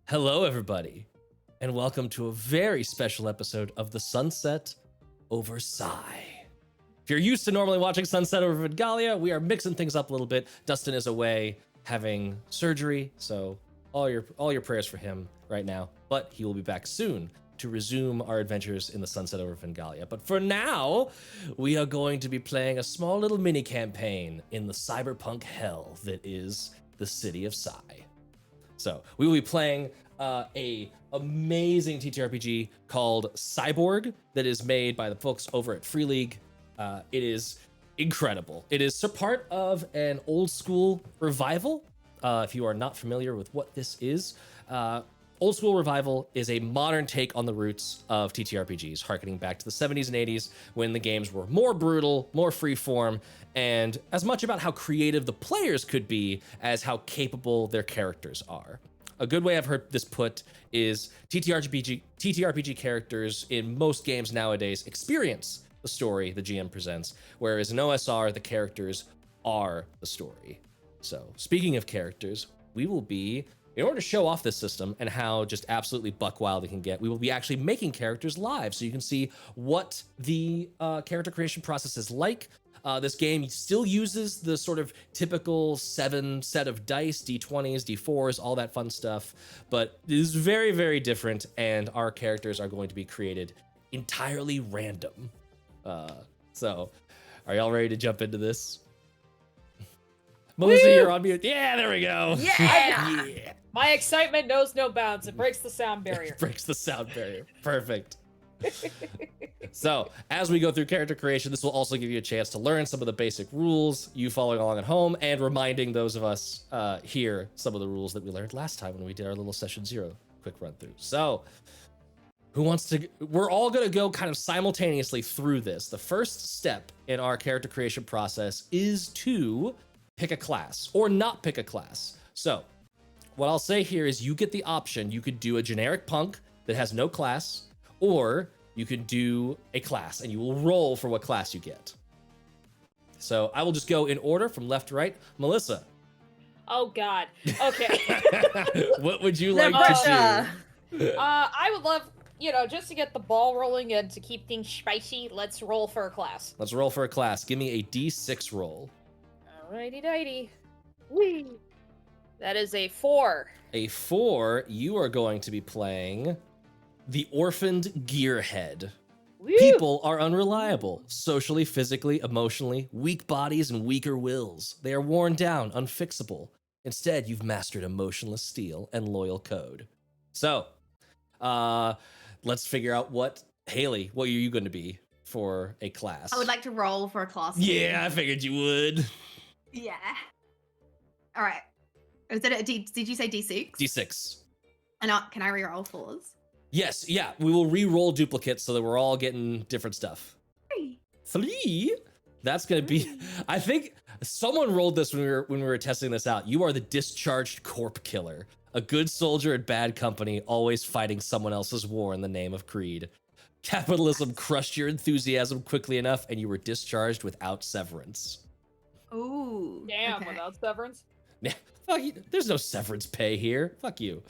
Hello, everybody, and welcome to a very special episode of The Sunset Over Sigh. If you're used to normally watching Sunset Over Vengalia, we are mixing things up a little bit. Dustin is away having surgery, so all your prayers for him right now. But he will be back soon to resume our adventures in the Sunset Over Vengalia. But for now, we are going to be playing a small little mini campaign in the cyberpunk hell that is the city of Sigh. So we will be playing a amazing TTRPG called Cyborg that is made by the folks over at Free League. It is incredible. It is a part of an old school revival. If you are not familiar with what this is, Old School Revival is a modern take on the roots of TTRPGs, harkening back to the 70s and 80s when the games were more brutal, more freeform, and as much about how creative the players could be as how capable their characters are. A good way I've heard this put is TTRPG characters in most games nowadays experience the story the GM presents, whereas in OSR, the characters are the story. So speaking of characters, we will be, in order to show off this system and how just absolutely buck wild it can get, we will be actually making characters live so you can see what the character creation process is like. This game still uses the sort of typical 7 set of dice, D20s, D4s, all that fun stuff, but it is very, very different, and our characters are going to be created entirely random. So are y'all ready to jump into this? Melissa, Woo! you're on mute. Yeah, there we go. Yeah! Yeah. My excitement knows no bounds. It breaks the sound barrier. It breaks the sound barrier. Perfect. So, as we go through character creation, this will also give you a chance to learn some of the basic rules, you following along at home, and reminding those of us here some of the rules that we learned last time when we did our little session 0 quick run through. So, who wants to? We're all going to go kind of simultaneously through this. The first step in our character creation process is to pick a class or not pick a class. So, what I'll say here is you get the option. You could do a generic punk that has no class, or you could do a class and you will roll for what class you get. So I will just go in order from left to right. Melissa. Oh, God. Okay. What would you like to do? I would love, just to get the ball rolling and to keep things spicy, let's roll for a class. Let's roll for a class. Give me a D6 roll. Alrighty-dighty. Whee! That is a 4. A 4, you are going to be playing the Orphaned Gearhead. Woo! People are unreliable, socially, physically, emotionally, weak bodies and weaker wills. They are worn down, unfixable. Instead, you've mastered emotionless steel and loyal code. So, let's figure out Haley, what are you going to be for a class? I would like to roll for a class. Yeah, I figured you would. Yeah. All right. Is it did you say D6? D6. And can I reroll 4s? Yes, yeah, we will re-roll duplicates so that we're all getting different stuff. 3? That's gonna be, I think someone rolled this when we were testing this out. You are the discharged corp killer. A good soldier in bad company, always fighting someone else's war in the name of creed. Capitalism crushed your enthusiasm quickly enough and you were discharged without severance. Ooh. Damn, okay. without severance? Yeah, fuck you. There's no severance pay here. Fuck you.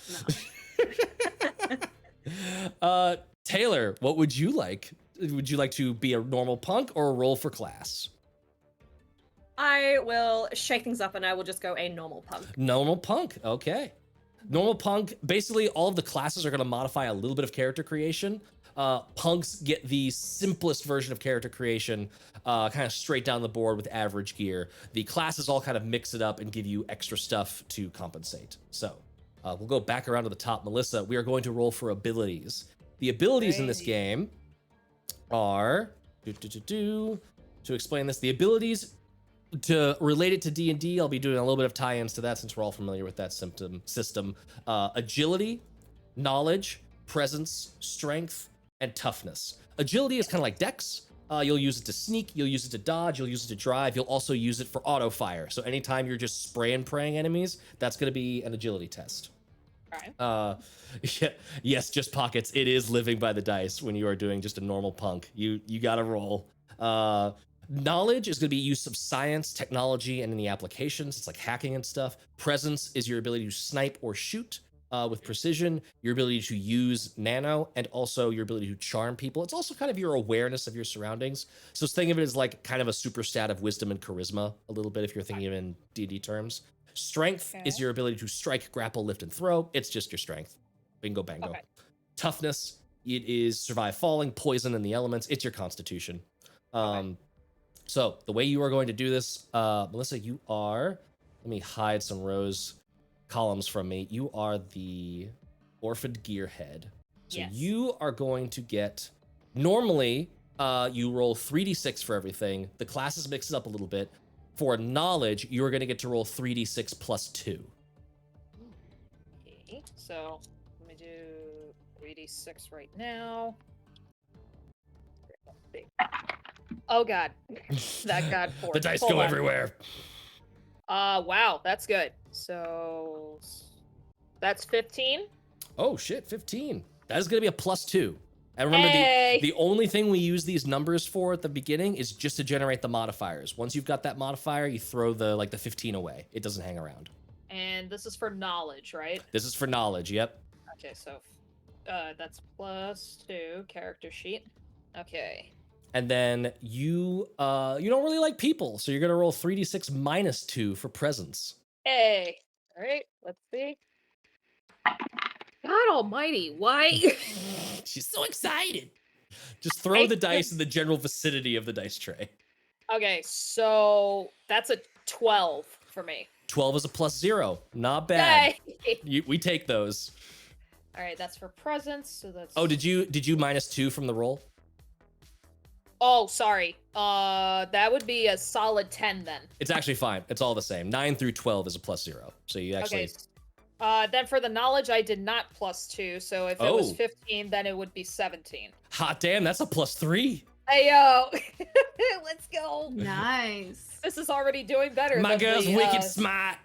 No. Taylor, what would you like? Would you like to be a normal punk or a roll for class? I will shake things up and I will just go a normal punk. Normal punk, okay. Normal punk, basically all of the classes are going to modify a little bit of character creation. Punks get the simplest version of character creation, kind of straight down the board with average gear. The classes all kind of mix it up and give you extra stuff to compensate. So we'll go back around to the top. Melissa, we are going to roll for abilities. The abilities in this game are, to explain this, the abilities to relate it to D&D, I'll be doing a little bit of tie-ins to that since we're all familiar with that system. Agility, knowledge, presence, strength, and toughness. Agility is kind of like Dex. You'll use it to sneak, you'll use it to dodge, you'll use it to drive, you'll also use it for auto fire. So anytime you're just spray and praying enemies, that's going to be an agility test. Alright. Yeah, yes, just pockets. It is living by the dice when you are doing just a normal punk. You gotta roll. Knowledge is going to be use of science, technology, and any applications. It's like hacking and stuff. Presence is your ability to snipe or shoot. with precision, your ability to use nano, and also your ability to charm people. It's also kind of your awareness of your surroundings. So think of it as like kind of a super stat of wisdom and charisma a little bit if you're thinking of it in D&D terms. Strength is your ability to strike, grapple, lift, and throw. It's just your strength. Bingo bango. Okay. Toughness, it is survive falling, poison, and the elements. It's your constitution. So the way you are going to do this, Melissa, you are, let me hide some columns from me. You are the orphaned gearhead. So Yes. you are going to get, normally you roll 3d6 for everything. The classes mix it up a little bit. For knowledge, you are going to get to roll 3d6 plus 2. Okay, so let me do 3d6 right now. Oh god, that got 4. The dice Hold go on. everywhere. Wow, that's good. So that's 15. Oh shit, 15. That is going to be a plus 2. And remember, Hey! the only thing we use these numbers for at the beginning is just to generate the modifiers. Once you've got that modifier, you throw the 15 away. It doesn't hang around. And this is for knowledge, right? This is for knowledge, yep. Okay, so that's plus 2 character sheet. Okay. And then you don't really like people, so you're going to roll 3d6 minus 2 for presence. Hey. All right, let's see. God almighty, why? She's so excited. Just throw the dice in the general vicinity of the dice tray. Okay, so that's a 12 for me. 12 is a plus 0. Not bad. Yay! We take those. All right, that's for presence, so that's... Oh, did you minus 2 from the roll? Oh, sorry. That would be a solid 10 then. It's actually fine. It's all the same. 9 through 12 is a plus 0. So you actually... Okay. Then for the knowledge, I did not plus 2, so if it was 15, then it would be 17. Hot damn, that's a plus 3. Hey, yo! Let's go! Nice. This is already doing better My than girl's the, wicked smart.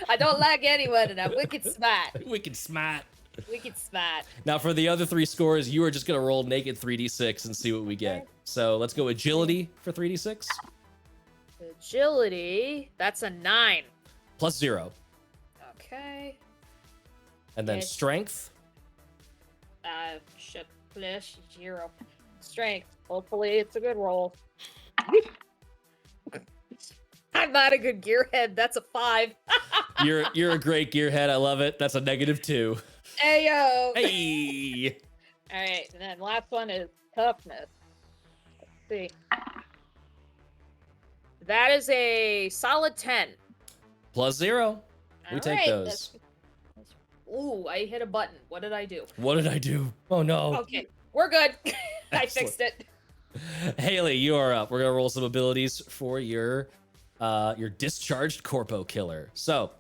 I don't like anyone, and I'm wicked smart. Wicked smart. Wicked smart. Now for the other 3 scores, you are just going to roll naked 3d6 and see what we get. Okay. So let's go agility for 3d6. Agility, that's a 9. Plus 0. Okay. And then Okay. strength. Shit, plus 0. Strength, hopefully it's a good roll. I'm not a good gearhead, that's a 5. You're a great gearhead. I love it. That's a negative 2. Hey, yo! Hey! Alright, and then last one is toughness. Let's see. That is a solid 10. Plus 0. We take Alright, those. Ooh, I hit a button. What did I do? What did I do? Oh no. Okay, we're good. I Excellent. fixed it. Haley, you are up. We're gonna roll some abilities for your discharged corpo killer. So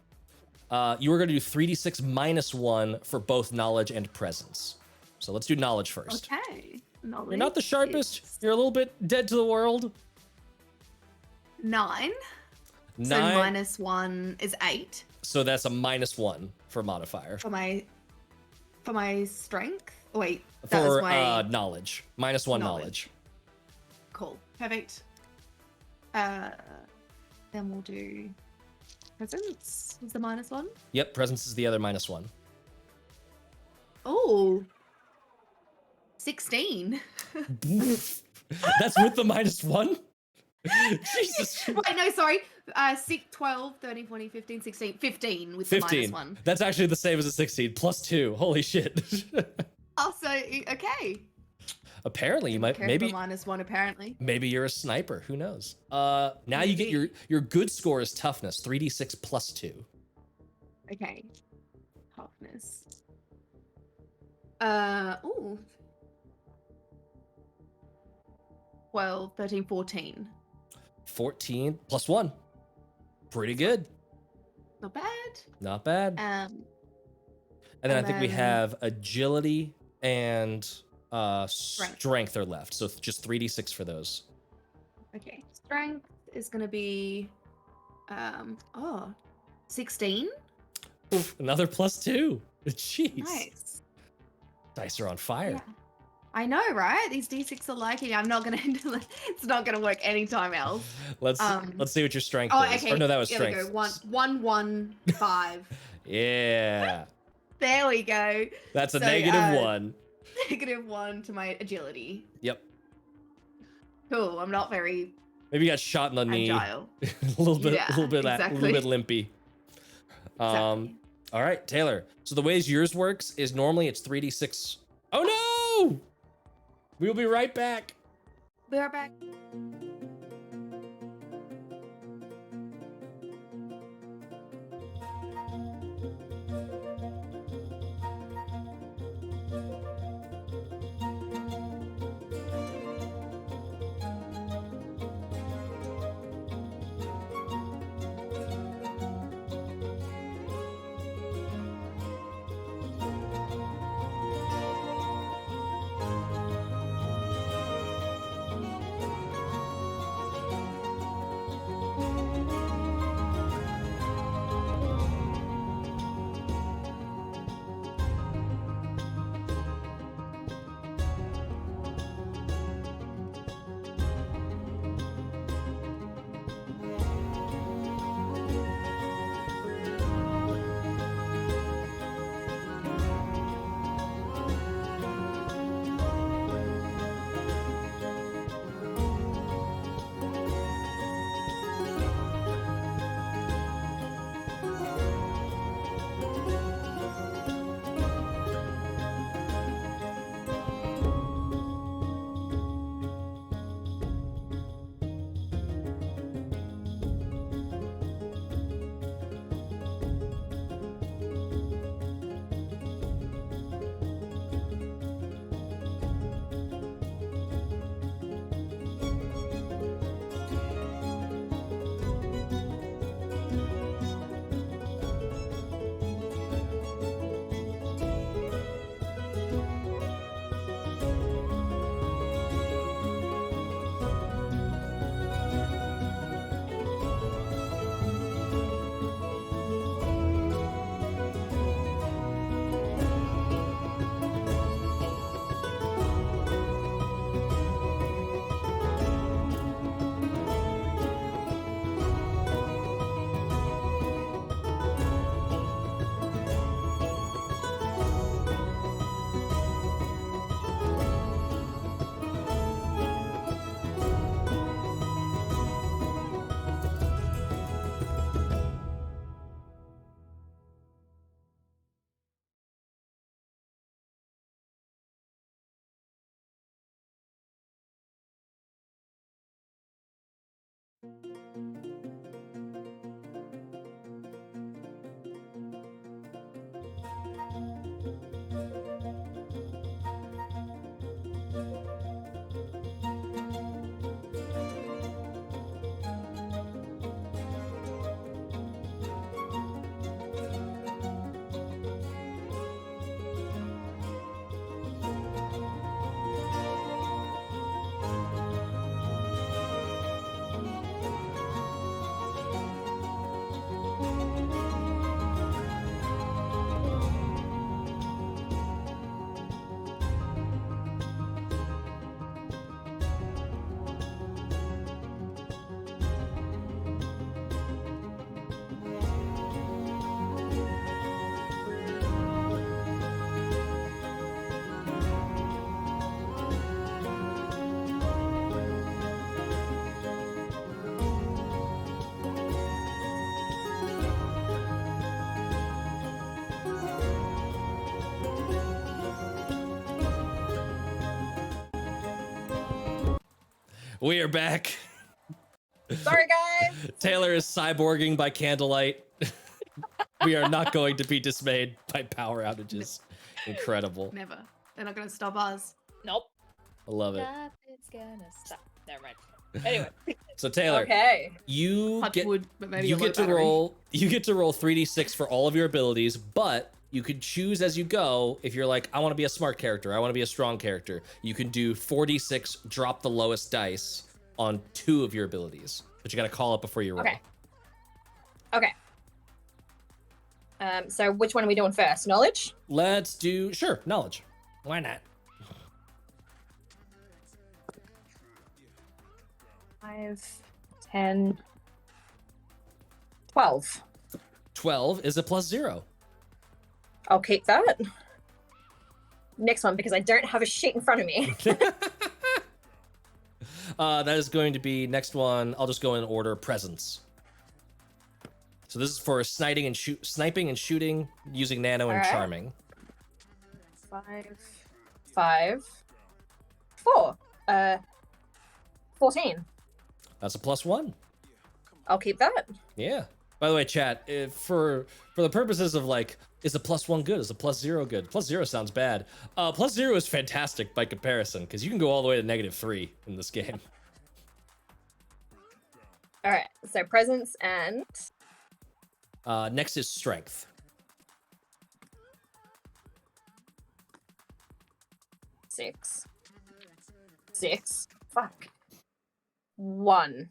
you are gonna do 3d6 minus 1 for both knowledge and presence. So let's do knowledge first. Okay. Knowledge You're not the sharpest. is You're a little bit dead to the world. 9. 9. So minus 1 is 8 So that's a minus 1 for modifier. for my strength. Wait, that For was my knowledge. Minus 1 Knowledge. knowledge. cool. Perfect. Then we'll do presence. Is the minus 1? Yep, presence is the other minus 1. Oh. 16. That's with the minus 1? Jesus. Wait, no, sorry. 6, 12, 13, 14, 15, 16, 15 with the 15. minus 1. That's actually the same as a 16. Plus 2. Holy shit. Oh, so, okay. Apparently, you might Care for maybe the minus 1, apparently. maybe you're a sniper. Who knows? Now you get your good score is toughness, 3d6 plus 2. Okay. Toughness. Ooh. 12, 13, 14. 14 plus 1. Pretty good. Not bad. Not bad. Um, And then I and think we then- have agility and strength are left. So just 3d6 for those. okay. Strength is going to be 16. Oof, another plus 2. Jeez. Nice. Dice are on fire. Yeah. I know, right? These D6 are liking. I'm not going to it's not going to work anytime else. Let's see what your strength Oh, is. okay. Or no, that was Here strength. we go. 1, 1, 1, 5. Yeah. There we go. That's a So, -1. -1 to my agility. Yep. Cool. I'm not very Maybe you got shot in the knee. agile. a little bit, Yeah, a little bit exactly. limpy. Exactly. All right, Taylor. So the ways yours works is normally it's 3d6. Oh no! We'll be right back. Be right back. We are back. Sorry, guys. Taylor is cyborging by candlelight. We are not going to be dismayed by power outages. Incredible. Never. They're not going to stop us. Nope. I love it. Nothing's gonna stop. Never mind. Anyway. So Taylor, Okay. you Touch get wood, but maybe you a get low to battery. roll 3d6 for all of your abilities, but you could choose as you go. If you're like, I want to be a smart character, I want to be a strong character, you can do 4d6, drop the lowest dice on 2 of your abilities, but you got to call it before you roll. Okay. Okay. So which one are we doing first? Knowledge? Let's do knowledge. Why not? 5, 10, 12. 12 is a +0. I'll keep that. Next one, because I don't have a sheet in front of me. That is going to be next one. I'll just go in order. Presence. So this is for sniping and shooting using nano and Alright. charming. 5, 4, 14. That's a +1. I'll keep that. Yeah. By the way, chat, for the purposes of like, is a +1 good? Is a +0 good? +0 sounds bad. +0 is fantastic by comparison because you can go all the way to -3 in this game. All right. So presence and Next is strength. 6. Fuck. 1.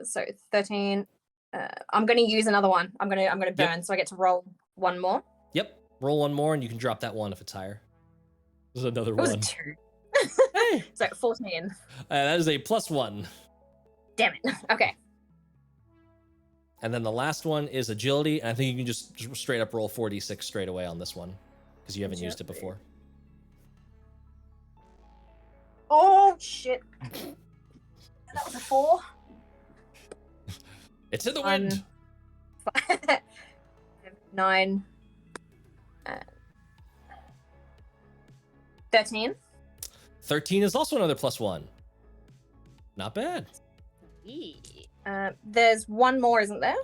So 13. I'm gonna use another one. I'm gonna burn, so I get to roll one more. Yep. Roll one more and you can drop that one if it's higher. There's another It was a one. 2. Hey. So 14. That is a +1. Damn it. Okay. And then the last one is agility. And I think you can just straight up roll 4d6 straight away on this one because you haven't used it before. Oh shit. That was a 4. It's in the wind. 9. 13. 13 is also another +1. Not bad. There's one more, isn't there?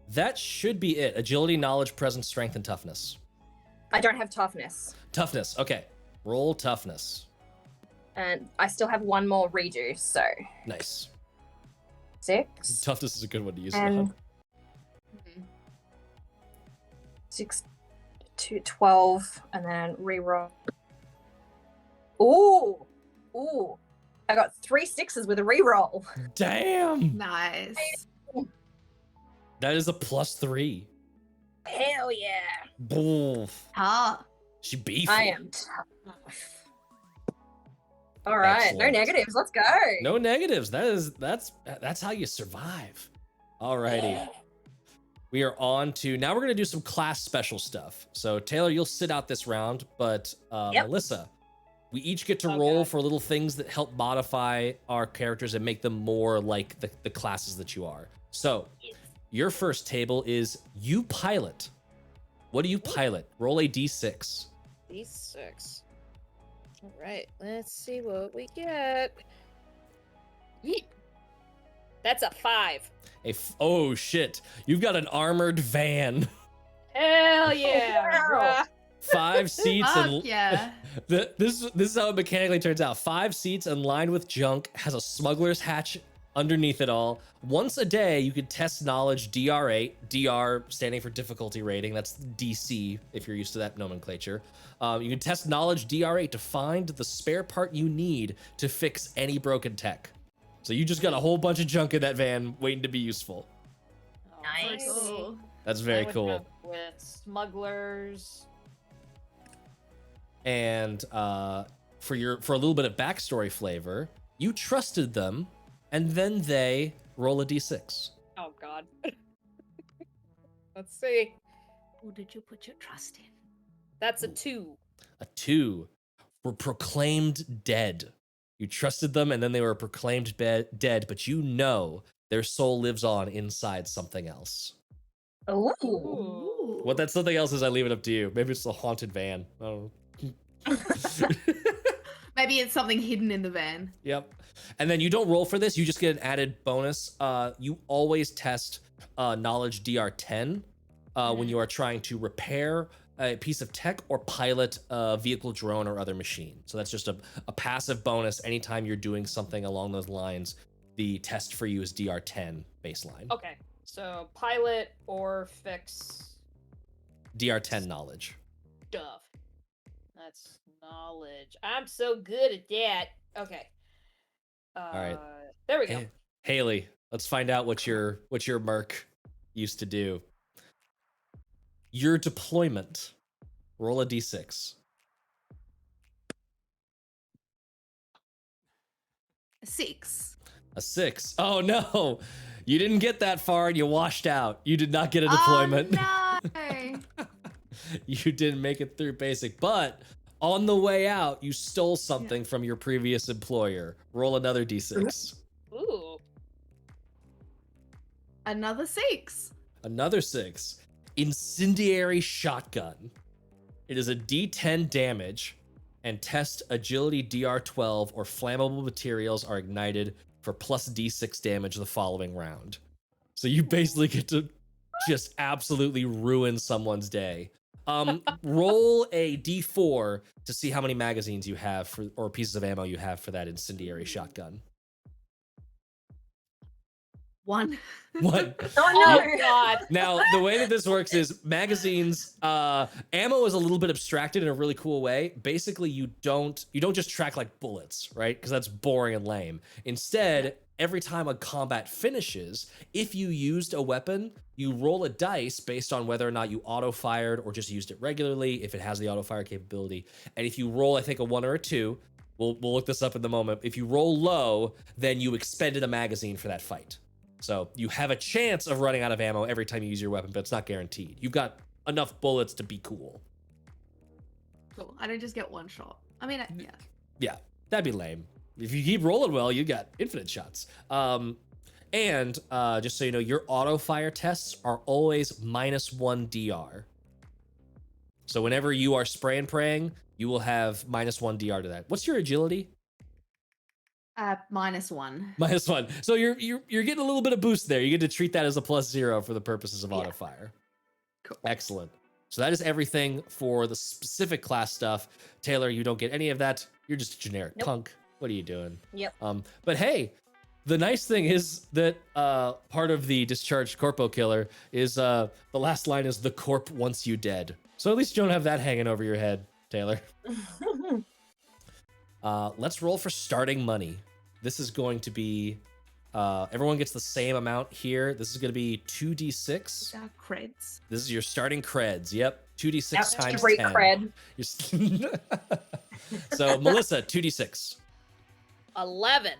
That should be it. Agility, knowledge, presence, strength, and toughness. I don't have toughness. Toughness. Okay. Roll toughness. And I still have one more redo, so Nice. 6. Toughness is a good one to use. And 6 to 12, and then reroll. Ooh. I got 3 6s with a reroll. Damn. Nice. That is a +3. Hell yeah. Boof. Ah. She beefy. I am tough. All right, Excellent. no negatives. Let's go. No negatives. That's how you survive. Alrighty. We are on to now. We're gonna do some class special stuff. So Taylor, you'll sit out this round, but Yep. Melissa, we each get to roll for little things that help modify our characters and make them more like the classes that you are. So your first table is you pilot. What do you pilot? Roll a d6. D6. All right, let's see what we get. Yeet. That's a 5. Oh shit! You've got an armored van. Hell yeah! Wow. 5 seats Fuck and yeah. this is how it mechanically turns out. 5 seats and lined with junk, has a smuggler's hatch underneath it all. Once a day, you can test knowledge DR8, DR standing for difficulty rating. That's DC if you're used to that nomenclature. You can test knowledge DR8 to find the spare part you need to fix any broken tech. So you just got a whole bunch of junk in that van waiting to be useful. Nice. Cool. That's I very would cool. have with smugglers. And for a little bit of backstory flavor, you trusted them, and then they roll a d6. Oh god. Let's see. Who did you put your trust in? That's a 2. A 2 were proclaimed dead. You trusted them, and then they were proclaimed dead, but you know their soul lives on inside something else. Ooh. Ooh. What that something else is, I leave it up to you. Maybe it's a haunted van. I don't know. Maybe it's something hidden in the van. Yep. And then you don't roll for this. You just get an added bonus. You always test knowledge DR10 when you are trying to repair a piece of tech or pilot a vehicle, drone, or other machine. So that's just a passive bonus. Anytime you're doing something along those lines, the test for you is DR10 baseline. Okay, so pilot or fix DR10 knowledge. stuff. That's knowledge. I'm so good at that. Okay. right. There we go. Haley, let's find out what your merc used to do. Your deployment. Roll a d6. 6. A 6. Oh no, you didn't get that far and you washed out. You did not get a deployment. Oh, no. You didn't make it through basic, but on the way out, you stole something from your previous employer. Roll another d6. Ooh. Another 6. Another 6. Incendiary shotgun. It is a d10 damage, and test agility DR12 or flammable materials are ignited for plus d6 damage the following round. So you basically get to just absolutely ruin someone's day. Roll a d4 to see how many magazines you have for, or pieces of ammo you have for that incendiary shotgun. 1. One. Oh God. Now, the way that this works is magazines, ammo is a little bit abstracted in a really cool way. Basically, you don't just track like bullets, right? Because that's boring and lame. Instead, every time a combat finishes, if you used a weapon, you roll a dice based on whether or not you auto-fired or just used it regularly, if it has the auto-fire capability. And if you roll, I think, a 1 or a 2, we'll look this up in the moment. If you roll low, then you expended a magazine for that fight. So you have a chance of running out of ammo every time you use your weapon, but it's not guaranteed. You've got enough bullets to be cool. Cool. I don't just get 1 shot. I mean, yeah. Yeah, that'd be lame. If you keep rolling well, you got infinite shots. And just so you know, your auto fire tests are always -1 DR. So whenever you are spray and praying, you will have -1 DR to that. What's your agility? -1. -1. So you're getting a little bit of boost there. You get to treat that as a +0 for the purposes of auto fire. Cool. Excellent. So that is everything for the specific class stuff. Taylor, you don't get any of that. You're just a generic punk. What are you doing? Yep. But hey, the nice thing is that part of the discharged corpo killer is the last line is the corp wants you dead. So at least you don't have that hanging over your head, Taylor. Let's roll for starting money. This is going to be everyone gets the same amount here. This is going to be 2d6. Creds. This is your starting creds. Yep, 2d6 That's times great 10. cred. So Melissa, 2d6. 11.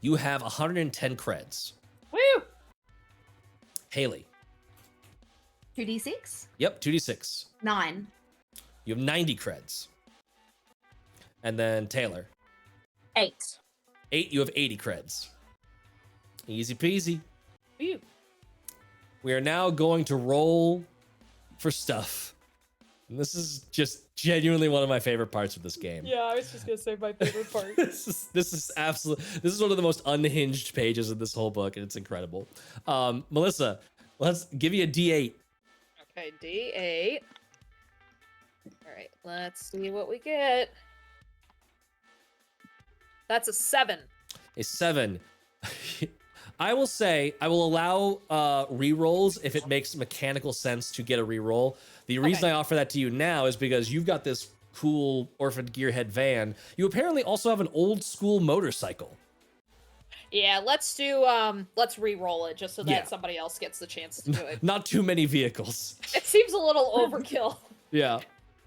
You have 110 creds. Woo! Haley. 2d6. Yep, 2d6. 9. You have 90 creds. And then Taylor. 8. 8, you have 80 creds. Easy peasy. Woo. We are now going to roll for stuff. And this is just genuinely one of my favorite parts of this game. Yeah, I was just gonna say my favorite part. This is one of the most unhinged pages of this whole book, and it's incredible. Melissa, let's give you a D8. Okay, D8. All right, let's see what we get. That's a 7. A 7. I will say I will allow rerolls if it makes mechanical sense to get a reroll. The reason I offer that to you now is because you've got this cool orphan gearhead van. You apparently also have an old school motorcycle. Yeah, let's re-roll it just so that somebody else gets the chance to do it. Not too many vehicles. It seems a little overkill. Yeah.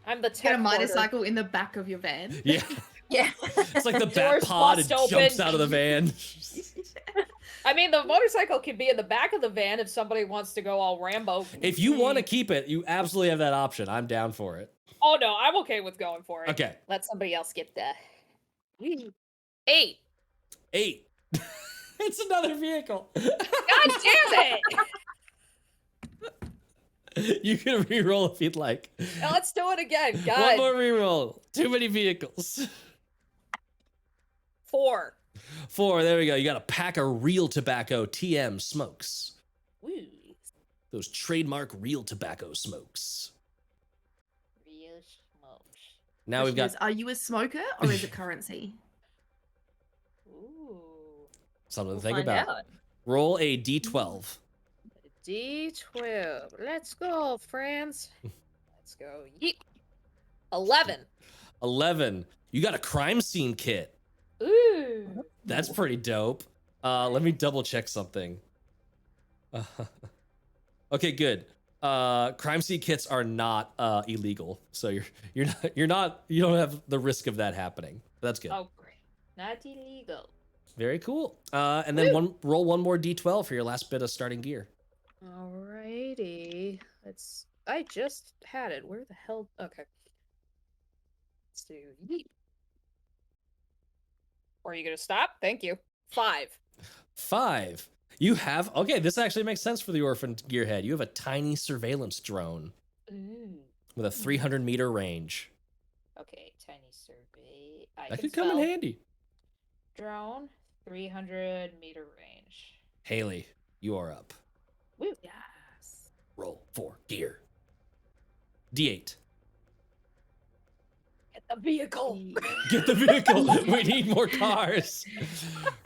I'm the Get tech a hoarder. motorcycle in the back of your van. Yeah. Yeah. It's like the Doors bat pod, it bust jumps open. out of the van. I mean, the motorcycle can be in the back of the van if somebody wants to go all Rambo. If you want to keep it, you absolutely have that option. I'm down for it. Oh no, I'm okay with going for it. Okay. Let somebody else get that. 8. 8. It's another vehicle. God damn it! You can reroll if you'd like. Now let's do it again. One God. more reroll. Too many vehicles. 4. 4. There we go. You got a pack of real tobacco TM smokes. Woo. Those trademark real tobacco smokes. Real smokes. Now we've got Are you a smoker or is it currency? Ooh. something to We'll think find about. out. Roll a d12. D12. Let's go, friends. Let's go. Yeet. 11. 11. You got a crime scene kit. Ooh. That's pretty dope. Let me double check something. Okay, good. Crime scene kits are not illegal, so you don't have the risk of that happening. That's good. Oh, great. Not illegal. Very cool. And then roll one more d12 for your last bit of starting gear. Alrighty. Let's. I just had it. Where the hell? Okay. Let's do yeet. Are you gonna stop? Thank you. 5. 5. You have, okay, this actually makes sense for the orphan gearhead. You have a tiny surveillance drone Ooh. with a 300-meter range. Okay, tiny survey. I That can could come in spell handy. drone, 300-meter range. Haley, you are up. Woo. Yes. Roll for gear. D8. Get the vehicle. Get the vehicle. We need more cars.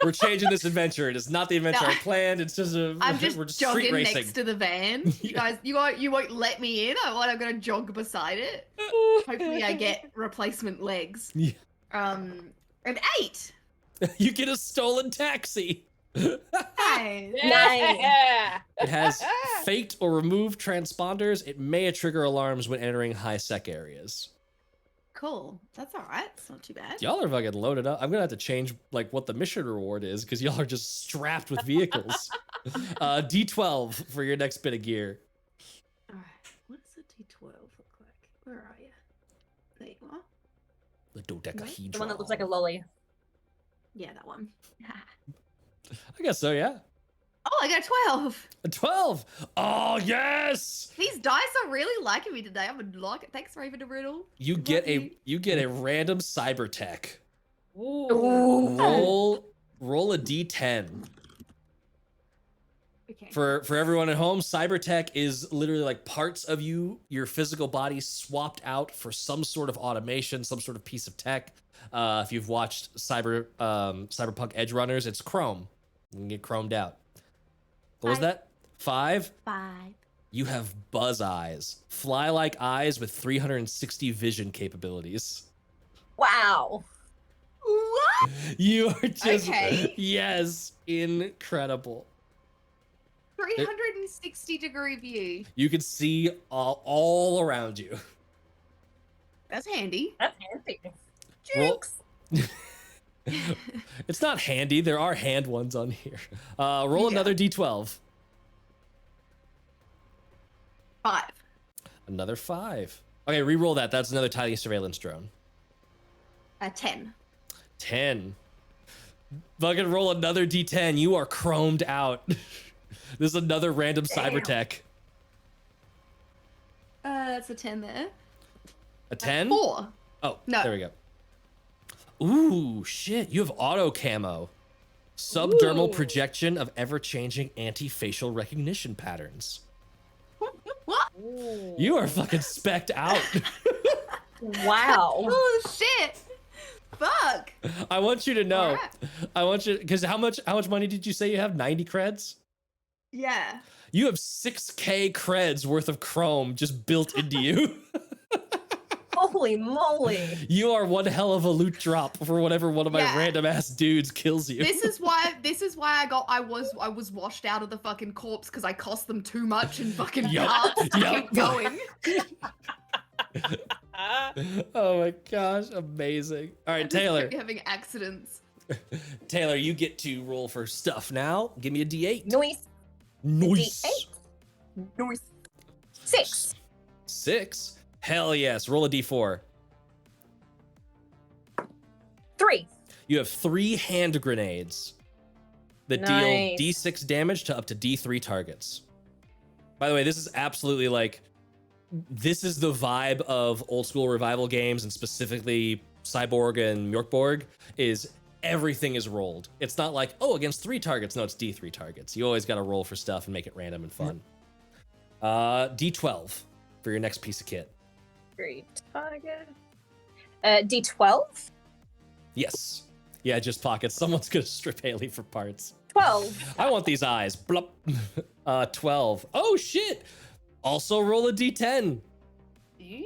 We're changing this adventure. It is not the adventure No. I planned. It's just I'm we're just street jogging racing. next to the van. You Yeah. guys, you won't let me in. I'm gonna jog beside it. Hopefully, I get replacement legs. Yeah. An 8. You get a stolen taxi. Nice. Yeah. It has faked or removed transponders. It may trigger alarms when entering high-sec areas. Cool. That's all right. It's not too bad. Y'all are fucking loaded up. I'm gonna have to change like what the mission reward is because y'all are just strapped with vehicles. D12 for your next bit of gear. All right. What does a D12 look like? Where are you? There you are. The dodecahedron. The one that looks like a lolly. Yeah, that one. I guess so, yeah. Oh, I got a 12. A 12. Oh, yes. These dice are really liking me today. I would like it. Thanks, Raven and Riddle. You Love get you. a random cyber tech. Ooh. Roll a D10. Okay. For everyone at home, cyber tech is literally like parts of your physical body swapped out for some sort of automation, some sort of piece of tech. If you've watched Cyberpunk Edge Runners, it's chrome. You can get chromed out. What was 5. that? 5? 5. You have buzz eyes. Fly-like eyes with 360 vision capabilities. Wow. What? You are just, Okay. yes, incredible. 360-degree view. You can see all around you. That's handy. That's handy. Roll- Jinx. It's not handy. There are hand ones on here. Roll Yeah. another D12. 5. Another 5. Okay, re-roll that. That's another tiny surveillance drone. 10. 10. Fucking roll another D10. You are chromed out. This is another random cyber Damn. tech. That's a 10 there. A 10? 4. Oh, No. there we go. Ooh, shit. You have auto camo. Subdermal Ooh. projection of ever-changing anti-facial recognition patterns. What? Ooh. You are fucking specced out. Wow. Oh, shit. Fuck. I want you to know. Alright. I want you, because how much money did you say you have? 90 creds? Yeah. You have 6K creds worth of chrome just built into you. Holy moly. You are one hell of a loot drop for whatever one of my Yeah. random ass dudes kills you. This is why I was washed out of the fucking corpse because I cost them too much in fucking Yup, parts to yup. keep going. Oh my gosh, amazing. All right, Taylor. Kept having accidents. Taylor, you get to roll for stuff now. Give me a D8. Noise. Nice. D8. Noise. 6. 6. Hell yes. Roll a D4. 3. You have 3 hand grenades that Nice. deal D6 damage to up to D3 targets. By the way, this is absolutely like, this is the vibe of old school revival games, and specifically Cyborg and Mjorkborg, is everything is rolled. It's not like, oh, against 3 targets. No, it's D3 targets. You always got to roll for stuff and make it random and fun. D12 for your next piece of kit. Great target. D12. Yes. Yeah, just pockets. Someone's going to strip Haley for parts. 12. I want these eyes. Blup. 12. Oh, shit. Also roll a D10.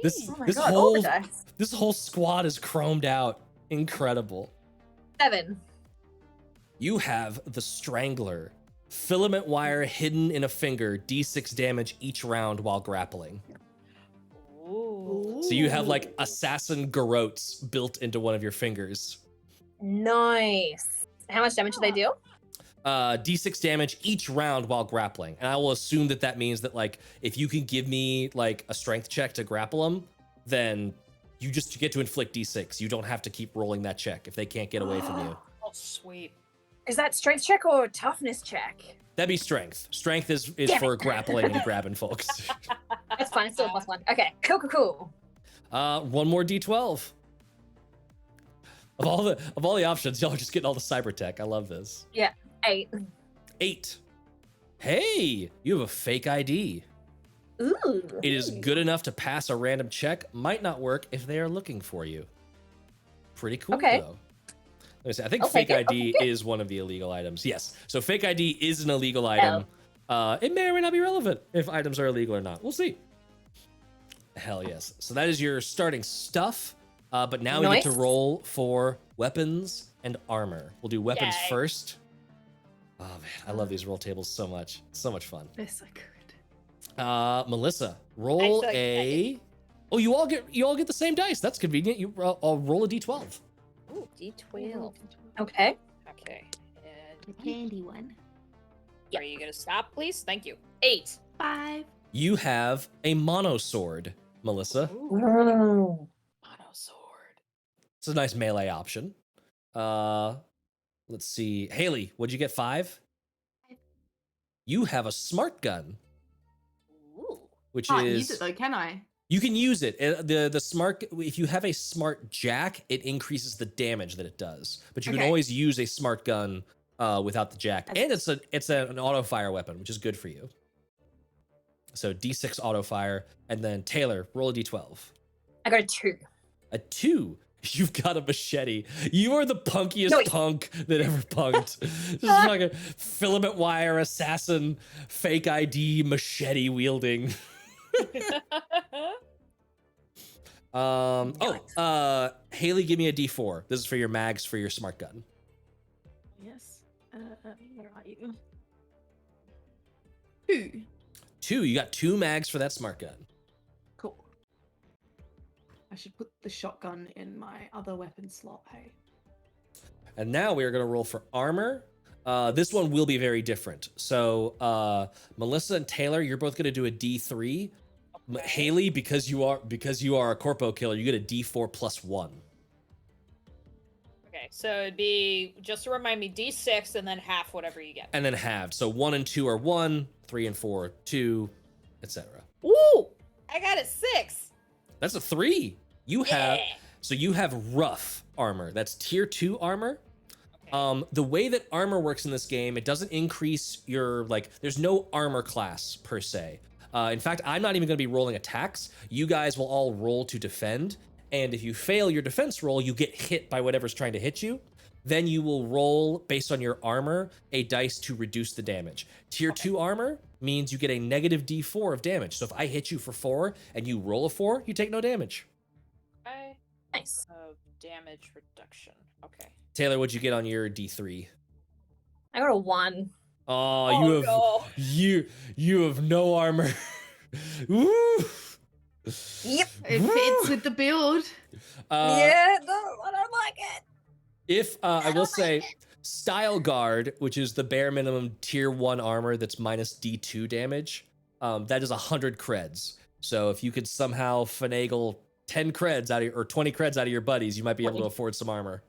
This, Oh my this god, all the whole dice. this whole squad is chromed out. Incredible. 7. You have the Strangler. Filament wire hidden in a finger. D6 damage each round while grappling. Ooh. So you have like assassin garrotes built into one of your fingers. Nice. How much damage do they deal? D6 damage each round while grappling. And I will assume that that means that like if you can give me like a strength check to grapple them, then you just get to inflict D6. You don't have to keep rolling that check if they can't get away from you. Oh, sweet. Is that strength check or toughness check? That'd be strength. Strength is for grappling and grabbing folks. That's fine. It's still a +1. Okay. Cool. One more D12. Of all the options, y'all are just getting all the cyber tech. I love this. Yeah. 8. 8. Hey, you have a fake ID. Ooh. It is good enough to pass a random check. Might not work if they are looking for you. Pretty cool, Okay. though. Let me see. I think Okay, fake good. ID Okay, good. is one of the illegal items. Yes. So fake ID is an illegal item. It may or may not be relevant if items are illegal or not. We'll see. Hell yes. So that is your starting stuff. But now we get to Nice. roll for weapons and armor. We'll do weapons Yay. first. Oh man, I love these roll tables so much. So much fun. They're so good. Melissa, roll I'm so a. Oh, you all get the same dice. That's convenient. You I'll roll a d12. Ooh, D12. Okay. Okay. The And candy one. are you gonna stop, please? Thank you. 8. 5. You have a mono sword, Melissa. Ooh, Ooh. mono sword. It's a nice melee option. Let's see. Haley, what'd you get? 5? You have a smart gun, Ooh. which Can't is use it though, can I? you can use it. The smart, if you have a smart jack, it increases the damage that it does. But you can Okay. always use a smart gun without the jack, That's- and it's an auto fire weapon, which is good for you. So D6 auto fire, and then Taylor, roll a D12. I got a 2. A 2. You've got a machete. You are the punkiest Nice. punk that ever punked. Just fucking filament wire assassin, fake ID, machete wielding. Haley, give me a D4. This is for your mags for your smart gun. Yes. Where are you? 2. 2. You got 2 mags for that smart gun. Cool. I should put the shotgun in my other weapon slot, hey? And now we are going to roll for armor. This one will be very different. So Melissa and Taylor, you're both going to do a D3. Haley, because you are a corpo killer, you get a D4 plus 1. Okay, so it'd be, just to remind me, D6 and then half whatever you get. And then halved. So 1 and 2 are 1, 3 and 4 are 2, etc. Ooh! I got a 6! That's a 3. You have Yeah. so you have rough armor. That's tier 2 armor. Okay. The way that armor works in this game, it doesn't increase your there's no armor class per se. In fact, I'm not even going to be rolling attacks. You guys will all roll to defend, and if you fail your defense roll, you get hit by whatever's trying to hit you. Then you will roll based on your armor a dice to reduce the damage. Tier 2 armor means you get a negative D4 of damage. So if I hit you for 4 and you roll a 4, you take no damage. Okay. Nice. Damage reduction. Okay. Taylor, what'd you get on your D3? I got a 1. Oh, you have no. you have no armor. Woo! Yep. It fits with the build. Yeah, no, I don't like it. If I will say, Style Guard, which is the bare minimum tier 1 armor that's minus D2 damage, that is 100 creds. So if you could somehow finagle 10 creds out of or 20 creds out of your buddies, you might be able to 20. afford some armor.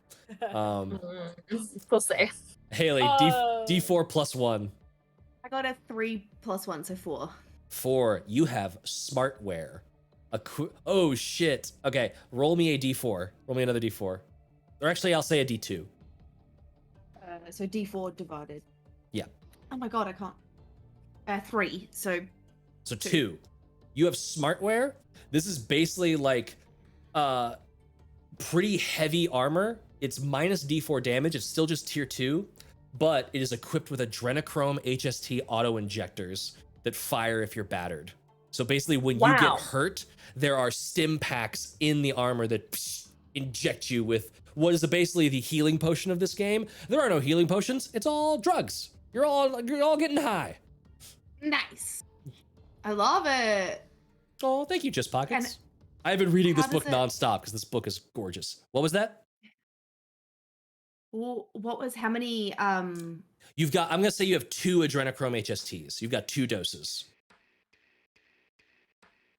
We'll see. Haley, D4 plus 1. I got a 3 plus 1, so 4. 4. You have smartware. Oh shit. Okay, roll me a D4. Roll me another D4. Or actually, I'll say a D2. So D4 divided. Yeah. Oh my god, I can't. 3. So So 2. 2. You have smartware. This is basically like pretty heavy armor. It's minus D4 damage. It's still just tier 2, but it is equipped with adrenochrome HST auto injectors that fire if you're battered. So basically when you Wow. get hurt, there are stim packs in the armor that inject you with what is basically the healing potion of this game. There are no healing potions. It's all drugs. You're all getting high. nice. I love it. Oh, thank you, Just Pockets. And I've been reading this how book does it- nonstop because this book is gorgeous. What was that? Well, what was how many I'm gonna say you have 2 adrenochrome HSTs. You've got 2 doses.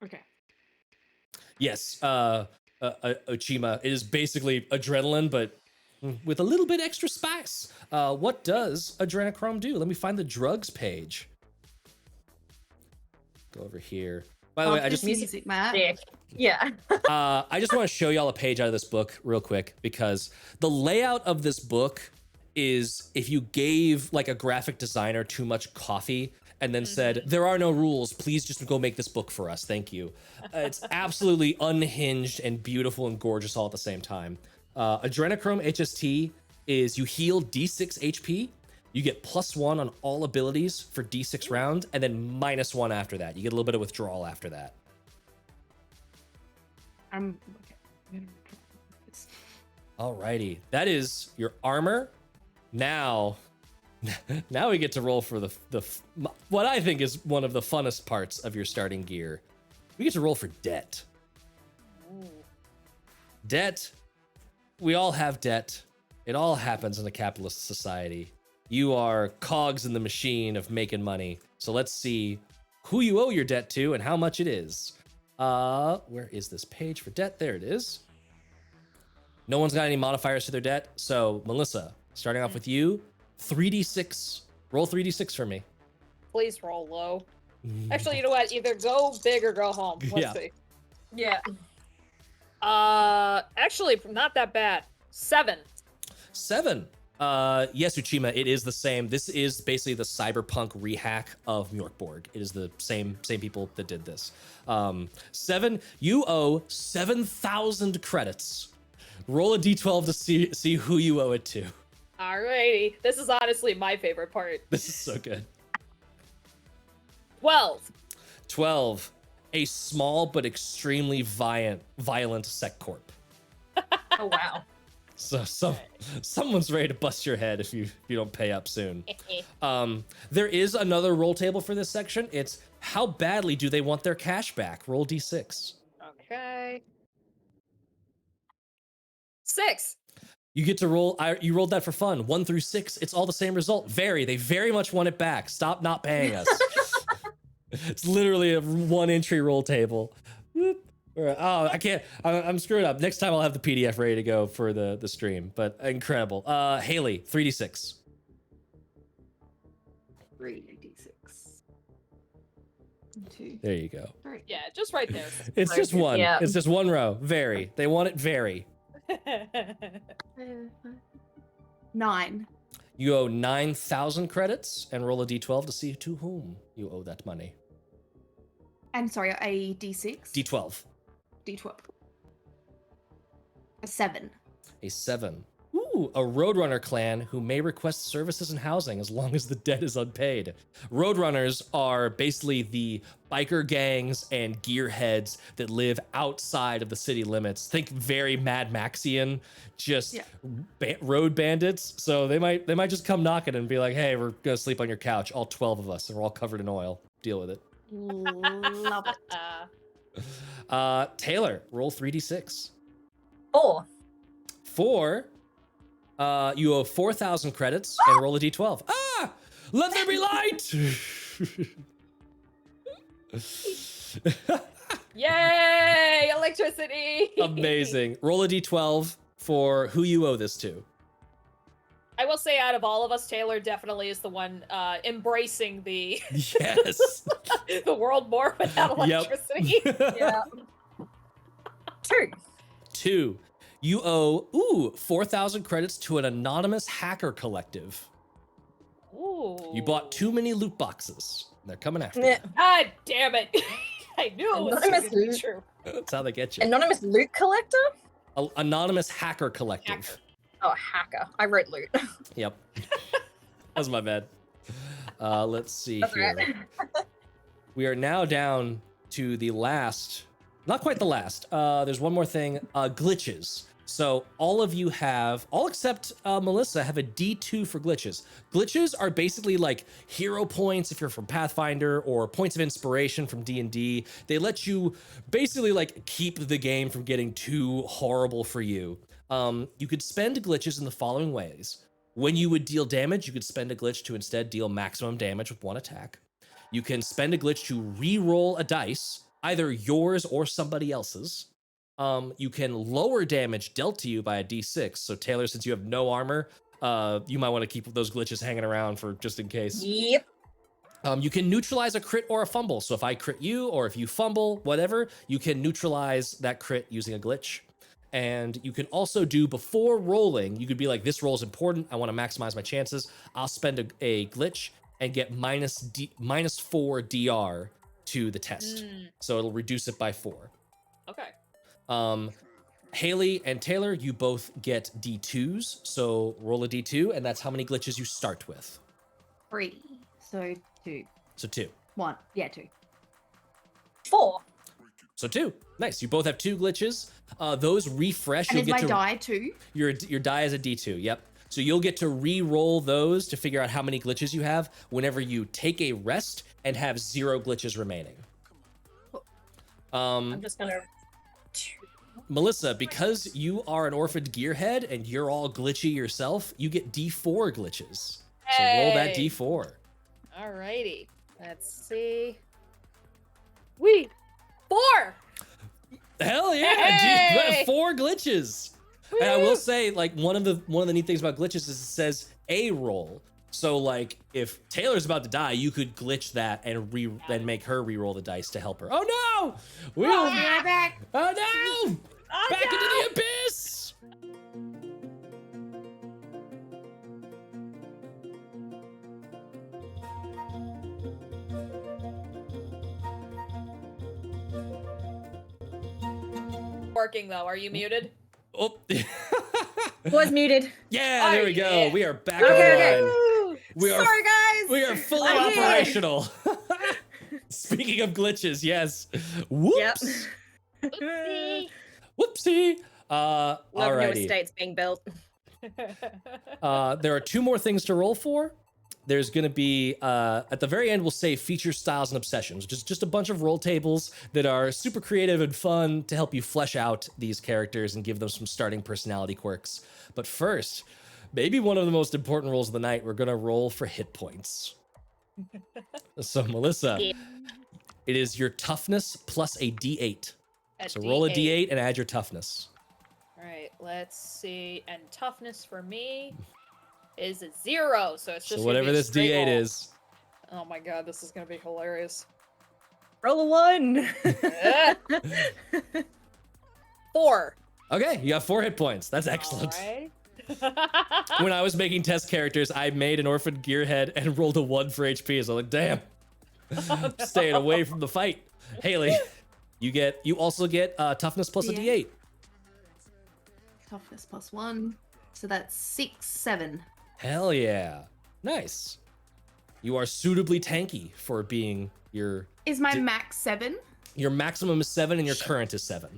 Okay. Yes, Ochima, it is basically adrenaline, but with a little bit extra spice. What does adrenochrome do? Let me find the drugs page. Go over here. By the way, I just music, Matt. Yeah. I just want to show y'all a page out of this book real quick, because the layout of this book is if you gave like a graphic designer too much coffee and then said, there are no rules, please just go make this book for us, thank you. It's absolutely unhinged and beautiful and gorgeous all at the same time. Adrenochrome HST is you heal D6 HP, you get +1 on all abilities for D6 rounds, and then -1 after that. You get a little bit of withdrawal after that. Okay. Alrighty, that is your armor. Now we get to roll for what I think is one of the funnest parts of your starting gear. We get to roll for debt. Debt. We all have debt. It all happens in a capitalist society. You are cogs in the machine of making money. So let's see who you owe your debt to and how much it is. Where is this page for debt? There it is. No one's got any modifiers to their debt. So Melissa, starting off with you, 3d6. Roll 3d6 for me. Please roll low. Actually, you know what? Either go big or go home. Let's see. Yeah. Actually, not that bad. 7. 7. Yes, Uchima, it is the same. This is basically the cyberpunk rehack of Mjorkborg. It is the same people that did this. 7, you owe 7,000 credits. Roll a d12 to see who you owe it to. Alrighty. This is honestly my favorite part. This is so good. 12. 12. A small but extremely violent sec corp. Oh wow. So someone's ready to bust your head if you don't pay up soon. There is another roll table for this section. It's how badly do they want their cash back? Roll d6. Okay. 6. You get to roll. You rolled that for fun. 1 through 6. It's all the same result. They very much want it back. Stop not paying us. It's literally a 1 entry roll table. Oh, I can't. I'm screwed up. Next time I'll have the PDF ready to go for the stream. But incredible. Haley, 3d6. 3d6. 2. There you go. 3. Yeah, just right there. It's just one. Yeah. It's just one row. They want it very. 9. You owe 9,000 credits and roll a d12 to see to whom you owe that money. And sorry, a d6? D12. D12. A 7. A 7. Ooh, a Roadrunner clan who may request services and housing as long as the debt is unpaid. Roadrunners are basically the biker gangs and gearheads that live outside of the city limits. Think very Mad Maxian, just road bandits. So they might just come knocking and be like, hey, we're gonna sleep on your couch, all 12 of us, and we're all covered in oil. Deal with it. Love it. Taylor, roll 3d6. 4. 4. You owe 4,000 credits and roll a d12. Ah! Let there be light! Yay! Electricity! Amazing. Roll a d12 for who you owe this to. I will say, out of all of us, Taylor definitely is the one embracing the Yes. the world more without electricity. Yeah. 2. 2. You owe 4,000 credits to an anonymous hacker collective. Ooh. You bought too many loot boxes. They're coming after you. Yeah. God damn it! I knew it was Anonymous too good to be loot. true. That's how they get you. Anonymous loot collector? Anonymous hacker collective. Hacker. Oh, hacker. I wrote loot. Yep. That's my bad. Let's see That's here. right. We are now down to the last, not quite the last. There's one more thing, glitches. So all of you have, all except Melissa, have a D2 for glitches. Glitches are basically like hero points if you're from Pathfinder, or points of inspiration from D&D. They let you basically like keep the game from getting too horrible for you. You could spend glitches in the following ways. When you would deal damage, you could spend a glitch to instead deal maximum damage with one attack. You can spend a glitch to re-roll a dice, either yours or somebody else's. You can lower damage dealt to you by a d6. So Taylor, since you have no armor, you might want to keep those glitches hanging around for just in case. Yep. You can neutralize a crit or a fumble. So if I crit you or if you fumble, whatever, you can neutralize that crit using a glitch. And you can also do, before rolling, you could be like, this roll is important, I want to maximize my chances. I'll spend a glitch and get minus 4 DR to the test. So it'll reduce it by 4. Okay. Haley and Taylor, you both get D2s. So roll a D2, and that's how many glitches you start with. 3. So 2. So 2. 1. Yeah, 2. 4. So 2. Nice. You both have 2 glitches. Those refresh. And you'll is get my to die 2? your die is a D2. Yep. So you'll get to re-roll those to figure out how many glitches you have whenever you take a rest and have 0 glitches remaining. I'm just gonna. Melissa, because you are an orphaned gearhead and you're all glitchy yourself, you get D4 glitches. So roll that Hey. D4. Alrighty. Let's see. We 4. Hell yeah! Hey! Dude, you have 4 glitches. And I will say, like, one of the neat things about glitches is it says a roll. So like, if Taylor's about to die, you could glitch that and then make her re-roll the dice to help her. Oh no! I'll be right back. Oh no! Back into the abyss! Working though. Are you muted? Oh. Was muted. Yeah, there we go. yeah. We are back Okay, online. We are Sorry, guys. we are fully I'm here. operational. Speaking of glitches, yes. Whoops. Oopsie. Whoopsie. Love new Alrighty. estates being built. There are 2 more things to roll for. There's going to be, at the very end, we'll say feature styles and obsessions. Just a bunch of roll tables that are super creative and fun to help you flesh out these characters and give them some starting personality quirks. But first, maybe one of the most important rolls of the night, we're going to roll for hit points. So, Melissa, Yeah. it is your toughness plus a D8. A So roll a D8. D8 and add your toughness. All right. Let's see. And toughness for me is a 0. So it's just So gonna whatever be a this straight D8 roll. is. Oh my god, this is gonna be hilarious. Roll a 1. 4. Okay, you got 4 hit points. That's excellent. Alright. When I was making test characters, I made an orphan gearhead and rolled a 1 for HP. So I'm like, damn, staying away from the fight. Haley, you also get toughness plus a D8. D8. Toughness plus 1. So that's 6, 7. Hell yeah, nice. You are suitably tanky for being your Is my max 7? maximum is 7 and your current is 7.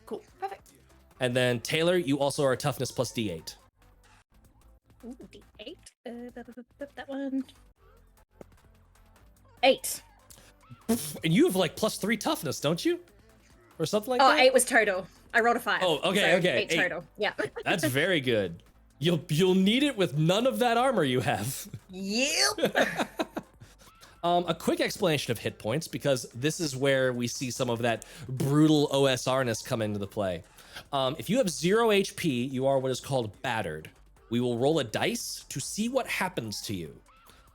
Cool. Perfect. And then Taylor, you also are toughness plus D8. Ooh, D8. That one. 8. And you have like plus 3 toughness, don't you? Or something like Oh, that? 8 was total. I rolled a 5. Oh, okay, so okay, 8 8. total. Yeah. That's very good. You'll need it with none of that armor you have. Yep. A quick explanation of hit points, because this is where we see some of that brutal OSR-ness come into the play. If you have 0 HP, you are what is called battered. We will roll a dice to see what happens to you.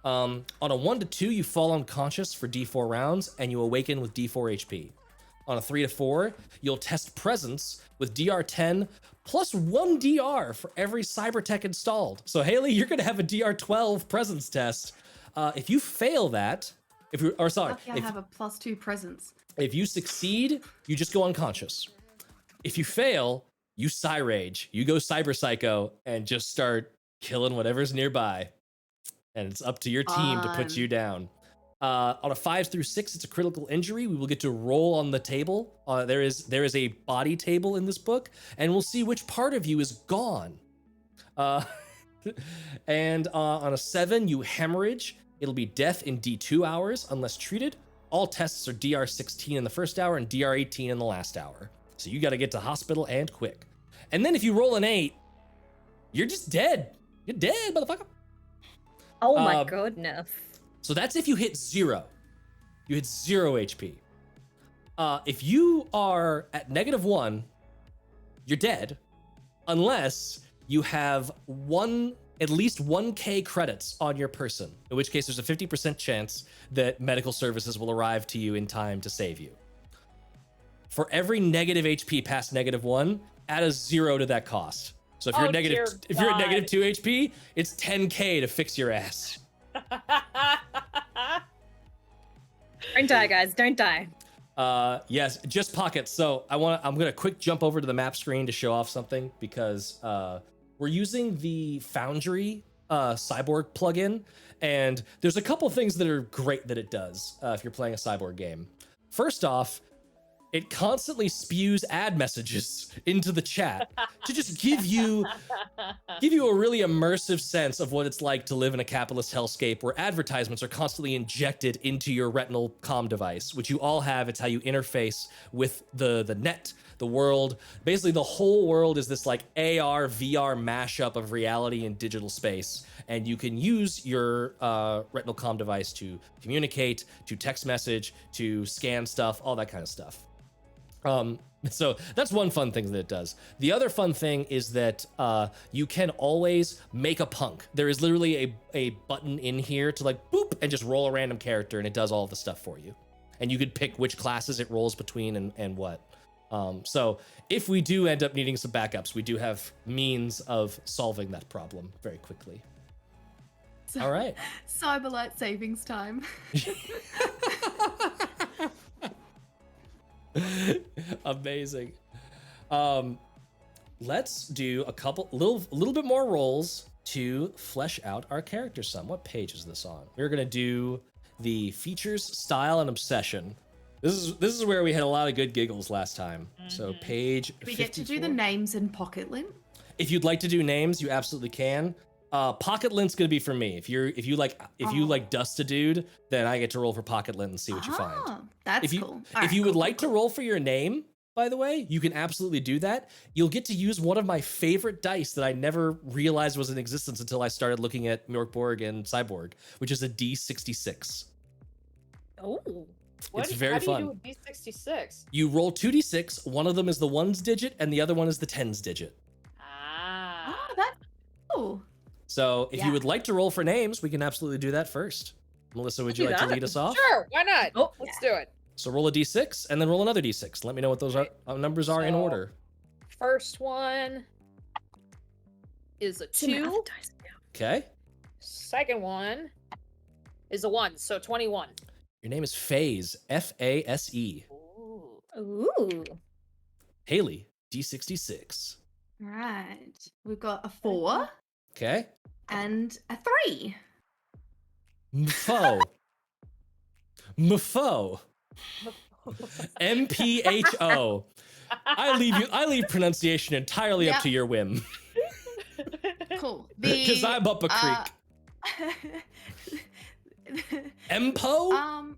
On a 1 to 2, you fall unconscious for D4 rounds, and you awaken with D4 HP. On a 3 to 4, you'll test presence with DR10 plus 1 DR for every cybertech installed. So Haley, you're gonna have a DR12 presence test. If you fail that, Lucky I have a plus 2 presence. if you succeed, you just go unconscious. If you fail, you rage. You go cyber psycho and just start killing whatever's nearby. And it's up to your team to put you down. On a 5 through 6, it's a critical injury. We will get to roll on the table. There is a body table in this book, and we'll see which part of you is gone. And on a 7, you hemorrhage. It'll be death in D2 hours unless treated. All tests are DR16 in the first hour and DR18 in the last hour. So you got to get to hospital and quick. And then if you roll an 8, you're just dead. You're dead, motherfucker. Oh my Um, goodness. So that's if you hit 0. You hit 0 HP. If you are at -1, you're dead, unless you have at least 1k credits on your person, in which case there's a 50% chance that medical services will arrive to you in time to save you. For every negative HP past -1, add a 0 to that cost. So if you're at dear if you're at God. -2 HP, it's 10k to fix your ass. Don't die, guys. Don't die. Yes, just pockets. So I'm gonna quick jump over to the map screen to show off something because we're using the Foundry Cyborg plugin, and there's a couple things that are great that it does if you're playing a Cyborg game. First off, it constantly spews ad messages into the chat to just give you a really immersive sense of what it's like to live in a capitalist hellscape where advertisements are constantly injected into your retinal comm device, which you all have. It's how you interface with the net, the world. Basically, the whole world is this like AR, VR mashup of reality and digital space. And you can use your retinal comm device to communicate, to text message, to scan stuff, all that kind of stuff. So that's one fun thing that it does. The other fun thing is that you can always make a punk. There is literally a button in here to like boop and just roll a random character, and it does all of the stuff for you. And you could pick which classes it rolls between and what. So if we do end up needing some backups, we do have means of solving that problem very quickly. All right. Cyberlight savings time. Amazing. Let's do a little bit more rolls to flesh out our character some. What page is this on? We're gonna do the features, style, and obsession. This is where we had a lot of good giggles last time. So page 54. We get to do the names in Pocket Lint. If you'd like to do names, you absolutely can. Pocket Lint's gonna be for me. If you like dust a dude, then I get to roll for Pocket Lint and see what you find. That's If you cool. if you would like to roll for your name, by the way, you can absolutely do that. You'll get to use one of my favorite dice that I never realized was in existence until I started looking at Mjorkborg and Cyborg, which is a D66. Oh. It's very fun. How do you do a D66? You roll 2d6. One of them is the ones digit, and the other one is the tens digit. Ah. Oh, that's cool. So if Yeah. you would like to roll for names, we can absolutely do that first. Melissa, would you like to lead us off? Sure, why not? Oh, Let's do it. So roll a d6 and then roll another d6. Let me know what those numbers are in So- order. First one is a 2. Okay. Second one is a 1, so 21. Your name is Phase, F-A-S-E. Ooh. Ooh. Haley, D66. Right. We've got a 4 Okay. and a 3. Mpho. Mpho. M-P-H-O. I leave pronunciation entirely up Yep. to your whim. Cool. Because I'm up a creek. Mpho?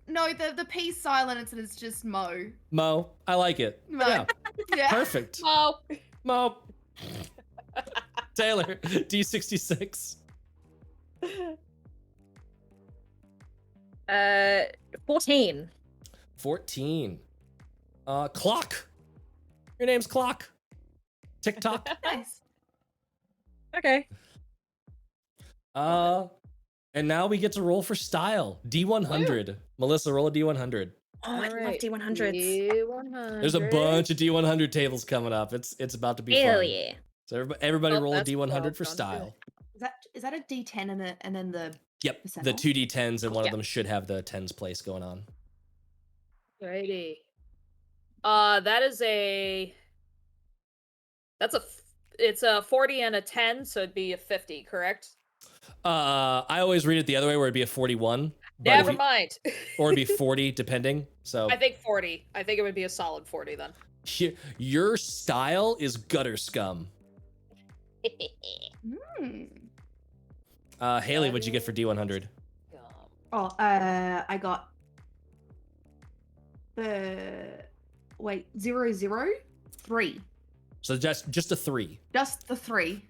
The P silence is just Mo. Mo. I like it. Mo. Yeah. Yeah. Perfect. Oh. Mo. Taylor, D66. 14. 14. Clock. Your name's Clock. TikTok. Nice. Okay. And now we get to roll for style. D100. Melissa, roll a D100. Oh, I love Alright, D100s. D100. There's a bunch of D100 tables coming up. It's about to be Hell fun. yeah. So everybody Oh, roll a that's D100 well for done, style. Is that a D10 and then the Yep, percentile? the 2D10s, and one Yeah. of them should have the tens place going on. Righty. It's a 40 and a 10, so it'd be a 50, correct? I always read it the other way, where it'd be a 41. but if Never you- mind. Or it'd be 40, depending. So I think 40. I think it would be a solid 40 then. your style is gutter scum. Hmm. Haley, what'd you get for D100? Oh, I got the 003. So just a 3. Just the 3.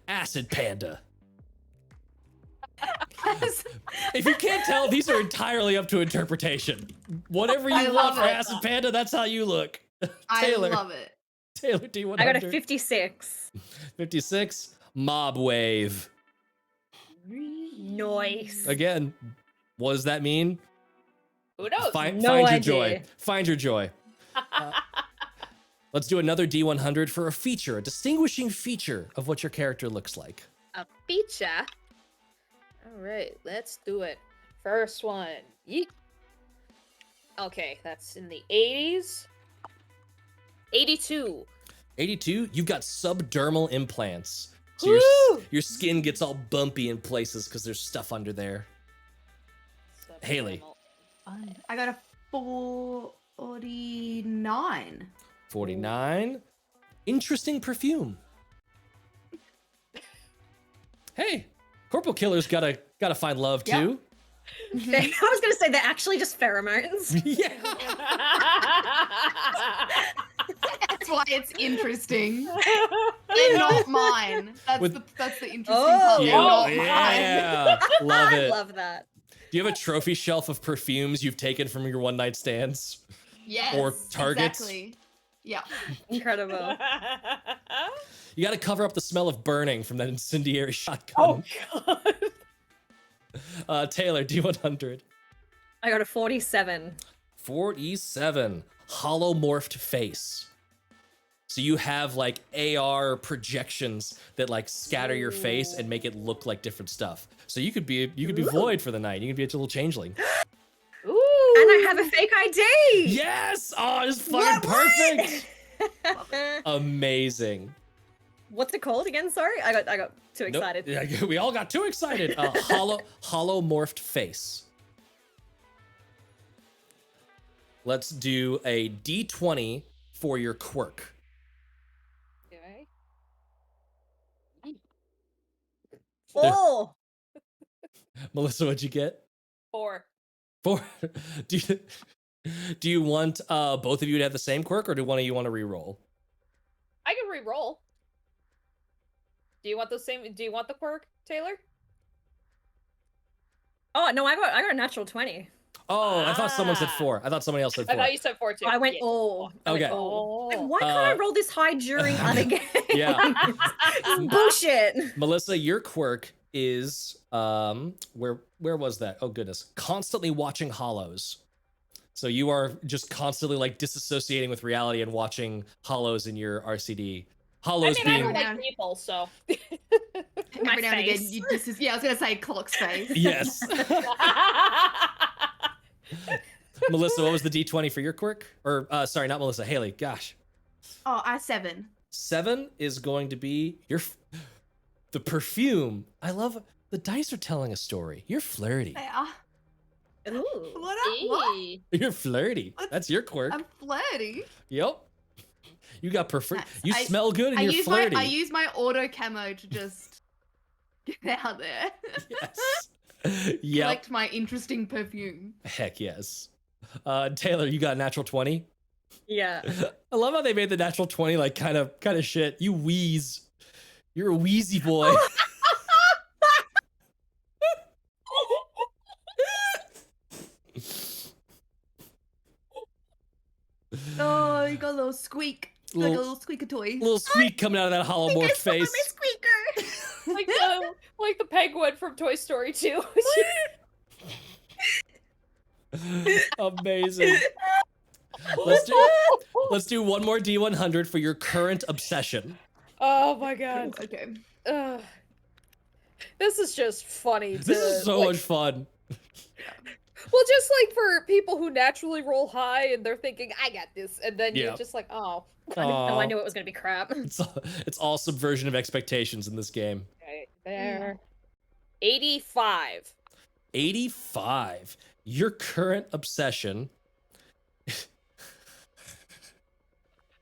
Acid Panda. If you can't tell, these are entirely up to interpretation. Whatever you I want love for it. Acid Panda, that's how you look. I Taylor. love it. Taylor D100. I got a 56. 56. Mob Wave. Nice. Again, what does that mean? Who knows? Find No your idea. joy. Find your joy. Let's do another D100 for a feature, a distinguishing feature of what your character looks like. A feature. All right, let's do it. First one. Yeet. Okay, that's in the 80s. 82. 82, you've got subdermal implants. So Woo! your skin gets all bumpy in places because there's stuff under there. Haley. I got a 49. 49. Interesting perfume. Hey, Corporal Killer's gotta find love Yeah. too. I was gonna say they're actually just pheromones. Yeah. That's why it's interesting. They're not mine. That's With- the interesting Oh, part. They're Yeah, not mine. yeah. Love I it. love that. Do you have a trophy shelf of perfumes you've taken from your one night stands? Yes. Or targets? Exactly. Yeah. Incredible. You gotta cover up the smell of burning from that incendiary shotgun. Oh god. Taylor, D100. I got a 47. 47. Holomorphed face. So you have like AR projections that like scatter your face and make it look like different stuff. So you could be void for the night. You could be a little changeling. Ooh. And I have a fake ID. Yes! Oh, it's fucking perfect. Amazing. What's it called again? Sorry, I got too excited. Nope. Yeah, we all got too excited. Holomorphed face. Let's do a D20 for your quirk. Okay. Oh, Melissa, what'd you get? 4. 4. Do you want both of you to have the same quirk, or do one of you want to re-roll? I can re-roll. Do you want the same? Do you want the quirk, Taylor? oh no, I got a natural 20. Oh, I thought someone said Ah. 4. I thought somebody else said 4. I thought you said 4 too. I went Yeah. all. Okay. Oh. Why can't I roll this high during other games? Yeah. This is bullshit. Melissa, your quirk is where was that? Oh goodness. Constantly watching hollows. So you are just constantly like disassociating with reality and watching hollows in your RCD. Hollows I mean, I being don't like people, so. My Every now and again, face. yeah, I was gonna say clock's face. yes. Melissa, what was the D20 for your quirk? Or sorry, not Melissa, Haley. Gosh. Oh, I 7. 7 is going to be the perfume. I love the dice are telling a story. You're flirty. They are. Ooh. What up? What? Eee. You're flirty. That's your quirk. I'm flirty. Yep. You got prefer. Nice. You I- smell good and I you're use flirty. my auto camo to just get out there. Yes. Yep. Collect my interesting perfume. Heck yes. Taylor, you got natural 20. Yeah. I love how they made the natural 20 like kind of shit. You wheeze. You're a wheezy boy. Oh, you got a little squeak. Like a Little- little squeaker toy. Little squeak coming out of that holomorph face. squeaker. like the penguin from Toy Story 2. Amazing. Let's do one more D100 for your current obsession. Oh my god. Okay. Ugh. This is just funny. This is so like, much fun. Well, just like for people who naturally roll high and they're thinking, I got this. And then Yeah. you're just like, oh. No, I Aw. knew it was gonna be crap. It's all subversion of expectations in this game. Okay, there. 85. 85. Your current obsession.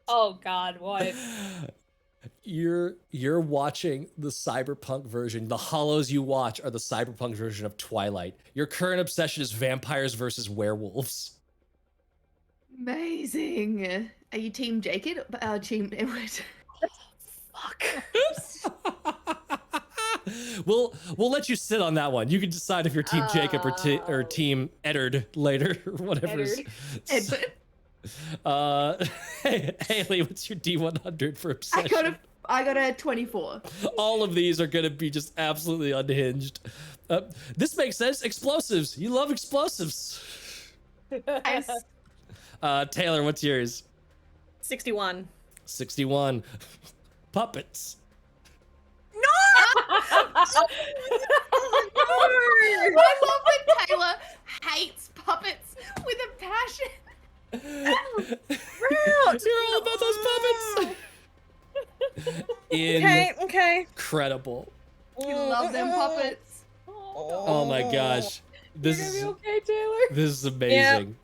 Oh god, what? You're watching the cyberpunk version. The hollows you watch are the cyberpunk version of Twilight. Your current obsession is vampires versus werewolves. Amazing. Are you team Jacob? Team Edward. Fuck. We'll let you sit on that one. You can decide if you're Team Jacob or Team Eddard later or whatever. Edward. Haley, what's your D100 for obsession? I got a 24. All of these are gonna be just absolutely unhinged. This makes sense. Explosives. You love explosives. Yes. Taylor, what's yours? 61. 61. Puppets. I love when Taylor hates puppets with a passion. You're all about those puppets. Okay. Incredible. You love them puppets. Oh my gosh. This You're gonna is be okay, Taylor. this is amazing.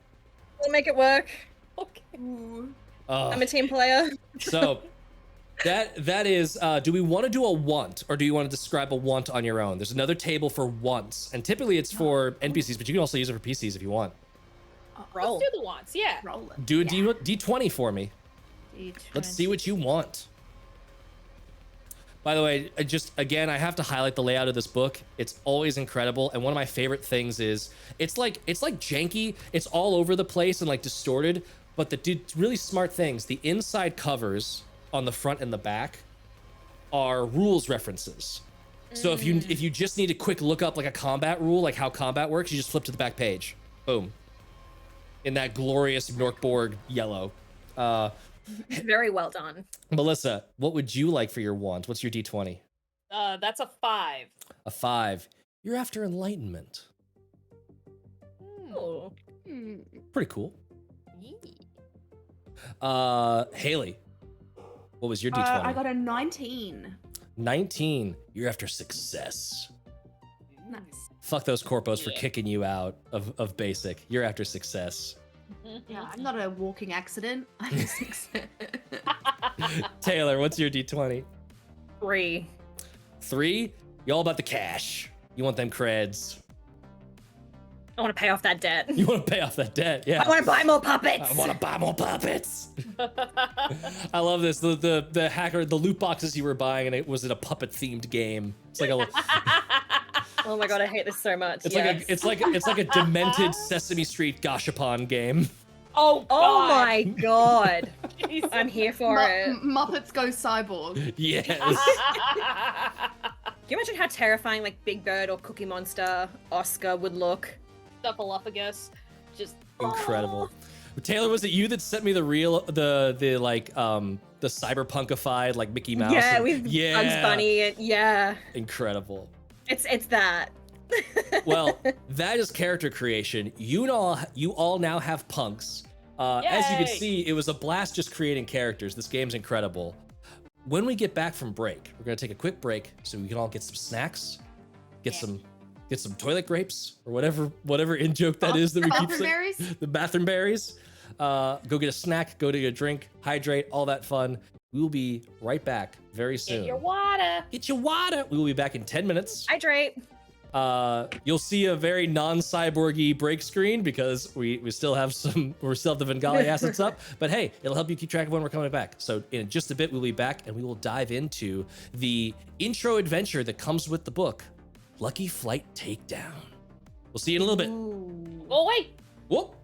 We'll make it work. Okay. Ooh. Oh, I'm a team player. so that is do we want to do a want or do you want to describe a want on your own? There's another table for wants, and typically it's for NPCs, but you can also use it for PCs if you want. Roll. Let's do the wants, yeah. Roll it. Do a D20 for me. Let's see what you want. By the way, again, I have to highlight the layout of this book. It's always incredible, and one of my favorite things is it's like janky. It's all over the place and like distorted, but the really smart things. The inside covers on the front and the back are rules references. So if you just need a quick look up like a combat rule, like how combat works, you just flip to the back page. Boom. In that glorious Norkborg yellow. Very well done. Melissa, what would you like for your want? What's your D20? That's a 5. A 5. You're after enlightenment. Oh. Pretty cool. Haley, what was your D20? I got a 19. 19. You're after success. Nice. Fuck those corpos for Yeah. kicking you out of basic. You're after success. Yeah, I'm not a walking accident. I'm a success. Taylor, what's your D20? 3. 3. You all about the cash. You want them creds. I want to pay off that debt. You want to pay off that debt. Yeah. I want to buy more puppets. I want to buy more puppets. I love this. The hacker, the loot boxes you were buying, and it was in a puppet themed game. It's like a Oh my god, I hate this so much. it's like a demented Sesame Street Gashapon game. Oh, Oh God. my god. Jesus. I'm here for it. Muppets go cyborg. Yes. Can you imagine how terrifying like Big Bird or Cookie Monster Oscar would look? Stuffaluffagus. Just Incredible. Taylor, was it you that sent me the cyberpunkified like Mickey Mouse? Yeah, with yeah. Bugs Bunny. Yeah, Incredible. it's that. Well, that is character creation. You all now have punks. As you can Yay. see, it was a blast just creating characters. This game's incredible. When we get back from break, we're gonna take a quick break so we can all get some snacks, get some toilet grapes or whatever in joke that is that we keep Bathroom saying. berries? The bathroom berries. Go get a snack, go to get a drink, hydrate, all that fun. We will be right back very soon. get your water. Get your water. We will be back in 10 minutes. Hydrate. You'll see a very non-cyborgy break screen because we still have the Vengali assets up, but hey, it'll help you keep track of when we're coming back. So in just a bit, we'll be back and we will dive into the intro adventure that comes with the book, Lucky Flight Takedown. We'll see you in a little bit. Oh, wait. Whoop.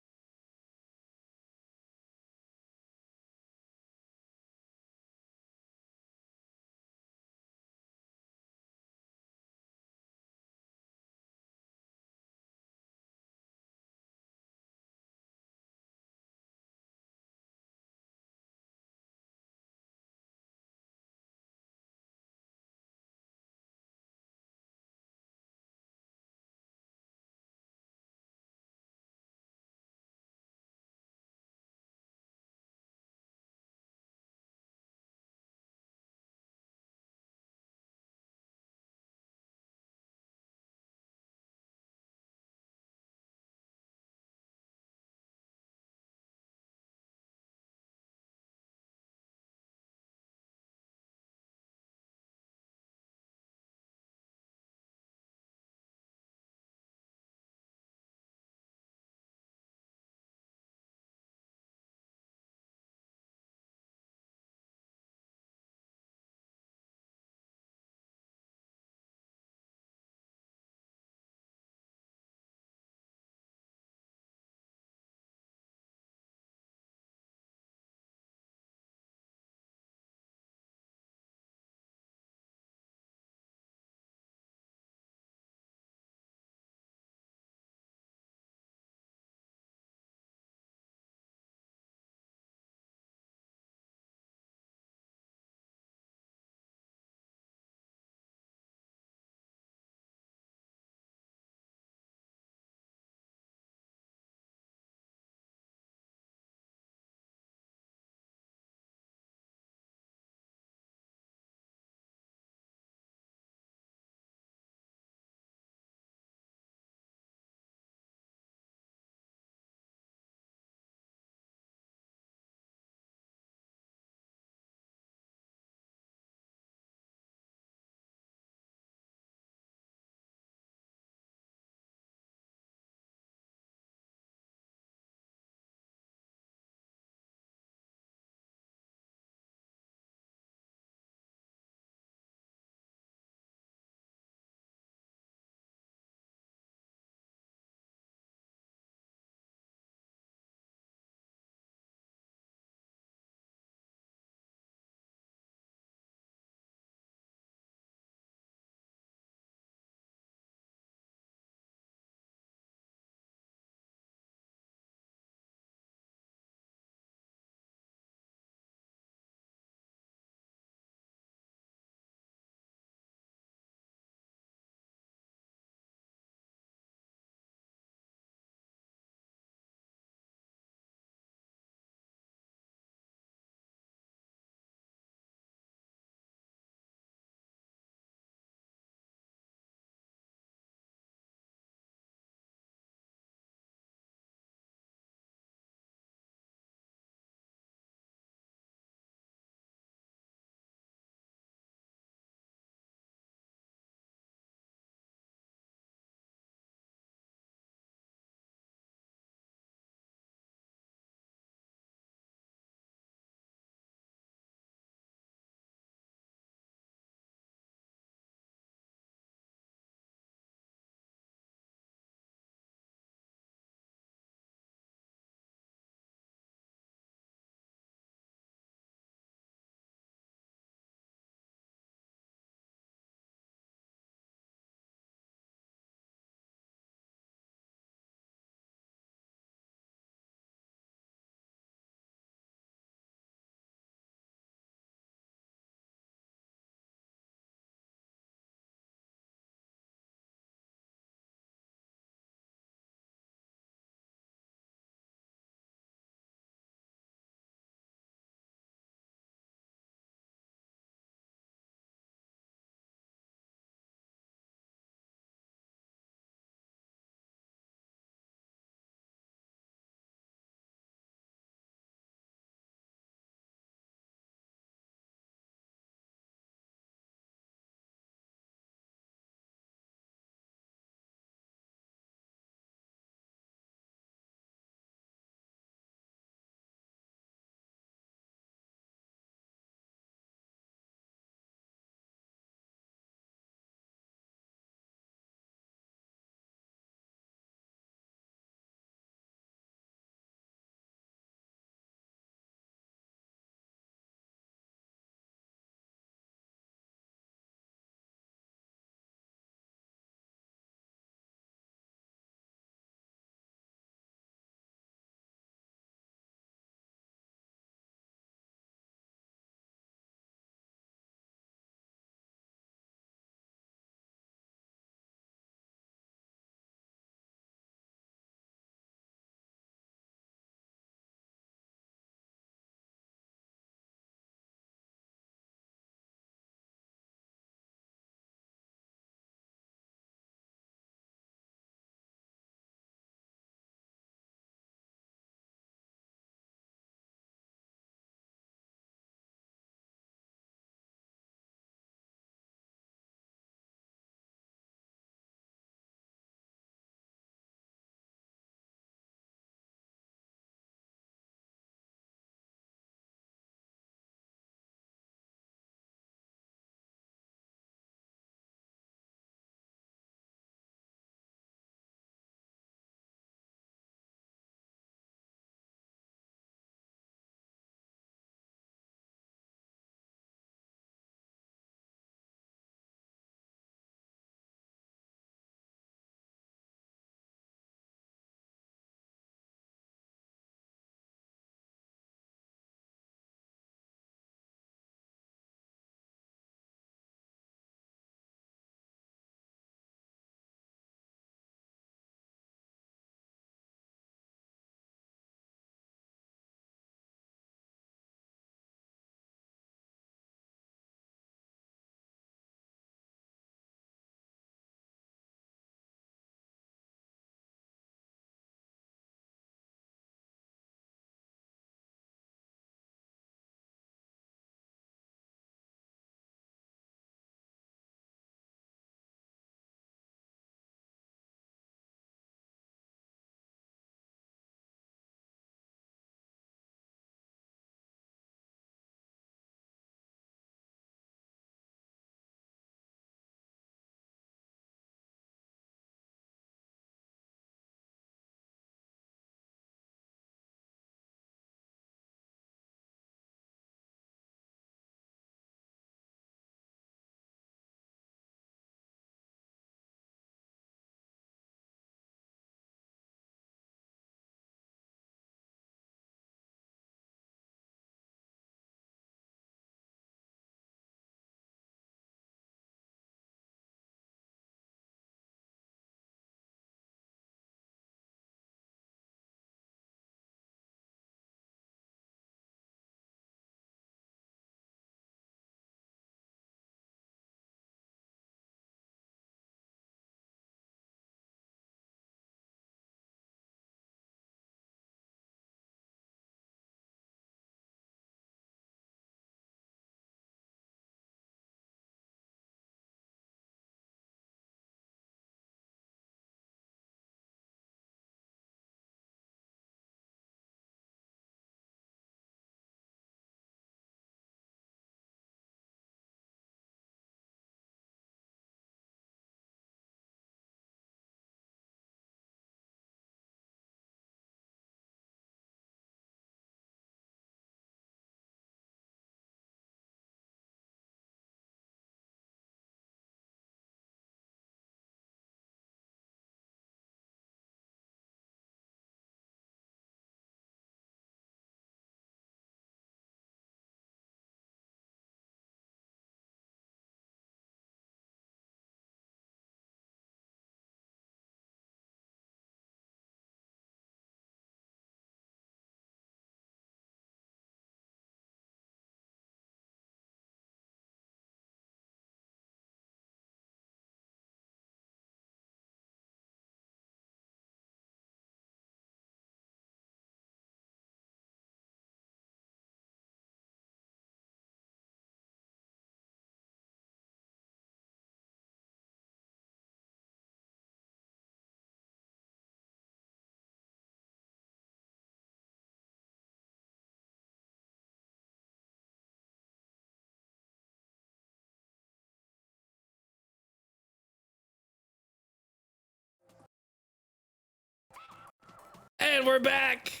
And we're back.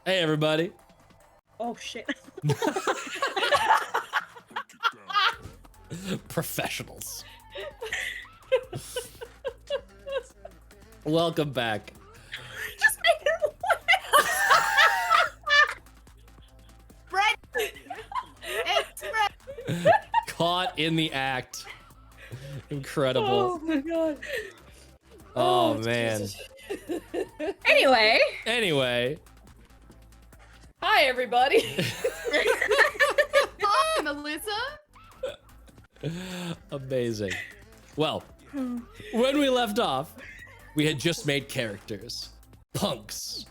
Hey, everybody. Oh shit. Professionals. Welcome back. Just make it Brett! It's Brett! Caught in the act. Incredible. Oh my god. Oh, man. Jesus. Anyway. Hi, everybody. Hi, Melissa! Amazing. Well, when we left off, we had just made characters. Punks.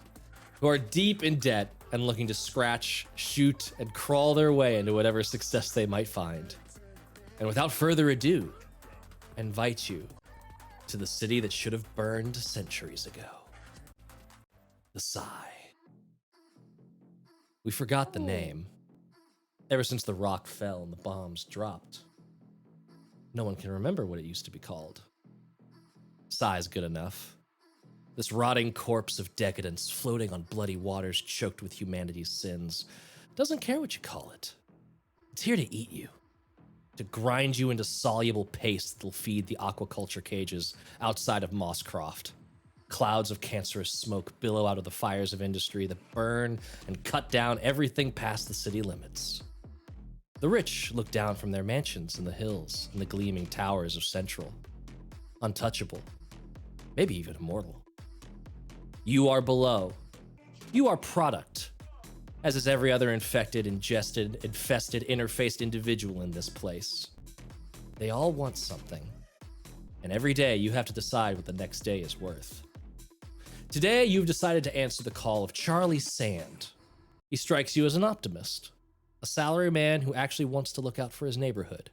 Who are deep in debt and looking to scratch, shoot, and crawl their way into whatever success they might find. And without further ado, I invite you to the city that should have burned centuries ago. The Sigh. We forgot the name. Ever since the rock fell and the bombs dropped, no one can remember what it used to be called. Sigh's good enough. This rotting corpse of decadence floating on bloody waters choked with humanity's sins doesn't care what you call it. It's here to eat you. To grind you into soluble paste that'll feed the aquaculture cages outside of Mosscroft. Clouds of cancerous smoke billow out of the fires of industry that burn and cut down everything past the city limits. The rich look down from their mansions in the hills and the gleaming towers of Central. Untouchable. Maybe even immortal. You are below. You are product. As is every other infected, infested, interfaced individual in this place. They all want something. And every day you have to decide what the next day is worth. Today, you've decided to answer the call of Charlie Sand. He strikes you as an optimist, a salaryman who actually wants to look out for his neighborhood.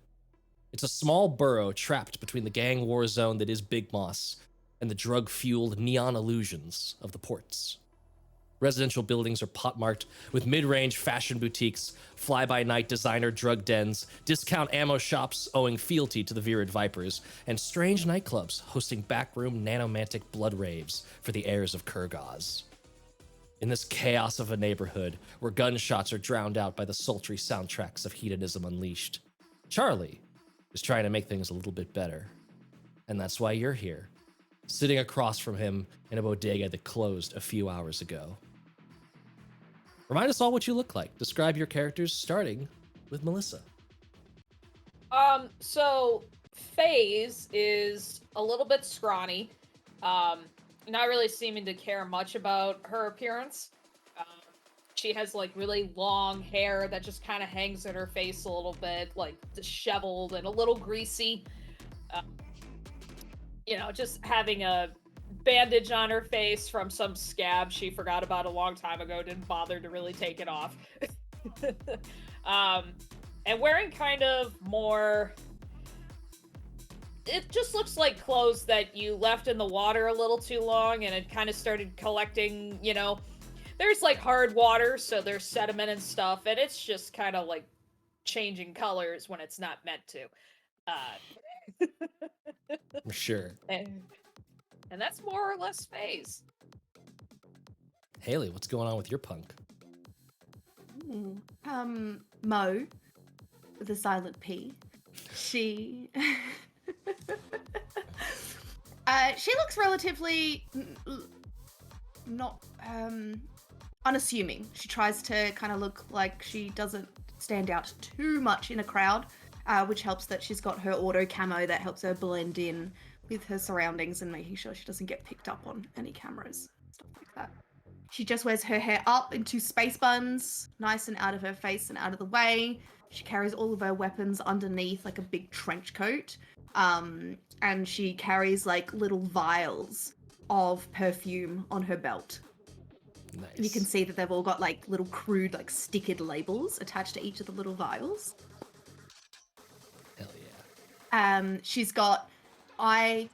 It's a small borough trapped between the gang war zone that is Big Moss and the drug-fueled neon illusions of the ports. Residential buildings are pot-marked with mid-range fashion boutiques, fly-by-night designer drug dens, discount ammo shops owing fealty to the Virid Vipers, and strange nightclubs hosting backroom nanomantic blood raves for the heirs of Kurgaz. In this chaos of a neighborhood where gunshots are drowned out by the sultry soundtracks of Hedonism Unleashed, Charlie is trying to make things a little bit better. And that's why you're here, sitting across from him in a bodega that closed a few hours ago. Remind us all what you look like. Describe your characters, starting with Melissa. So FaZe is a little bit scrawny, not really seeming to care much about her appearance. She has like really long hair that just kind of hangs in her face a little bit, like disheveled and a little greasy. Just having a bandage on her face from some scab she forgot about a long time ago, didn't bother to really take it off. And wearing kind of more, it just looks like clothes that you left in the water a little too long and it kind of started collecting, there's like hard water, so there's sediment and stuff, and it's just kind of like changing colors when it's not meant to. Sure. And that's more or less FaZe. Haley, what's going on with your punk? Mo, with a silent P. She... she looks relatively not unassuming. She tries to kind of look like she doesn't stand out too much in a crowd, which helps that she's got her auto camo that helps her blend in with her surroundings and making sure she doesn't get picked up on any cameras, stuff like that. She just wears her hair up into space buns, nice and out of her face and out of the way. She carries all of her weapons underneath like a big trench coat. And she carries like little vials of perfume on her belt. Nice. And you can see that they've all got like little crude like stickered labels attached to each of the little vials. Hell yeah. She's got eye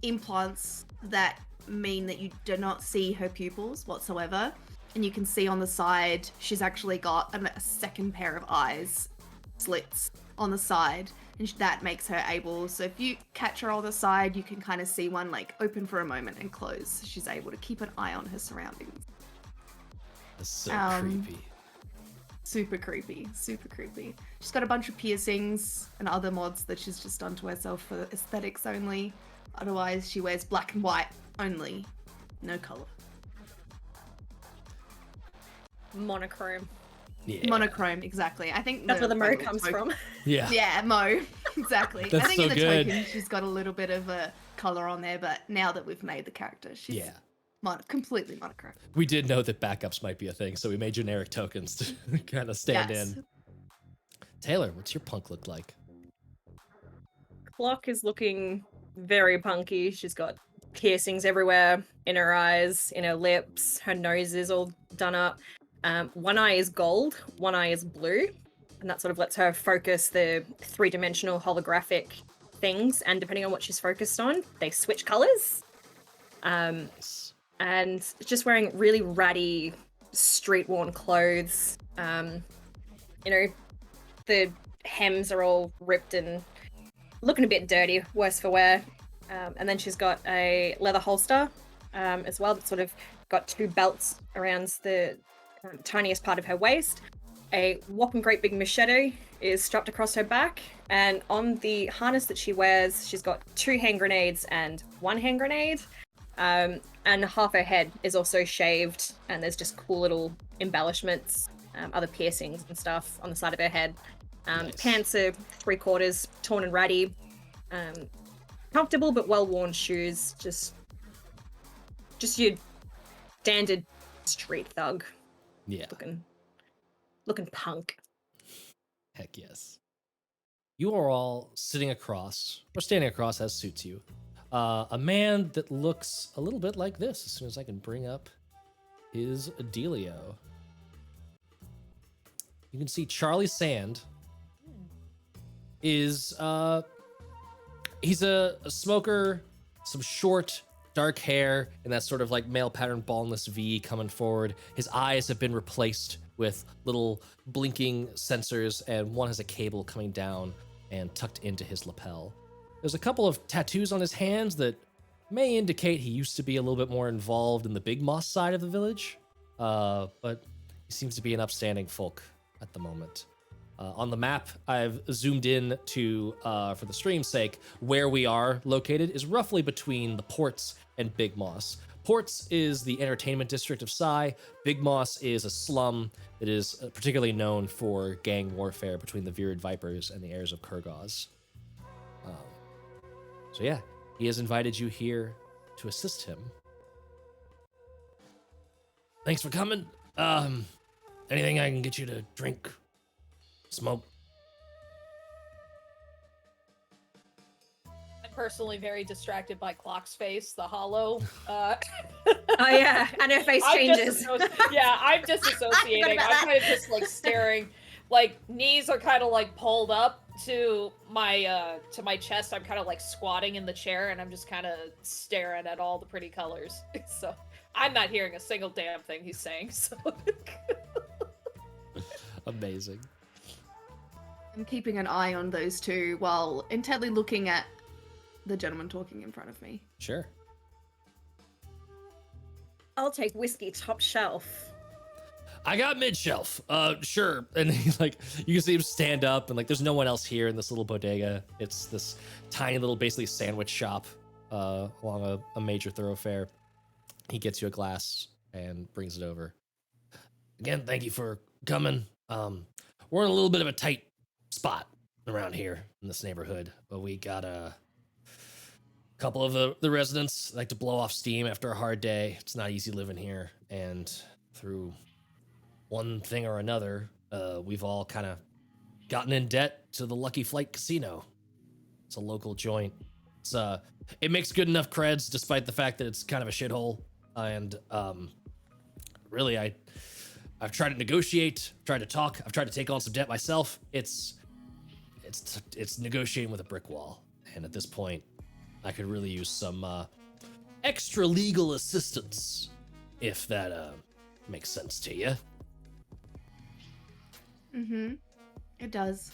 implants that mean that you do not see her pupils whatsoever. And you can see on the side, she's actually got a second pair of eyes slits on the side, and that makes her able. So if you catch her on the side, you can kind of see one like open for a moment and close. So she's able to keep an eye on her surroundings. That's so creepy. Super creepy, super creepy. She's got a bunch of piercings and other mods that she's just done to herself for aesthetics only. Otherwise, she wears black and white only, no color. Monochrome. Yeah. Monochrome, exactly. I think That's where the mo comes from. Yeah. Yeah, Mo, exactly. That's I think so in the good. token she's got a little bit of a color on there, but now that we've made the character, she's completely monochrome. We did know that backups might be a thing, so we made generic tokens to kind of stand in. Taylor, what's your punk look like? Clock is looking very punky. She's got piercings everywhere in her eyes, in her lips. Her nose is all done up. One eye is gold, one eye is blue, and that sort of lets her focus the three-dimensional holographic things, and depending on what she's focused on, they switch colors. Nice. And just wearing really ratty, street-worn clothes. The hems are all ripped and looking a bit dirty, worse for wear. And then she's got a leather holster as well, that's sort of got two belts around the tiniest part of her waist. A whopping great big machete is strapped across her back, and on the harness that she wears, she's got 2 hand grenades and 1 hand grenade. And half her head is also shaved, and there's just cool little embellishments, other piercings and stuff on the side of her head. Nice. Pants are 3/4 torn and ratty. Comfortable but well-worn shoes. Just your standard street thug. Yeah. Looking punk. Heck yes. You are all sitting across, or standing across as suits you. A man that looks a little bit like this, as soon as I can bring up his dealio. You can see Charlie Sand is, he's a smoker, some short, dark hair, and that sort of like male pattern baldness V coming forward. His eyes have been replaced with little blinking sensors, and one has a cable coming down and tucked into his lapel. There's a couple of tattoos on his hands that may indicate he used to be a little bit more involved in the Big Moss side of the village, but he seems to be an upstanding folk at the moment. On the map, I've zoomed in to, for the stream's sake, where we are located is roughly between the Ports and Big Moss. Ports is the entertainment district of Psy. Big Moss is a slum that is particularly known for gang warfare between the Virid Vipers and the heirs of Kurgaz. So yeah, he has invited you here to assist him. Thanks for coming. Anything I can get you to drink, smoke? I'm personally very distracted by Clock's face, the hollow. Oh yeah, and her face changes. I'm just associating. I'm kind of just like staring. Like knees are kind of like pulled up to my chest. I'm kind of like squatting in the chair, and I'm just kind of staring at all the pretty colors. So I'm not hearing a single damn thing he's saying. So Amazing. I'm keeping an eye on those two while intently looking at the gentleman talking in front of me. Sure. I'll take whiskey top shelf. I got mid shelf. Sure. And he's like, you can see him stand up, and like, there's no one else here in this little bodega. It's this tiny little, basically sandwich shop along a major thoroughfare. He gets you a glass and brings it over. Again, thank you for coming. We're in a little bit of a tight spot around here in this neighborhood, but we got a couple of the residents like to blow off steam after a hard day. It's not easy living here, and through one thing or another, we've all kind of gotten in debt to the Lucky Flight Casino. It's a local joint. It makes good enough creds, despite the fact that it's kind of a shithole. And really, I've tried to negotiate, tried to talk, I've tried to take on some debt myself. It's negotiating with a brick wall. And at this point, I could really use some extra legal assistance, if that makes sense to you. Mm-hmm. It does.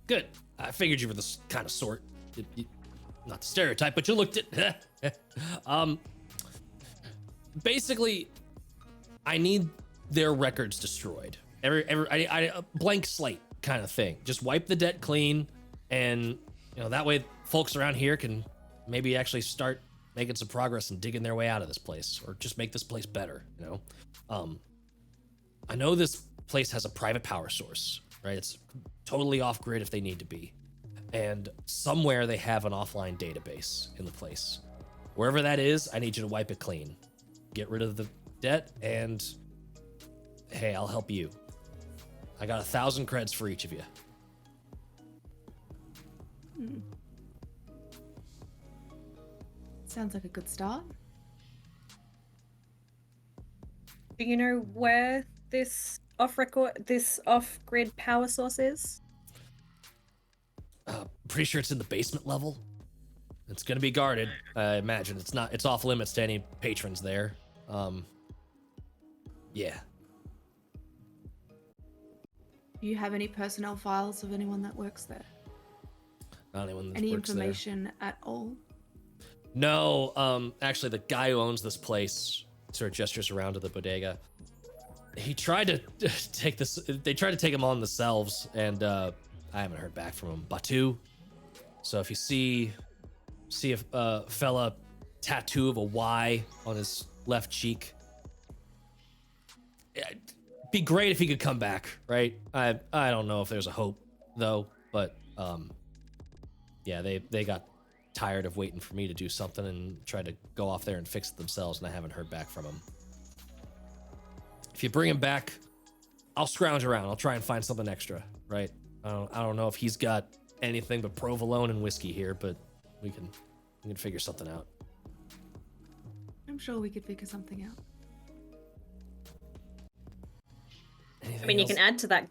Good. I figured you were this kind of sort. Not the stereotype, but you looked it. Basically, I need their records destroyed. A blank slate kind of thing. Just wipe the debt clean, and that way folks around here can maybe actually start making some progress and digging their way out of this place, or just make this place better. I know this place has a private power source, right? It's totally off grid if they need to be, and somewhere they have an offline database in the place. Wherever that is, I need you to wipe it clean, get rid of the debt, and hey, I'll help you. I got 1,000 creds for each of you. Sounds like a good start. Do you know where this off-grid power source is? Pretty sure it's in the basement level. It's gonna be guarded. I imagine it's off limits to any patrons there. Yeah. Do you have any personnel files of anyone that works there? Not anyone that Any works there. information at all? No, actually the guy who owns this place sort of gestures around to the bodega. He tried to they tried to take him on themselves, and I haven't heard back from him. Batu. So if you see a fella tattoo of a Y on his left cheek, it'd be great if he could come back, right? I don't know if there's a hope though, but yeah, they got tired of waiting for me to do something and tried to go off there and fix it themselves, and I haven't heard back from him. If you bring him back, I'll scrounge around. I'll try and find something extra, right? I don't know if he's got anything but provolone and whiskey here, but we can figure something out. I'm sure we could figure something out. I mean, you can add to that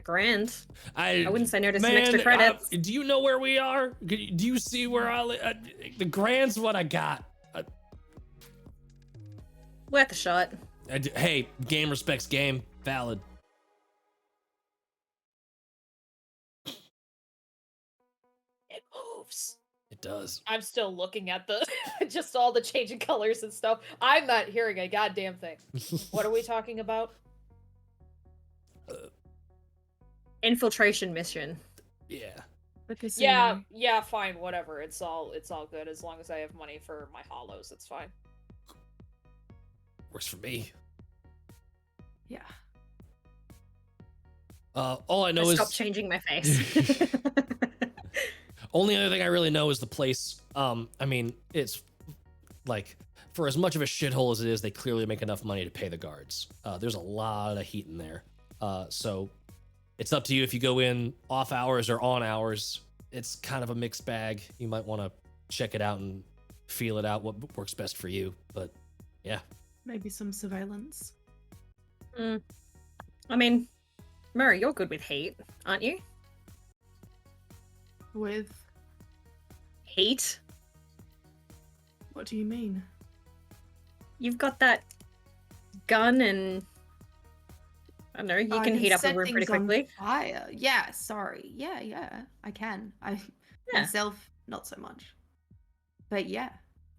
grand. I wouldn't say no to some extra credits. Do you know where we are? Do you see where I live? The grand's what I got. Worth a shot. Hey, game respects game. Valid. It moves. It does. I'm still looking at the just all the changing colors and stuff. I'm not hearing a goddamn thing. What are we talking about? Infiltration mission. Yeah. Yeah, fine, whatever. It's all good as long as I have money for my hollows. It's fine. Works for me. Yeah. All I know is Stop changing my face. only other thing I really know is the place. I mean, it's like, for as much of a shithole as it is, they clearly make enough money to pay the guards. There's a lot of heat in there. So it's up to you if you go in off hours or on hours. It's kind of a mixed bag. You might want to check it out and feel it out, what works best for you. But yeah. Maybe some surveillance. I mean, Murray, you're good with heat, aren't you? With? Heat? What do you mean? You've got that gun and... I don't know, you can heat up a room pretty quickly. Fire. Yeah, sorry. Yeah, I can. Myself, not so much. But yeah,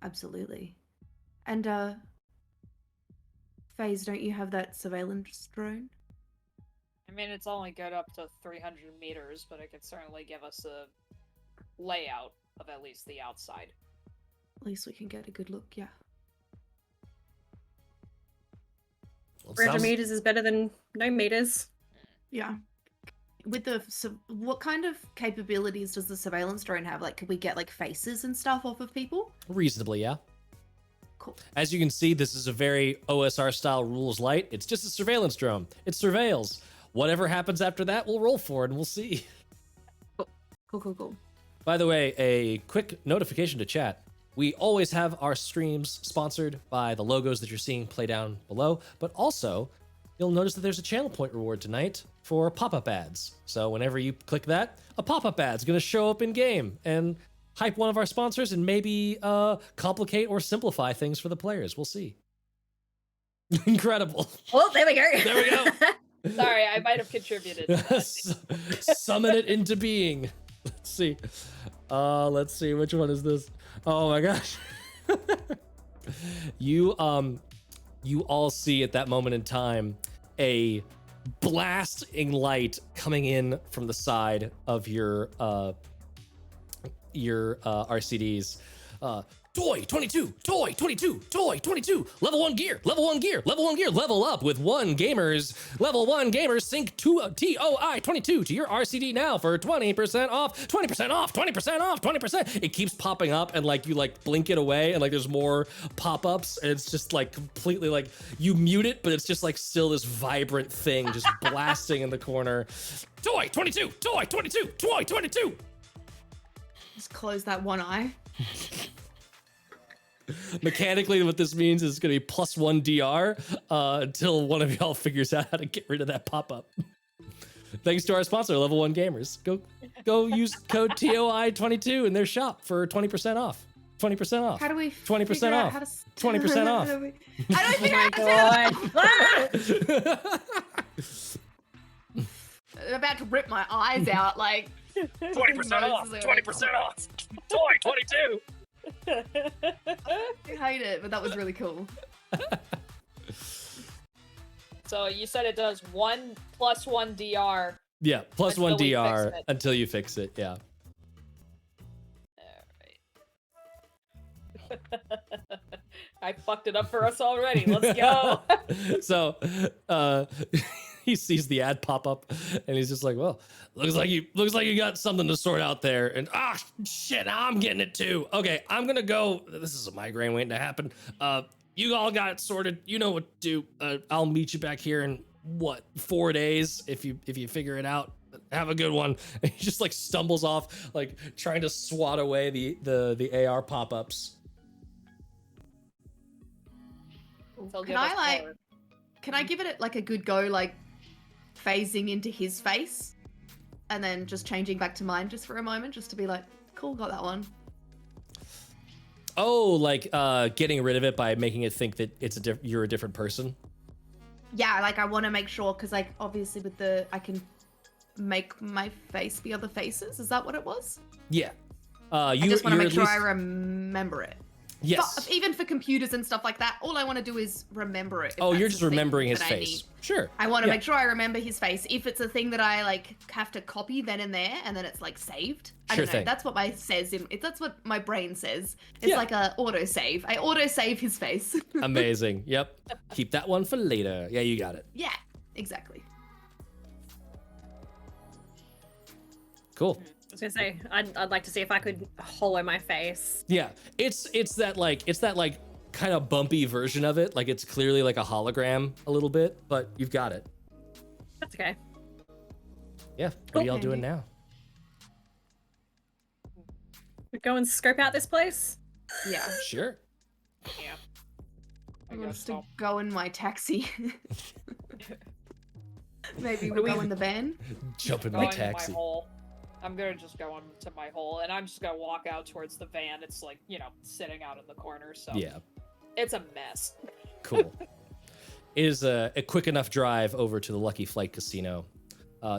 absolutely. And, FaZe, don't you have that surveillance drone? I mean, it's only good up to 300 meters, but it could certainly give us a layout of at least the outside. At least we can get a good look, yeah. Well, 300 meters is better than no meters. Yeah. With the what kind of capabilities does the surveillance drone have? Like, could we get like faces and stuff off of people? reasonably, yeah. Cool. As you can see, this is a very OSR style rules light. It's just a surveillance drone. It surveils. Whatever happens after that, we'll roll for it and we'll see. Cool. By the way, a quick notification to chat. We always have our streams sponsored by the logos that you're seeing play down below, but also you'll notice that there's a channel point reward tonight for pop-up ads. So whenever you click that, a pop-up ad's gonna show up in game and hype one of our sponsors and maybe complicate or simplify things for the players. We'll see. Incredible. Well, there we go. There we go. Sorry, I might have contributed to that. Summon it into being. Let's see. Let's see, which one is this? Oh my gosh. You all see at that moment in time a blasting light coming in from the side of your RCDs. Toy 22, toy 22, toy 22, level 1 gear, level 1 gear, level 1 gear, level up with level 1 gamers, sync to TOI 22 to your RCD now for 20% off, 20% off, 20% off, 20%. It keeps popping up and like you like blink it away and like there's more pop-ups and it's just like completely like you mute it, but it's just like still this vibrant thing just blasting in the corner. Toy 22, toy 22, toy 22. Just close that one eye. Mechanically, what this means is it's going to be +1 DR until one of y'all figures out how to get rid of that pop-up. Thanks to our sponsor, Level 1 Gamers. Go use code TOI22 in their shop for 20% off. 20% off. How do we 20% off. 20% off. I don't figure out how to I'm about to rip my eyes out, like 20% off. 20% off. Toy 22. I hate it, but that was really cool. So you said it does 1 + 1 DR. Yeah, +1 Until we DR fix it. until you fix it. Yeah. Alright. I fucked it up for us already. Let's go. So he sees the ad pop up and he's just like, well, looks like you got something to sort out there. And shit, now I'm getting it too. Okay, I'm gonna go. This is a migraine waiting to happen. You all got it sorted. You know what to do. I'll meet you back here in 4 days if you figure it out. Have a good one. And he just like stumbles off, like trying to swat away the AR pop-ups. Can I give it like a good go, like phasing into his face and then just changing back to mine just for a moment, just to be like, cool, got that one. Oh, like getting rid of it by making it think that it's you're a different person. Yeah, like I want to make sure, because like obviously with I can make my face be other faces. Is that what it was? Yeah. I just want to make sure I remember it. Yes. Even for computers and stuff like that, all I want to do is remember it. Oh, you're just remembering his face. Sure. I want to make sure I remember his face. If it's a thing that I like have to copy then and there, and then it's like saved. I don't know. That's what that's what my brain says. It's like a auto save. I auto save his face. Amazing. Yep. Keep that one for later. Yeah, you got it. Yeah, exactly. Cool. I was gonna say, I'd like to see if I could hollow my face. Yeah, it's that kind of bumpy version of it. Like it's clearly like a hologram a little bit, but you've got it. That's okay. Yeah. What are y'all doing now? We go and scope out this place. Yeah. Sure. Yeah. I want us to go in my taxi. Maybe we'll go in the van. Jump in my taxi. I'm gonna just go into my hole, and I'm just gonna walk out towards the van. It's like, sitting out in the corner, so yeah, it's a mess. Cool. It is a quick enough drive over to the Lucky Flight Casino.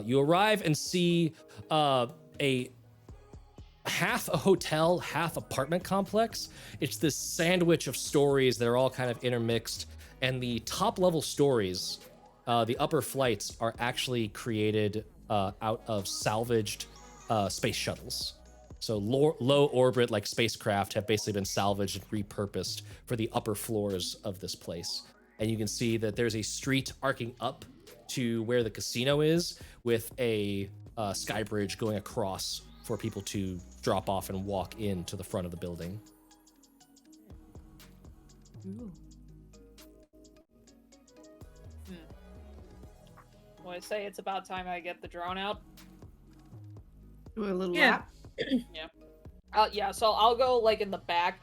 You arrive and see a half a hotel, half apartment complex. It's this sandwich of stories that are all kind of intermixed, and the top level stories, the upper flights, are actually created out of salvaged space shuttles. So low orbit like spacecraft have basically been salvaged and repurposed for the upper floors of this place. And you can see that there's a street arcing up to where the casino is with a sky bridge going across for people to drop off and walk into the front of the building. Ooh. Well, I say it's about time I get the drone out. Do a little lap. Yeah. So I'll go like in the back,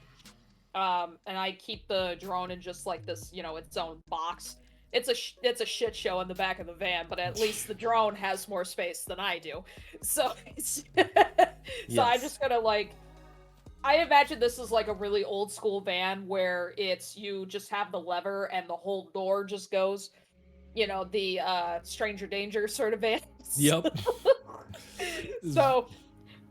and I keep the drone in just like this, its own box. It's a shit show in the back of the van, but at least the drone has more space than I do. So, I'm just gonna I imagine this is like a really old school van where you just have the lever and the whole door just goes. the Stranger Danger sort of vans. Yep. So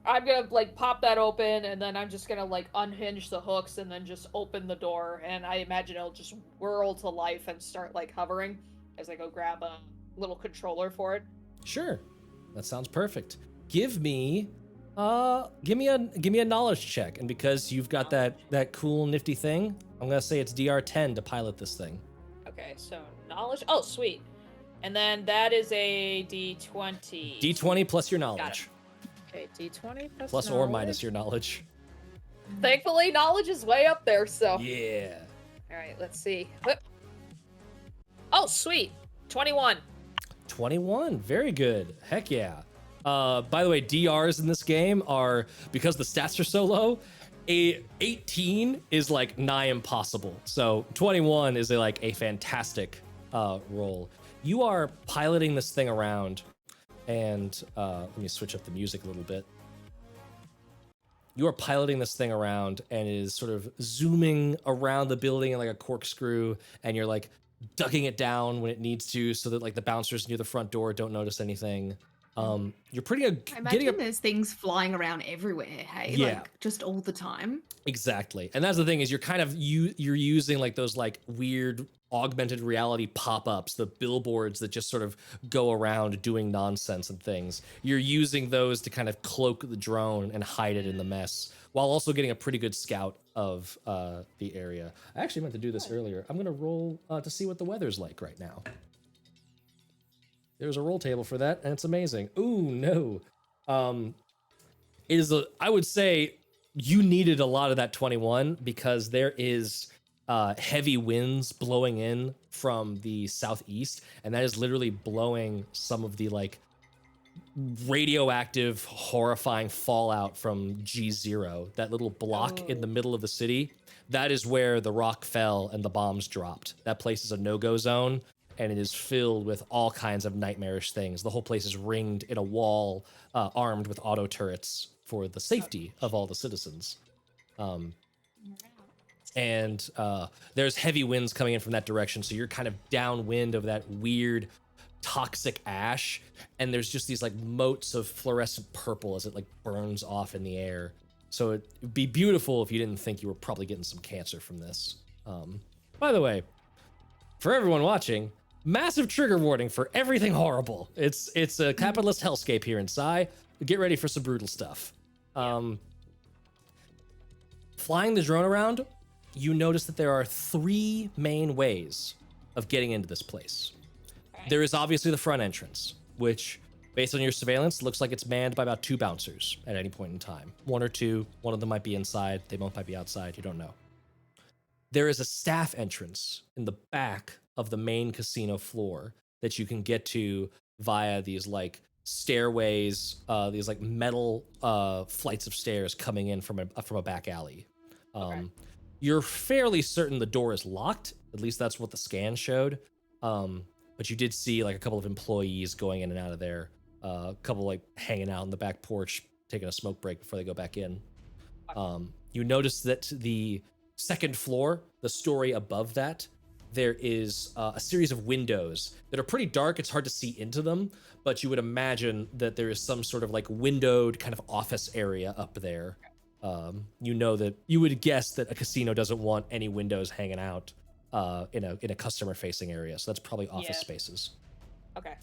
I'm gonna like pop that open, and then I'm just gonna like unhinge the hooks and then just open the door, and I imagine it'll just whirl to life and start like hovering as I go grab a little controller for it. Sure. That sounds perfect. Give me a knowledge check, and because you've got that cool nifty thing, I'm gonna say it's DR10 to pilot this thing. Okay, so knowledge. Oh, sweet. And then that is a D20. D20 plus your knowledge. Okay, D20 Plus or minus your knowledge. Thankfully, knowledge is way up there, so. Yeah. All right, let's see. Whoop. Oh, sweet. 21. 21. Very good. Heck yeah. By the way, DRs in this game are, because the stats are so low, 18 is like nigh impossible. So 21 is a fantastic roll. You are piloting this thing around, and let me switch up the music a little bit. You are piloting this thing around, and it is sort of zooming around the building in like a corkscrew, and you're like ducking it down when it needs to, so that like the bouncers near the front door don't notice anything. You're pretty good. I imagine there's things flying around everywhere, hey? Yeah. Like, just all the time. Exactly. And that's the thing, is you're kind of, you're using like those like weird augmented reality pop-ups, the billboards that just sort of go around doing nonsense and things. You're using those to kind of cloak the drone and hide it in the mess, while also getting a pretty good scout of the area. I actually meant to do this earlier. I'm gonna roll to see what the weather's like right now. There's a roll table for that, and it's amazing. Ooh, no. It is I would say you needed a lot of that 21, because there is heavy winds blowing in from the southeast, and that is literally blowing some of the like radioactive, horrifying fallout from G0, that little block in the middle of the city. That is where the rock fell and the bombs dropped. That place is a no-go zone, and it is filled with all kinds of nightmarish things. The whole place is ringed in a wall, armed with auto turrets for the safety of all the citizens. And there's heavy winds coming in from that direction, so you're kind of downwind of that weird toxic ash, and there's just these like motes of fluorescent purple as it like burns off in the air. So it'd be beautiful if you didn't think you were probably getting some cancer from this. By the way, for everyone watching, massive trigger warning for everything horrible. It's a capitalist hellscape here in Psy. Get ready for some brutal stuff. Flying the drone around, you notice that there are 3 main ways of getting into this place. There is obviously the front entrance, which, based on your surveillance, looks like it's manned by about 2 bouncers at any point in time. 1 or 2, one of them might be inside, they both might be outside, you don't know. There is a staff entrance in the back of the main casino floor that you can get to via these like stairways, these like metal flights of stairs coming in from a back alley. You're fairly certain the door is locked, at least that's what the scan showed. But you did see like a couple of employees going in and out of there, a couple like hanging out on the back porch, taking a smoke break before they go back in. You notice that the second floor, the story above that, there is a series of windows that are pretty dark. It's hard to see into them, but you would imagine that there is some sort of like windowed kind of office area up there. You would guess that a casino doesn't want any windows hanging out in a customer facing area, so that's probably office spaces. Okay.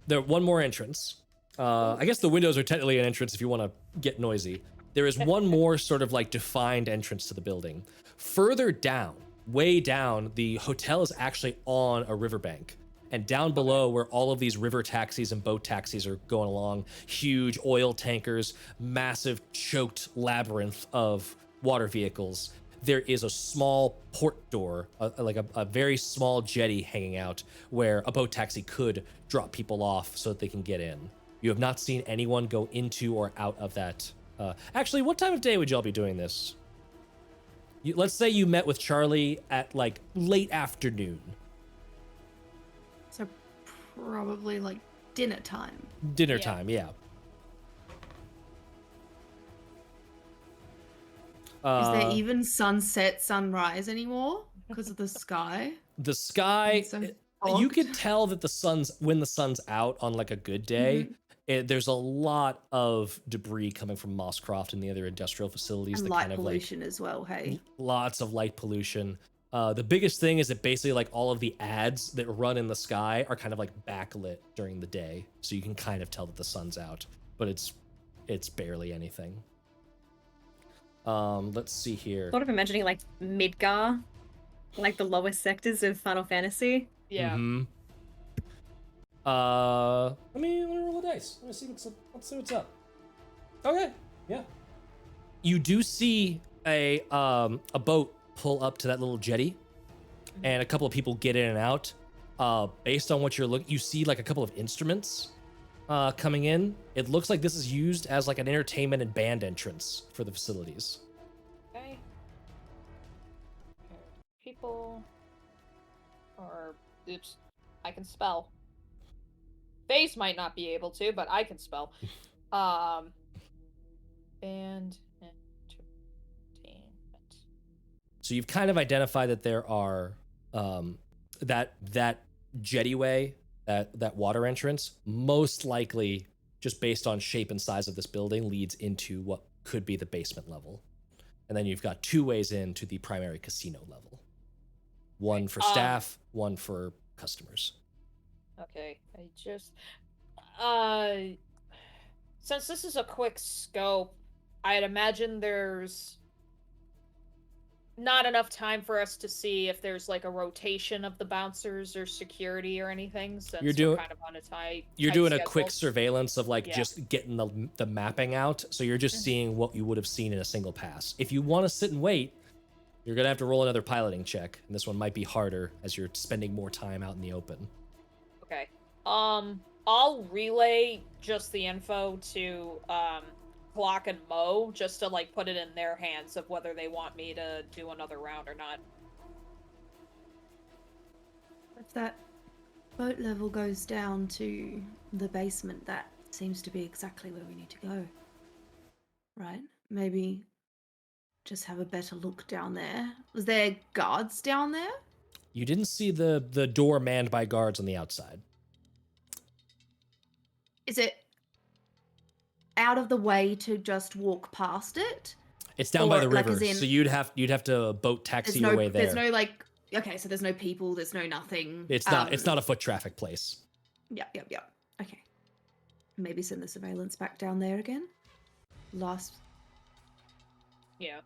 There one more entrance. I guess the windows are technically an entrance if you want to get noisy. There is one more sort of like defined entrance to the building. Further down, way down, the hotel is actually on a riverbank. And down below, where all of these river taxis and boat taxis are going along, huge oil tankers, massive choked labyrinth of water vehicles, there is a small port door, like a very small jetty hanging out, where a boat taxi could drop people off so that they can get in. You have not seen anyone go into or out of that. Actually, what time of day would y'all be doing this? Let's say you met with Charlie at like late afternoon. So probably like dinner time. Dinner time, yeah. Is there even sunset, sunrise anymore because of the sky? The sky, You could tell that when the sun's out on like a good day, there's a lot of debris coming from Mosscroft and the other industrial facilities. And that light kind of pollution as well, hey? Lots of light pollution. The biggest thing is that basically like all of the ads that run in the sky are kind of like backlit during the day. So you can kind of tell that the sun's out, but it's barely anything. Let's see here. Sort of imagining like Midgar, like the lowest sectors of Final Fantasy. Yeah. Mm-hmm. Let me roll a dice. Let's see what's up. Okay, yeah. You do see a boat pull up to that little jetty, and a couple of people get in and out. Based on what you're looking, you see like a couple of instruments coming in. It looks like this is used as like an entertainment and band entrance for the facilities. Okay. People. Or, oops, I can spell. Face might not be able to, but I can spell. Band entertainment. So you've kind of identified that there are that jettyway, that water entrance, most likely just based on shape and size of this building leads into what could be the basement level. And then you've got two ways into the primary casino level. One for staff, one for customers. Okay, I just since this is a quick scope, I'd imagine there's not enough time for us to see if there's like a rotation of the bouncers or security or anything. Since we're kind of on a tight. You're tight doing schedule. a quick surveillance of like just getting the mapping out. So you're just seeing what you would have seen in a single pass. If you want to sit and wait, you're gonna have to roll another piloting check, and this one might be harder as you're spending more time out in the open. Okay. I'll relay just the info to Clock and Mpho just to like put it in their hands of whether they want me to do another round or not. If that boat level goes down to the basement, that seems to be exactly where we need to go. Right? Maybe just have a better look down there. Was there guards down there? You didn't see the door manned by guards on the outside. Is it out of the way to just walk past it? It's down by the Or, like, river, as in- so you'd have to boat taxi your way there. There's no like. Okay, so there's no people. There's no nothing. It's not a foot traffic place. Yep. Okay. Maybe send the surveillance back down there again. Last.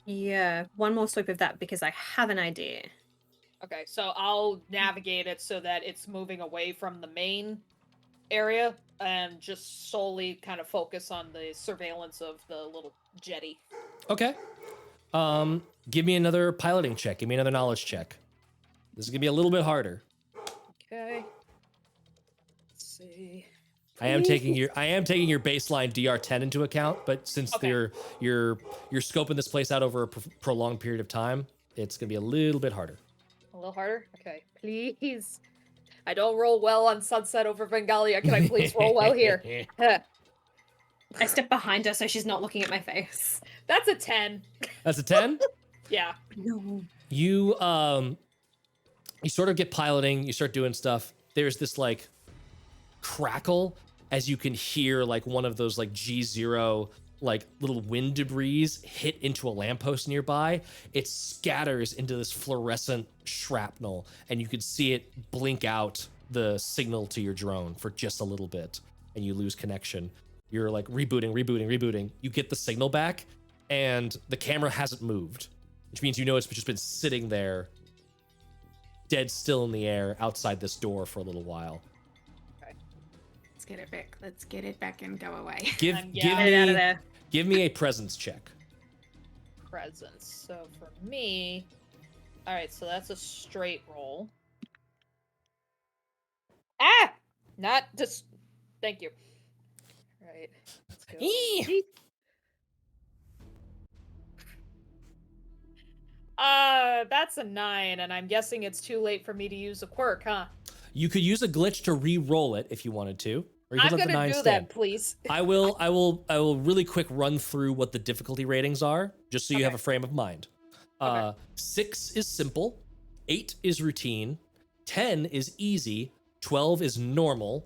Yeah, one more sweep of that because I have an idea. Okay, so I'll navigate it so that it's moving away from the main area and just solely kind of focus on the surveillance of the little jetty. Okay. Give me another piloting check. Give me another knowledge check. This is gonna be a little bit harder. Okay. Let's see. I am taking your baseline DR10 into account, but since you're scoping this place out over a prolonged period of time, it's gonna be a little bit harder. A little harder? Okay, please. I don't roll well on Sunset over Vengalia. Can I please roll well here? I step behind her so she's not looking at my face. That's a 10. That's a 10? Yeah. No. You sort of get piloting, you start doing stuff. There's this like crackle as you can hear like one of those like G0 like little wind debris hit into a lamppost nearby. It scatters into this fluorescent shrapnel, and you can see it blink out the signal to your drone for just a little bit, and you lose connection. You're like rebooting. You get the signal back, and the camera hasn't moved, which means you know it's just been sitting there dead still in the air outside this door for a little while. Let's get it back. Let's get it back and go away. Give Get it out of there. Give me a presence check. Presence. So for me... Alright, so that's a straight roll. Ah! Not just... Thank you. Alright, let's go. That's a 9, and I'm guessing it's too late for me to use a quirk, huh? You could use a glitch to re-roll it if you wanted to. Or you I'm could let the gonna 9 do stand. that, please. I will really quick run through what the difficulty ratings are, just so you have a frame of mind. 6 is simple, 8 is routine, 10 is easy, 12 is normal,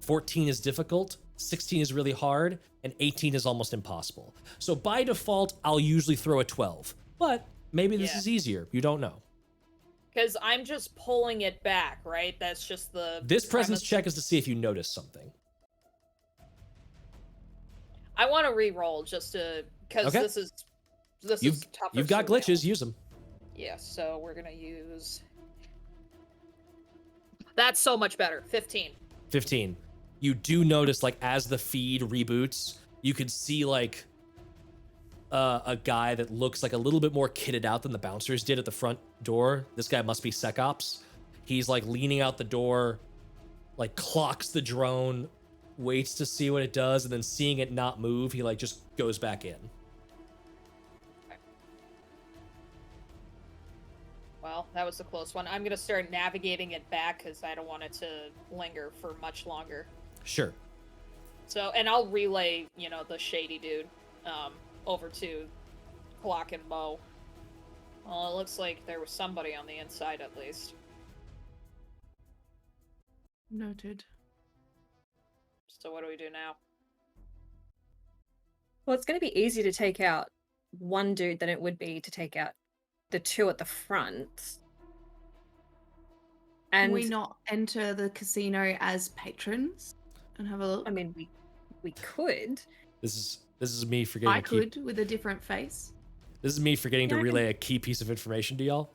14 is difficult, 16 is really hard, and 18 is almost impossible. So by default, I'll usually throw a 12, but maybe this is easier. You don't know. Because I'm just pulling it back, right? That's just the This presence premise. check is to see if you notice something. I want to re-roll just to, because Okay. this is tougher. You've got surreal. glitches, use them. Yeah, so we're gonna use. That's so much better. 15. 15. You do notice, like, as the feed reboots, you can see, like, a guy that looks like a little bit more kitted out than the bouncers did at the front door. This guy must be SecOps. He's, like, leaning out the door, like, clocks the drone, waits to see what it does, and then seeing it not move, he, like, just goes back in. Well, that was a close one. I'm gonna start navigating it back because I don't want it to linger for much longer. Sure. So, and I'll relay, the shady dude, over to Clock and Mo. Well, it looks like there was somebody on the inside at least. Noted. So what do we do now? Well, it's going to be easier to take out one dude than it would be to take out the two at the front. And Can we not enter the casino as patrons and have a look? I mean, we could. This is me forgetting I to keep... could with a different face. This is me forgetting to Yeah, I can- relay a key piece of information to y'all.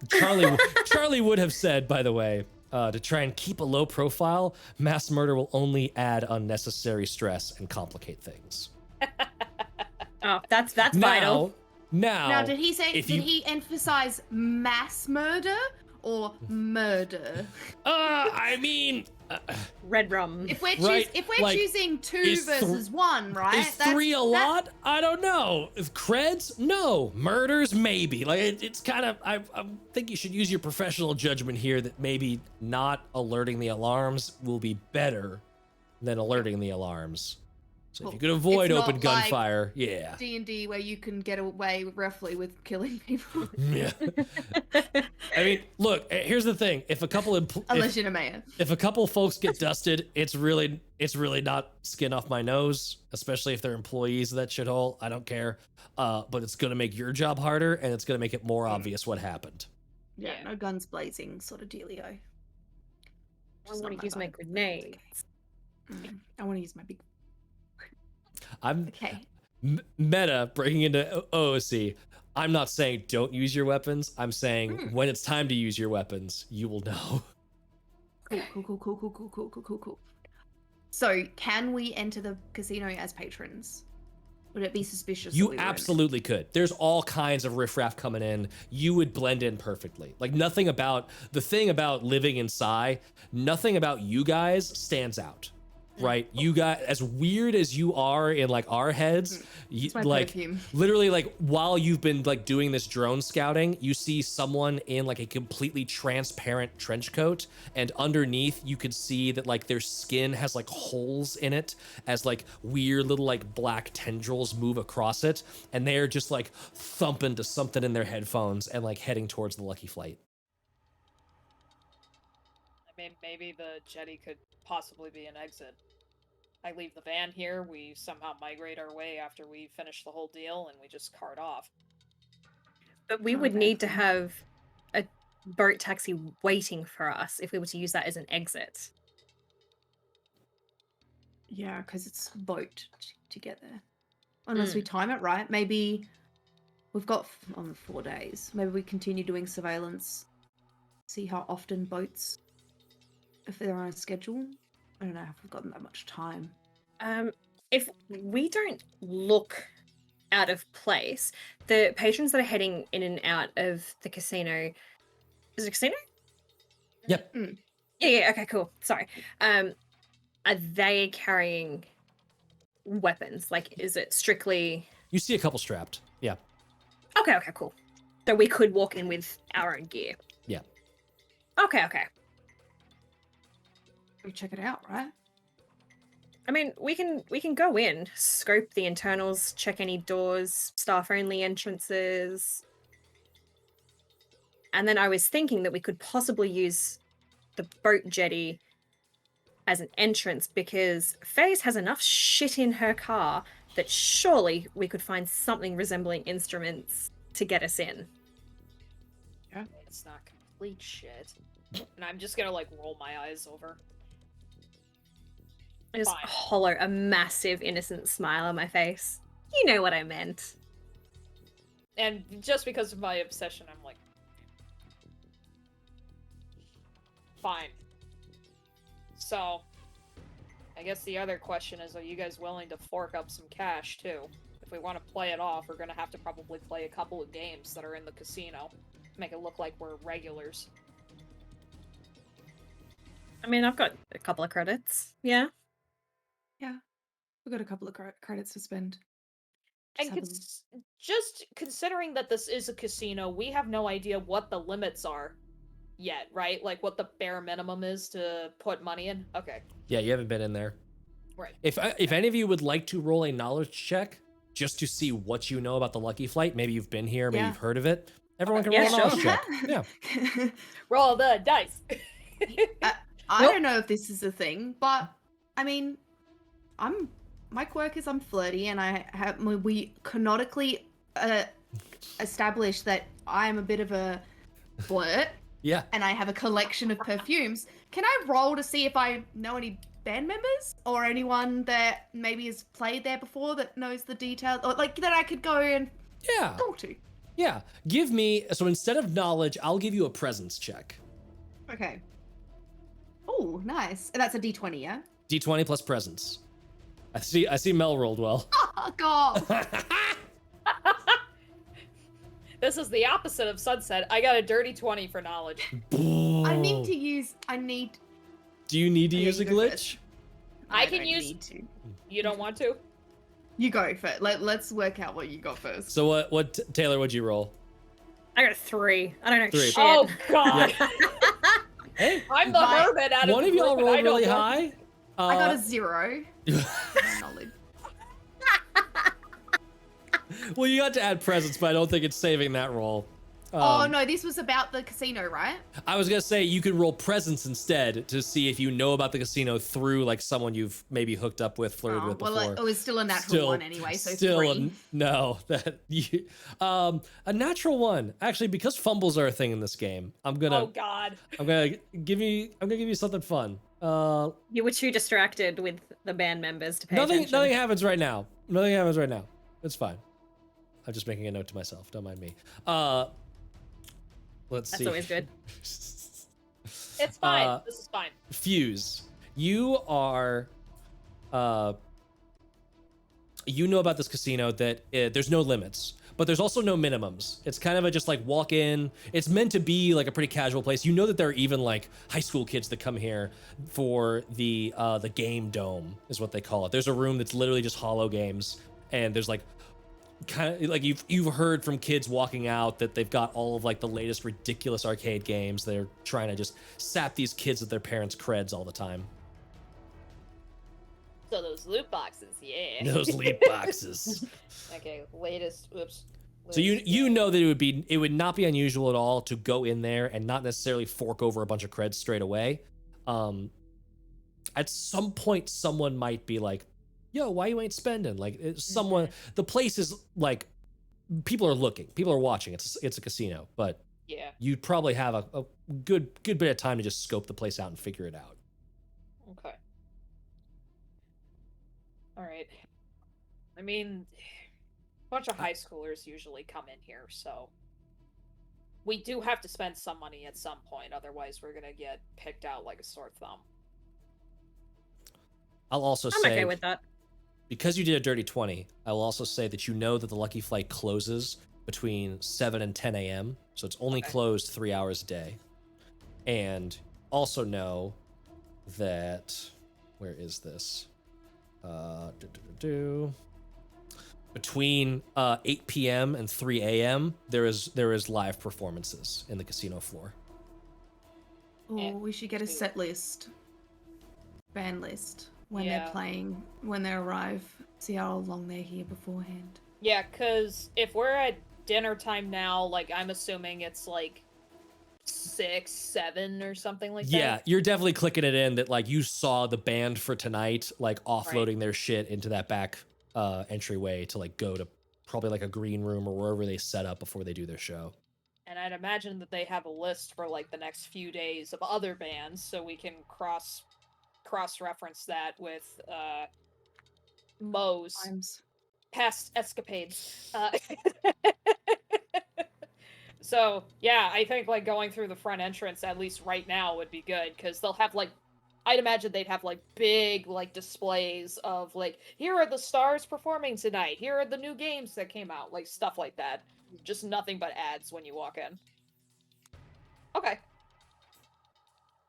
Charlie would have said, by the way, to try and keep a low profile, mass murder will only add unnecessary stress and complicate things. Oh, that's vital. Now, did he say? if Did you- he emphasize mass murder or murder? I mean, Red rum. If we're Right, like, choosing two is versus one, right? is 3 a lot? I don't know. If creds? No. Murders? Maybe. Like, it's kind of, I think you should use your professional judgment here that maybe not alerting the alarms will be better than alerting the alarms. So if you could avoid It's open not like gunfire, yeah. D&D where you can get away roughly with killing people. Yeah. I mean, look, here's the thing. If a couple Unless you're a mayor. if a couple folks get dusted, it's really not skin off my nose, especially if they're employees of that shithole. I don't care. But it's gonna make your job harder, and it's gonna make it more obvious what happened. Yeah, Yeah. no guns blazing sort of dealio. I Just want not to use my vibe. grenades. I want to use my big. I'm Okay. meta breaking into OOC. I'm not saying don't use your weapons. I'm saying when it's time to use your weapons, you will know. Cool. So, can we enter the casino as patrons? Would it be suspicious? that You we were in it? absolutely could. There's all kinds of riffraff coming in. You would blend in perfectly. Like nothing about the thing about living in Psy, nothing about you guys stands out. Right? You guys, as weird as you are in like our heads, It's my like perfume. literally like while you've been like doing this drone scouting, you see someone in like a completely transparent trench coat, and underneath you could see that like their skin has like holes in it as like weird little like black tendrils move across it, and they're just like thumping to something in their headphones and like heading towards the lucky flight. I mean, maybe the jetty could possibly be an exit. I leave the van here, we somehow migrate our way after we finish the whole deal, and we just cart off. But we would Okay. need to have a boat taxi waiting for us if we were to use that as an exit. Yeah, because it's boat to get there. Unless we time it right. Maybe we've got 4 days. Maybe we continue doing surveillance. See how often boats, if they're on a schedule. I don't know if we've got that much time. If we don't look out of place, the patrons that are heading in and out of the casino, is it a casino? Yep. Yeah, okay, cool. Sorry. Are they carrying weapons? Like, is it strictly... You see a couple strapped. Yeah. Okay, cool. So we could walk in with our own gear. Yeah. Okay. We check it out, right? I mean, we can go in, scope the internals, check any doors, staff-only entrances. And then I was thinking that we could possibly use the boat jetty as an entrance because FaZe has enough shit in her car that surely we could find something resembling instruments to get us in. It's not complete shit. And I'm just gonna, like, roll my eyes over. Just Fine. hollow a massive innocent smile on my face. You know what I meant. And just because of my obsession, I'm like... Fine. So, I guess the other question is, are you guys willing to fork up some cash, too? If we want to play it off, we're gonna have to probably play a couple of games that are in the casino. Make it look like we're regulars. I mean, I've got a couple of credits. Yeah. We've got a couple of credits to spend. And just considering that this is a casino, we have no idea what the limits are yet, right? Like what the bare minimum is to put money in? Okay. Yeah, you haven't been in there. Right. If any of you would like to roll a knowledge check just to see what you know about the Lucky Flight, maybe you've been here, maybe Yeah. you've heard of it, everyone can Yeah, roll a knowledge sure. check. Yeah. Roll the dice. I don't know if this is a thing, but I mean, my quirk is I'm flirty, and we canonically established that I'm a bit of a flirt, Yeah. and I have a collection of perfumes. Can I roll to see if I know any band members or anyone that maybe has played there before that knows the details, or like that I could go and Yeah. talk to? Yeah. Give me, so instead of knowledge, I'll give you a presence check. Okay. Oh, nice. And that's a D20, yeah? D20 plus presence. I see Mel rolled well. Oh, God. This is the opposite of Sunset. I got a dirty 20 for knowledge. I need to Boom. use. Do you need to Yeah, use a you go glitch? first. I can don't use- need to. You don't want to? You go first. Let's work out what you got first. So what Taylor, what'd you roll? I got a 3. I don't know 3. shit. Oh, God. Hey, I'm the But hermit out of one the of y'all group, and rolled I don't really know. high. I got a 0. My knowledge. Well, you got to add presence, but I don't think it's saving that roll. Oh no, this was about the casino, right? I was gonna say you could roll presence instead to see if you know about the casino through like someone you've maybe hooked up with, flirted with before. Well, it was still a natural one anyway, so still 3. no, that you, a natural one. Actually, because fumbles are a thing in this game, Oh, I'm gonna God. give you something fun. You were too distracted with the band members to pay Nothing attention. happens right now. Nothing happens right now. It's fine. I'm just making a note to myself. Don't mind me. Let's see. That's always good. It's fine. This is fine. Fuse. You are, you know about this casino that there's no limits, but there's also no minimums. It's kind of a just like walk in. It's meant to be like a pretty casual place. You know that there are even like high school kids that come here for the game dome is what they call it. There's a room that's literally just hollow games, and there's like kind of like you've heard from kids walking out that they've got all of like the latest ridiculous arcade games. They're trying to just sap these kids of their parents' creds all the time. So those loot boxes, yeah. Those lead boxes. Okay, latest. Oops. So you know that it would not be unusual at all to go in there and not necessarily fork over a bunch of creds straight away. At some point, someone might be like, "Yo, why you ain't spending?" Like someone, the place is like, people are looking, people are watching. It's a casino, but Yeah. you'd probably have a good bit of time to just scope the place out and figure it out. Okay. All right. I mean, a bunch of high schoolers usually come in here, so we do have to spend some money at some point. Otherwise, we're gonna get picked out like a sore thumb. I'll also I'm say, okay with that. because you did a dirty 20, I will also say that you know that the Lucky Flight closes between 7 and 10 a.m. So it's only Okay. closed 3 hours a day. And also know that, where is this? Between 8 p.m. and 3 a.m. there is live performances in the casino floor. Oh, Yeah. we should get a set list, band list when Yeah. they're playing, when they arrive. See how long they're here beforehand. Yeah, because if we're at dinner time now, like, I'm assuming it's like 6, 7 or something like Yeah, that. you're definitely clicking it in that like you saw the band for tonight like offloading their shit into that back entryway to like go to probably like a green room or wherever they set up before they do their show. And I'd imagine that they have a list for like the next few days of other bands, so we can cross reference that with Mo's Times. past escapades. So yeah, I think like going through the front entrance at least right now would be good because they'll have like, I'd imagine they'd have like big like displays of like, here are the stars performing tonight, here are the new games that came out, like stuff like that. Just nothing but ads when you walk in. Okay.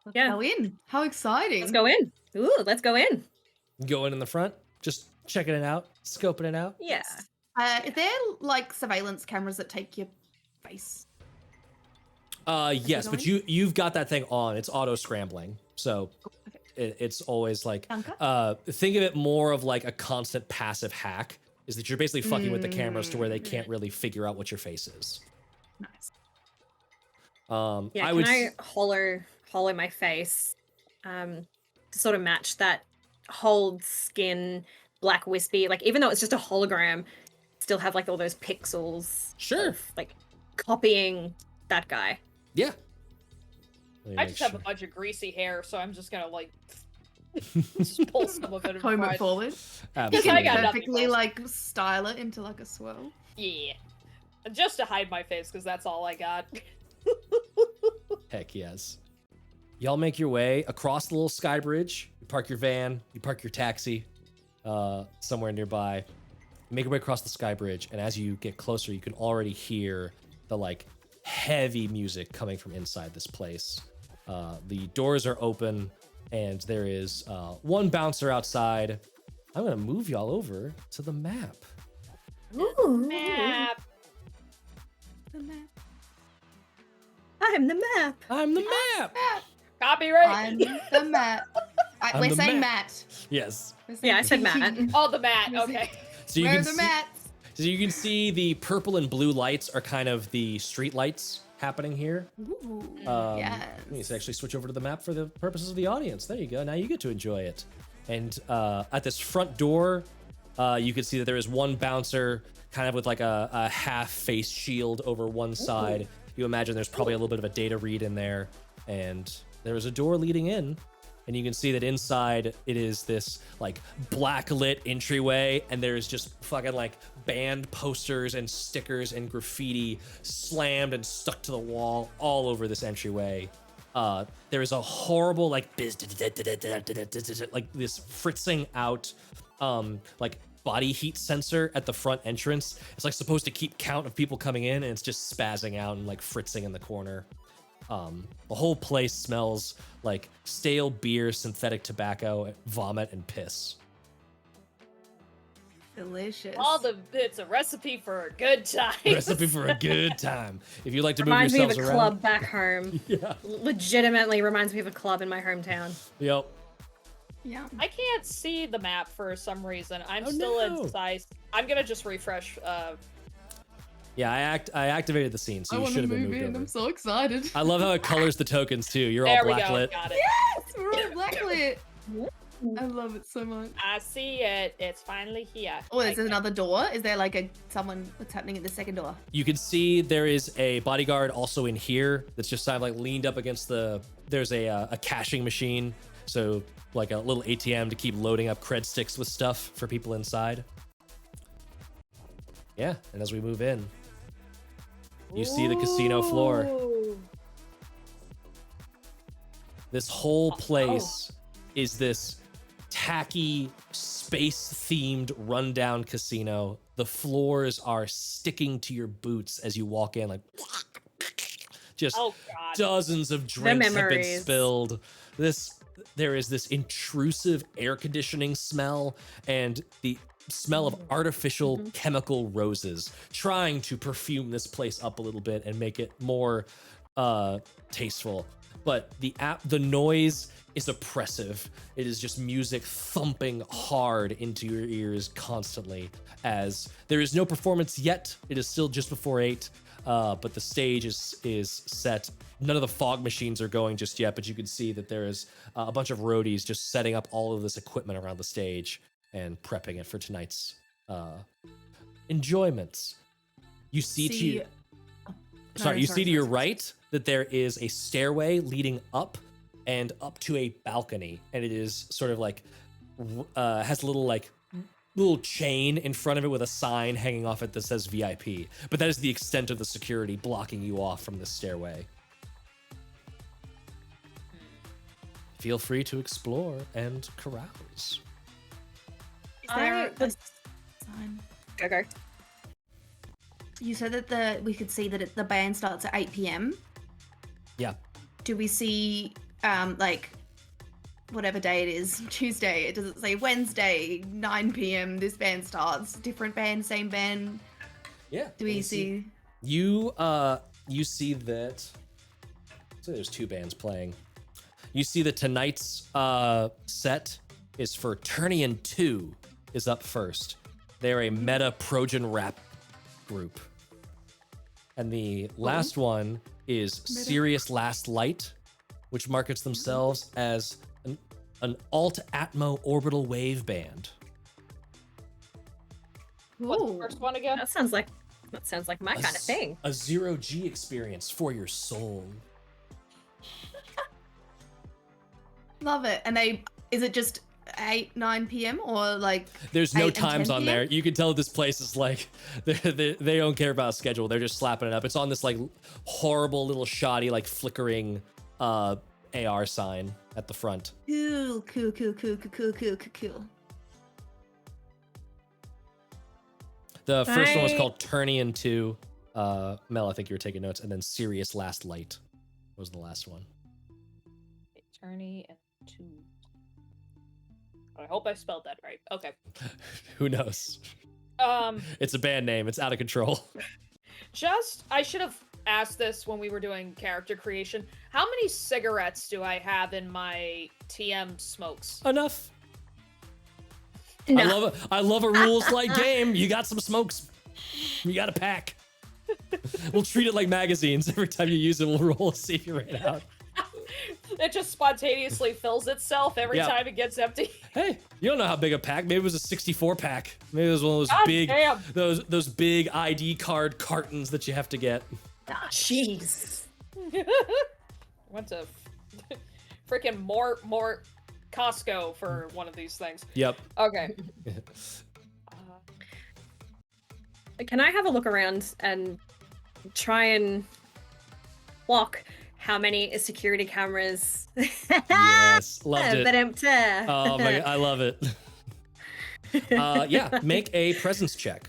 Let's Yeah. go in. How exciting. Let's go in. Ooh, let's go in. Going in the front, just checking it out, scoping it out. Yeah. Is there like surveillance cameras that take your face? Yes, but going? you've got that thing on. It's auto scrambling, so Okay. it's always like Danke. think of it more of like a constant passive hack. Is that you're basically fucking with the cameras to where they can't really figure out what your face is. Nice. Yeah, I would. I hollow my face to sort of match that hold skin black wispy, like even though it's just a hologram, still have like all those pixels Sure. of, like copying that guy. Yeah. Let me I make just have a sure. bunch of greasy hair, so I'm just gonna like just pull some of it and Comb try it it. forward. You Absolutely. can I got nothing perfectly else. like style it into like a swirl. Yeah. Just to hide my face, because that's all I got. Heck yes. Y'all make your way across the little sky bridge. You park your van, you park your taxi somewhere nearby. You make your way across the sky bridge, and as you get closer, you can already hear the like heavy music coming from inside this place. The doors are open, and there is one bouncer outside. I'm gonna move y'all over to the map. Ooh. Map. The map. I'm the map. I'm the map. Copyright. I'm the map. I'm We're the saying map. Matt. Yes. We're saying Yeah, I said Matt. Oh, the mat. Okay. So you Where can are the see, mats? so you can see the purple and blue lights are kind of the street lights happening here. Ooh, Let me yes. actually switch over to the map for the purposes of the audience. There you go. Now you get to enjoy it. And at this front door, you can see that there is one bouncer kind of with like a half face shield over one side. You imagine there's probably a little bit of a data read in there. And there is a door leading in. And you can see that inside it is this like black lit entryway, and there's just fucking like band posters and stickers and graffiti slammed and stuck to the wall all over this entryway. There is a horrible like like this fritzing out like body heat sensor at the front entrance. It's like supposed to keep count of people coming in, and it's just spazzing out and like fritzing in the corner. The whole place smells like stale beer, synthetic tobacco, vomit, and piss. Delicious. It's a recipe for a good time. Recipe for a good time. If you like to move Reminds me of yourselves a around. club back home. Yeah. Legitimately reminds me of a club in my hometown. Yep. Yeah. I can't see the map for some reason. I'm Oh, still no. at size. I'm gonna just refresh. Yeah, I activated the scene, so I you want should to have been move moved in. over. I'm so excited. I love how it colors the tokens too. You're There all we go. blacklit. Got it. Yes, we're all blacklit. I love it so much. I see it. It's finally here. Oh, there's Okay. another door. Is there like what's happening at the second door? You can see there is a bodyguard also in here that's just kind of like leaned up against there's a caching machine. So like a little ATM to keep loading up cred sticks with stuff for people inside. Yeah, and as we move in, you see the casino floor. Ooh. This whole place is this tacky, space-themed rundown casino. The floors are sticking to your boots as you walk in, like just Oh god. dozens of drinks have been memories. spilled. There is this intrusive air conditioning smell and the smell of artificial chemical roses, trying to perfume this place up a little bit and make it more tasteful. but the noise is oppressive. It is just music thumping hard into your ears constantly, as there is no performance yet. It is still just before 8, but the stage is set. None of the fog machines are going just yet, but you can see that there is a bunch of roadies just setting up all of this equipment around the stage and prepping it for tonight's enjoyments. You see to your right that there is a stairway leading up and up to a balcony, and it is sort of like has a little chain in front of it with a sign hanging off it that says VIP. But that is the extent of the security blocking you off from the stairway. Feel free to explore and carouse. Is there a sign? Go. You said that we could see that the band starts at 8 p.m. Yeah. Do we see like whatever day it is, Tuesday? Does it say Wednesday 9 p.m. this band starts? Different band, same band? Yeah. Do we see? You see that. So there's 2 bands playing. You see that tonight's set is for Turnian 2 is up first. They're a meta Projan rap group. And the last one is Serious Last Light, which markets themselves as an alt-atmo orbital wave band. What's the first one again? That sounds like my kind of thing. A 0G experience for your soul. Love it. And is it just 8, 9 p.m. or like? There's no 8 and times 10 on there. You can tell this place is like they don't care about schedule. They're just slapping it up. It's on this like horrible little shoddy like flickering AR sign at the front. Cool. The first one was called Turnian 2. Mel, I think you were taking notes, and then Serious Last Light was the last one. Turnian 2. I hope I spelled that right. Okay. Who knows? It's a band name. It's out of control. I should have asked this when we were doing character creation. How many cigarettes do I have in my TM smokes? Enough. No. I love a rules like game. You got some smokes. You got a pack. We'll treat it like magazines. Every time you use it, we'll roll and see if you ran out. It just spontaneously fills itself every time it gets empty. Hey, you don't know how big a pack. Maybe it was a 64 pack. Maybe it was one of those those big ID card cartons that you have to get. Jeez. Went to freaking more Costco for one of these things. Yep. Okay. Can I have a look around and try and block how many security cameras? Yes, loved it. Oh my God, I love it. Yeah, make a presence check.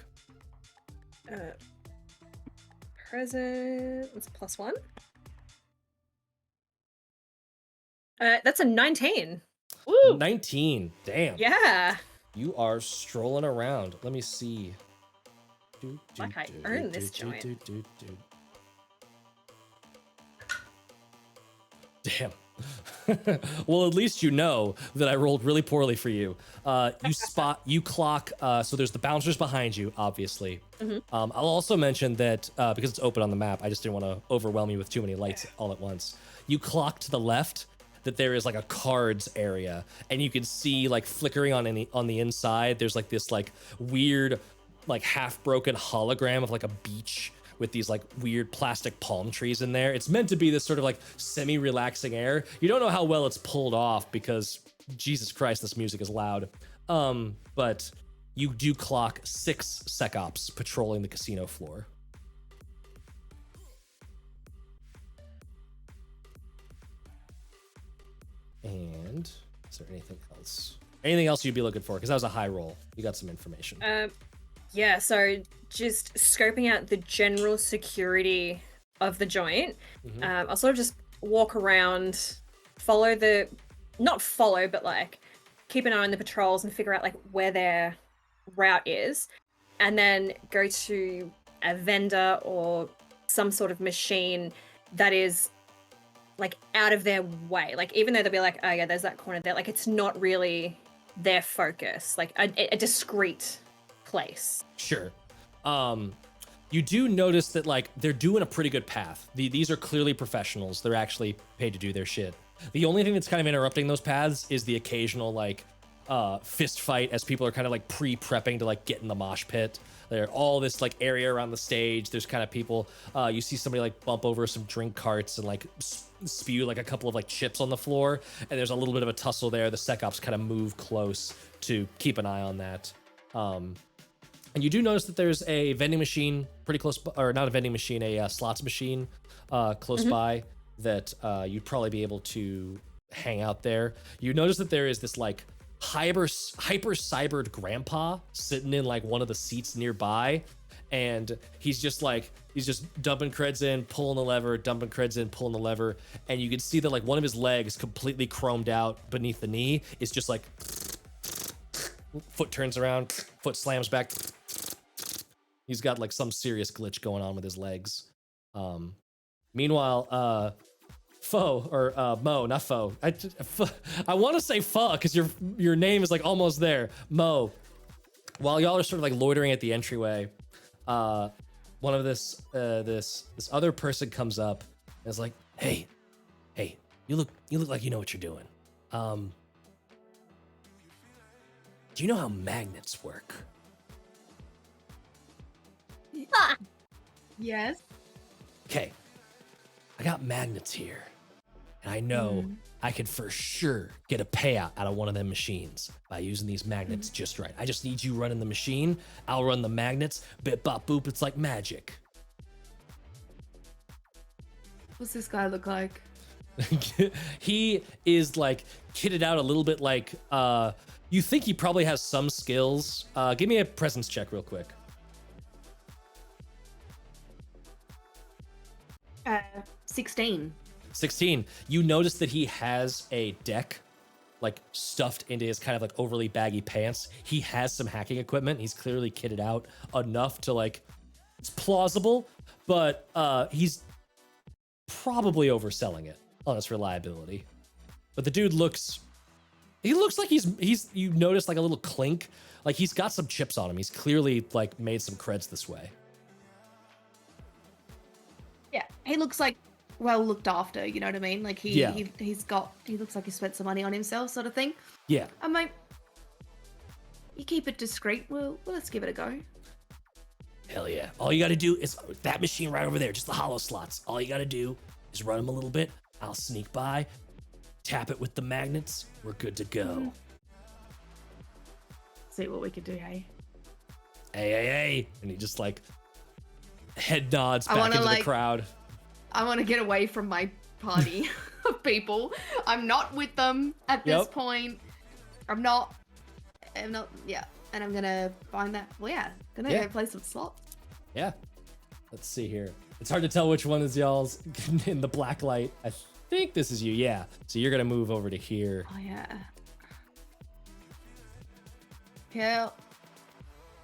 Presence +1. That's a 19. Woo! 19. Damn. Yeah. You are strolling around. Let me see. Like I earned this joint. Damn. Well, at least you know that I rolled really poorly for you. You clock, so there's the bouncers behind you, obviously. Mm-hmm. I'll also mention that because it's open on the map, I just didn't want to overwhelm you with too many lights all at once. You clock to the left that there is like a cards area, and you can see like flickering on the inside, there's like this like weird, like half broken hologram of like a beach with these like weird plastic palm trees in there. It's meant to be this sort of like semi-relaxing air. You don't know how well it's pulled off because Jesus Christ, this music is loud. But you do clock 6 sec ops patrolling the casino floor. And is there anything else? Anything else you'd be looking for? Because that was a high roll. You got some information. Yeah, so just scoping out the general security of the joint. Mm-hmm. I'll sort of just walk around, not follow, but like keep an eye on the patrols and figure out like where their route is, and then go to a vendor or some sort of machine that is like out of their way. Like even though they'll be like, oh yeah, there's that corner there. Like it's not really their focus. Like a discrete place. Sure. You do notice that like they're doing a pretty good path. These are clearly professionals. They're actually paid to do their shit. The only thing that's kind of interrupting those paths is the occasional like fist fight as people are kind of like pre-prepping to like get in the mosh pit. There all this like area around the stage. There's kind of people. You see somebody like bump over some drink carts and like spew like a couple of like chips on the floor. And there's a little bit of a tussle there. The sec ops kind of move close to keep an eye on that. And you do notice that there's a vending machine pretty close, or not a vending machine, a slots machine close by that you'd probably be able to hang out there. You notice that there is this like hyper cybered grandpa sitting in like one of the seats nearby, and he's just dumping creds in, pulling the lever, dumping creds in, pulling the lever, and you can see that like one of his legs completely chromed out beneath the knee is just like foot turns around, foot slams back. He's got like some serious glitch going on with his legs. Meanwhile, Pho or Mo, not Pho. I want to say Pho because your name is like almost there. Mo. While y'all are sort of like loitering at the entryway, one of this other person comes up and is like, "Hey, you look like you know what you're doing. Do you know how magnets work?" Yes. Okay, I got magnets here, and I know I could for sure get a payout out of one of them machines by using these magnets just right. I just need you running the machine. I'll run the magnets. Bip, bop, boop. It's like magic. What's this guy look like? He is like kitted out a little bit like, you think he probably has some skills. Give me a presence check real quick. 16. 16. You notice that he has a deck like stuffed into his kind of like overly baggy pants. He has some hacking equipment. He's clearly kitted out enough to like, it's plausible, but he's probably overselling it on its reliability. But the dude looks like he's you notice like a little clink, like he's got some chips on him. He's clearly like made some creds this way. Yeah, he looks like well looked after, you know what I mean? Like he looks like he spent some money on himself, sort of thing. Yeah. I'm like, you keep it discreet. Well, let's give it a go. Hell yeah. All you got to do is that machine right over there, just the hollow slots. All you got to do is run them a little bit. I'll sneak by, tap it with the magnets. We're good to go. See what we could do, hey? Hey. And he just like head nods back into the crowd. I want to get away from my party of people. I'm not with them at this point. I'm not, yeah. And I'm gonna find that, go play some slots. Yeah. Let's see here. It's hard to tell which one is y'all's in the black light. I think this is you, yeah. So you're gonna move over to here. Oh, yeah. Yeah.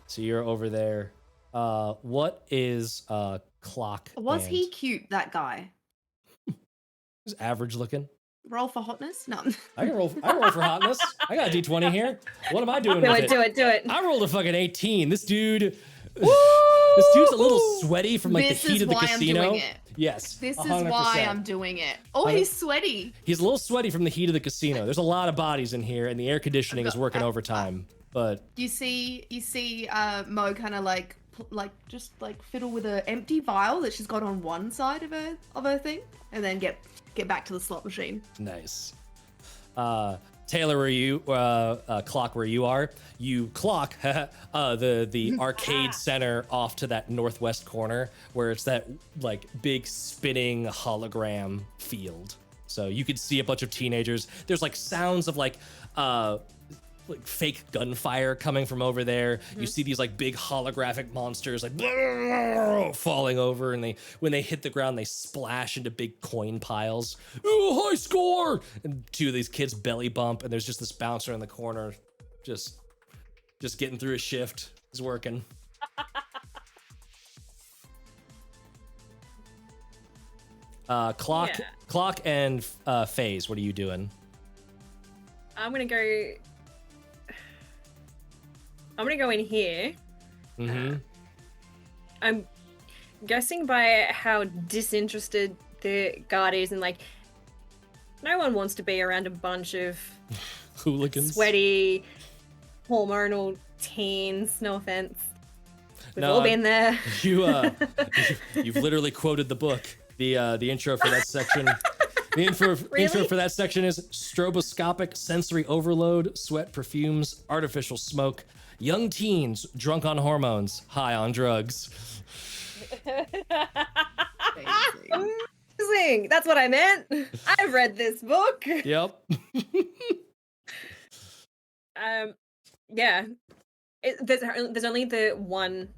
So you're over there. What is Clock? Was he cute, that guy? He's average looking. Roll for hotness? No. I can roll for hotness. I got a D20 here. What am I doing Do with it. Do it. I rolled a fucking 18. This dude's a little sweaty from like the heat of the casino. I'm doing it. Yes. This 100%. is why I'm doing it. Oh, he's sweaty. He's a little sweaty from the heat of the casino. There's a lot of bodies in here, and the air conditioning is working overtime. But you see Mo kind of like just fiddle with an empty vial that she's got on one side of her thing, and then get back to the slot machine. Nice. Taylor, where you Clock, where you are, you clock the arcade center off to that northwest corner where it's that like big spinning hologram field. So you could see a bunch of teenagers. There's like sounds of like fake gunfire coming from over there. You see these like big holographic monsters like falling over, and when they hit the ground, they splash into big coin piles. Oh, high score! And two of these kids belly bump, and there's just this bouncer in the corner, just getting through a shift. He's working. Clock, Yeah. Clock, and Phase. What are you doing? I'm gonna go. I'm gonna go in here. Mm-hmm. I'm guessing by how disinterested the guard is, and like, no one wants to be around a bunch of Hooligans. sweaty, hormonal teens. No offense. We've No, all been there. You've literally quoted the book. The intro for that section. The intro Really? for that section is stroboscopic sensory overload, sweat, perfumes, artificial smoke, young teens drunk on hormones, high on drugs. Amazing. That's what I meant. I've read this book. Yep. Yeah. There's only the one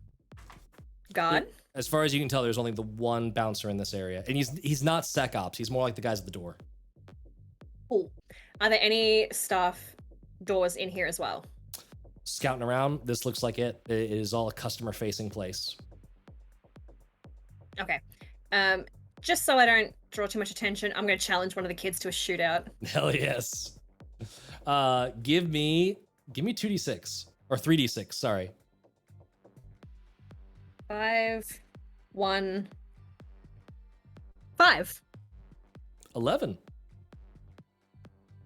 guard. As far as you can tell, there's only the one bouncer in this area, and he's not sec ops. He's more like the guys at the door. Cool. Are there any staff doors in here as well? Scouting around, this looks like it. It is all a customer-facing place. Okay. Just so I don't draw too much attention, I'm going to challenge one of the kids to a shootout. Hell yes. Give me 2d6 or 3d6. Sorry. 5, 1, 5. 11.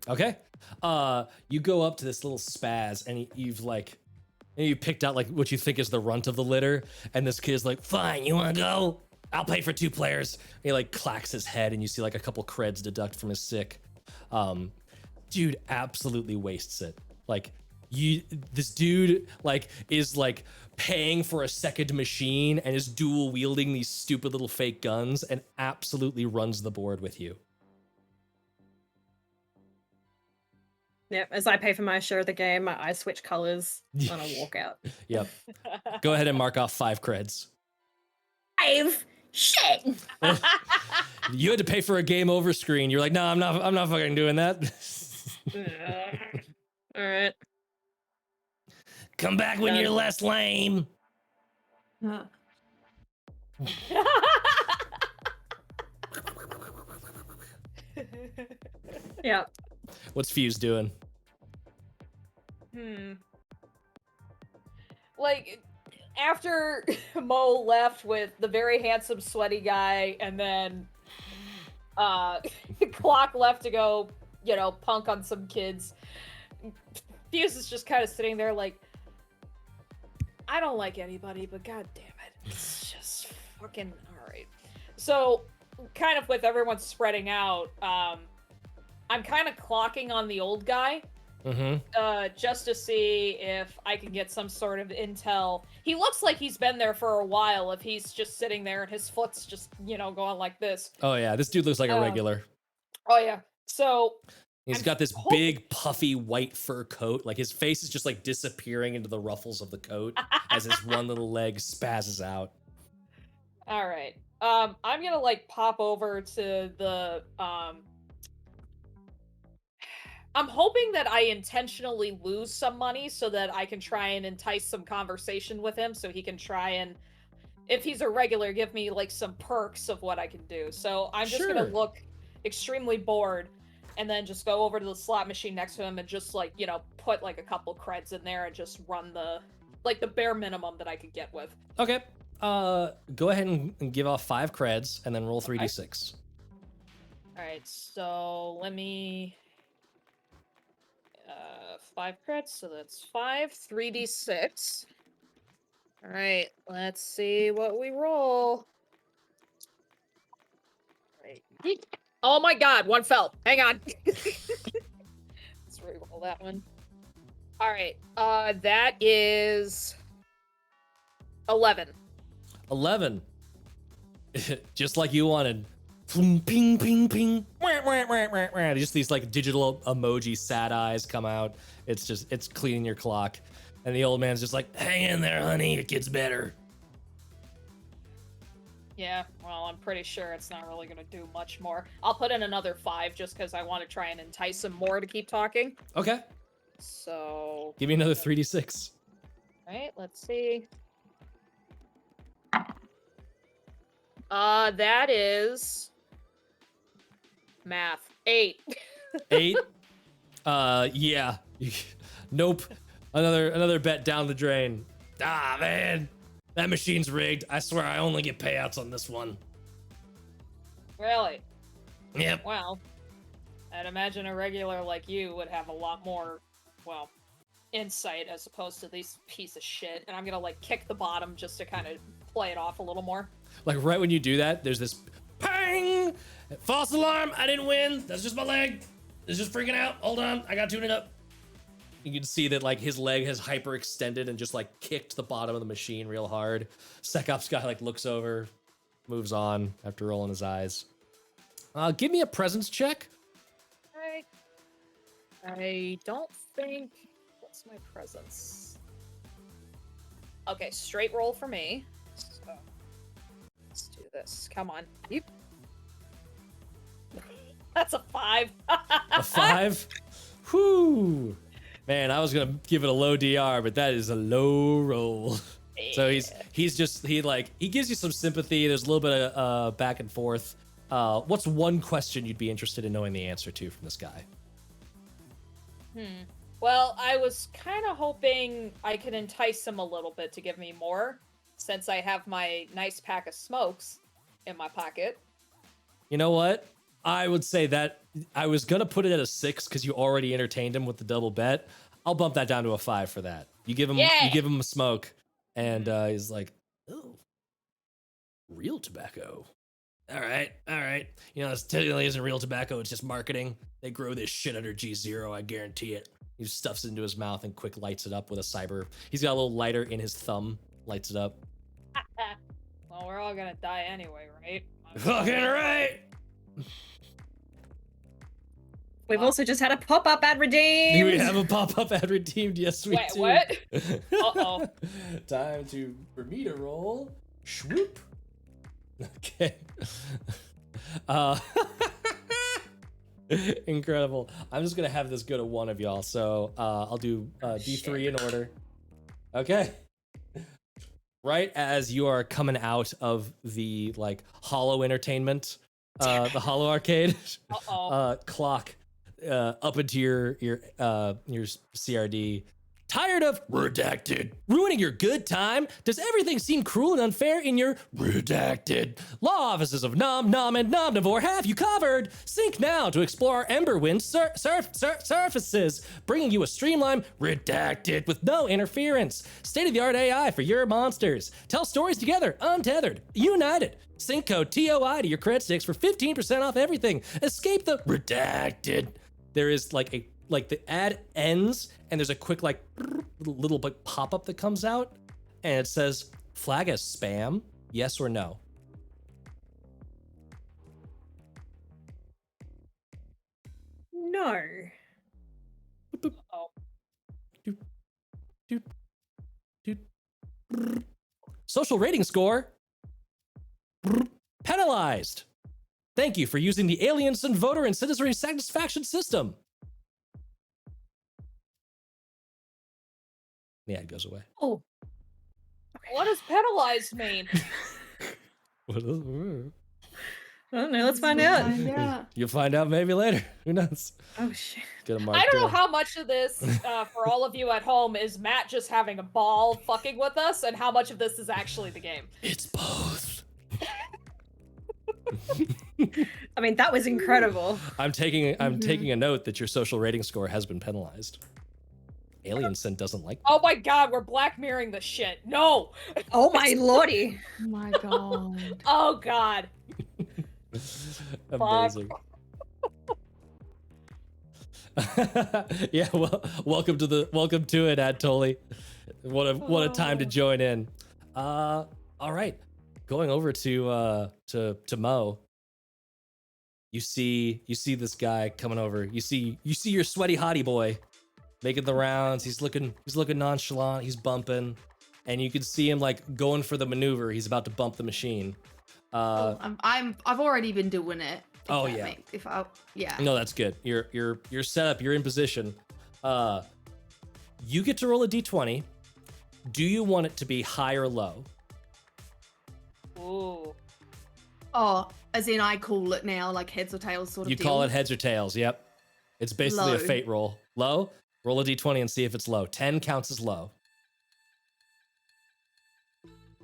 Okay. You go up to this little spaz, and you picked out like what you think is the runt of the litter, and this kid's like, "Fine, you want to go? I'll pay for 2 players." And he like clacks his head, and you see like a couple creds deduct from his sick. Dude absolutely wastes it. Like this dude like is like paying for a second machine and is dual wielding these stupid little fake guns and absolutely runs the board with you. Yep, as I pay for my share of the game, my eyes switch colors on a walkout. Yep. Go ahead and mark off 5 creds. 5? Shit! You had to pay for a game over screen. You're like, no, I'm not fucking doing that. All right. Come back when you're less lame. Yeah. What's Fuse doing? Like, after Mo left with the very handsome, sweaty guy, and then Clock left to go, punk on some kids, Fuse is just kind of sitting there like, I don't like anybody, but god damn it, it's just fucking alright. So, kind of with everyone spreading out, I'm kind of clocking on the old guy, just to see if I can get some sort of intel. He looks like he's been there for a while, if he's just sitting there and his foot's just, going like this. Oh yeah, this dude looks like a regular. Oh yeah. So He's got this big, puffy, white fur coat. Like his face is just like disappearing into the ruffles of the coat as his one little leg spazzes out. All right. I'm gonna like pop over to the I'm hoping that I intentionally lose some money so that I can try and entice some conversation with him, so he can try and, if he's a regular, give me like some perks of what I can do. So I'm just gonna look extremely bored, and then just go over to the slot machine next to him and just like, put like a couple creds in there and just run the bare minimum that I could get with. Okay. Go ahead and give off 5 creds and then roll 3d6. All right, so let me 5 creds, so that's 5, 3d6. All right, let's see what we roll. Right. Oh my god, 1 fell. Hang on. Let's re-roll that one. All right, that is 11. 11. Just like you wanted. Ping, ping, ping, ping. Just these like digital emoji sad eyes come out. It's cleaning your clock. And the old man's just like, hang in there, honey, it gets better. Yeah, well, I'm pretty sure it's not really going to do much more. I'll put in another 5 just because I want to try and entice him more to keep talking. Okay. So... Give me another 3d6. Alright, let's see. That is Math. 8. 8. Yeah. Nope. Another bet down the drain. Ah, man. That machine's rigged. I swear I only get payouts on this one. Really? Yep. Well, I'd imagine a regular like you would have a lot more, well, insight as opposed to these piece of shit. And I'm gonna like kick the bottom just to kind of play it off a little more. Like right when you do that, there's this pang! False alarm! I didn't win! That's just my leg! It's just freaking out. Hold on, I gotta tune it up. You can see that like his leg has hyperextended and just like kicked the bottom of the machine real hard. SecOps guy like looks over, moves on after rolling his eyes. Give me a presence check. Alright. I don't think... What's my presence? Okay, straight roll for me. So, let's do this. Come on. Yep. That's a 5. A 5? Whew. Man, I was gonna give it a low DR, but that is a low roll. So he gives you some sympathy. There's a little bit of back and forth. What's one question you'd be interested in knowing the answer to from this guy? Well, I was kind of hoping I could entice him a little bit to give me more, since I have my nice pack of smokes in my pocket. You know what? I would say that I was gonna put it at a 6 because you already entertained him with the double bet. I'll bump that down to a 5 for that. You give him a smoke, and he's like, "Oh, real tobacco. All right. You know, this technically isn't real tobacco. It's just marketing. They grow this shit under G0. I guarantee it." He stuffs it into his mouth and quick lights it up with a cyber. He's got a little lighter in his thumb. Lights it up. Well, we're all gonna die anyway, right? Fucking right. We've also just had a pop-up ad redeemed. We have a pop-up ad redeemed. Yes, we do. What? Uh-oh. Time for me to roll. Swoop. Okay. Incredible. I'm just gonna have this go to one of y'all. So I'll do D3 in order. Okay. Right as you are coming out of the like hollow entertainment, the hollow arcade, clock up into your CRD. Tired of redacted ruining your good time? Does everything seem cruel and unfair in your redacted? Law offices of Nom Nom and Nomnivore have you covered. Sync now to explore our Emberwind surfaces, bringing you a streamlined redacted with no interference. State-of-the-art AI for your monsters. Tell stories together, untethered, united. Sync code TOI to your cred sticks for 15% off everything. Escape the redacted. There is like the ad ends and there's a quick like little pop-up that comes out and it says flag as spam, yes or no. No. Oh. Social rating score penalized. Thank you for using the Alienson voter and citizenry satisfaction system. The ad goes away. Oh. What does penalized mean? What is I don't know. Let's find out. Yeah. You'll find out maybe later. Who knows? Oh shit. Get a mark I don't know there. how much of this, for all of you at home, is Matt just having a ball fucking with us, and how much of this is actually the game. It's both. I mean, that was incredible. I'm taking a note that your social rating score has been penalized. Alienson doesn't like. Oh my god, we're black mirroring the shit. No! Oh my lordy. Oh my god. Oh god. Amazing. Yeah, well, welcome to it, Ad Tolly. What a time to join in. All right, going over to Mo. You see this guy coming over. You see your sweaty hottie boy making the rounds. He's looking nonchalant. He's bumping, and you can see him like going for the maneuver. He's about to bump the machine. I've already been doing it. Oh yeah. Yeah. No, that's good. You're set up. You're in position. You get to roll a d20. Do you want it to be high or low? Ooh. Oh, as in I call it now, like heads or tails sort of You deal. call it heads or tails. Yep. It's basically Low. a fate roll. Low? Roll a d20 and see if it's low. 10 counts as low.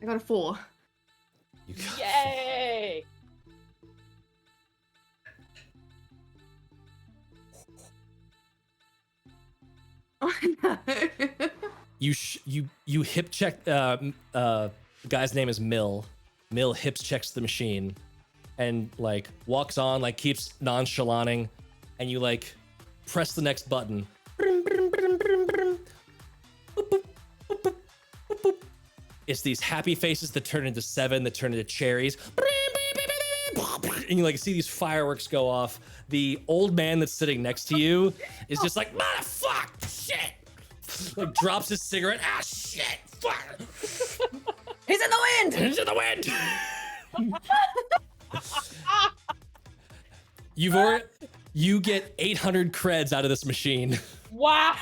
I got a 4. You got Yay! Oh no. You hip check. The guy's name is Mill. Mill hips checks the machine, and like walks on, like keeps nonchalanting, and you like press the next button. Boop, boop, boop, boop, boop, boop. It's these happy faces that turn into 7, that turn into cherries. And you like see these fireworks go off. The old man that's sitting next to you is just like, motherfuck, shit. Like drops his cigarette. Ah, shit, fuck. He's in the wind! He's in the wind. You get 800 creds out of this machine. Wow!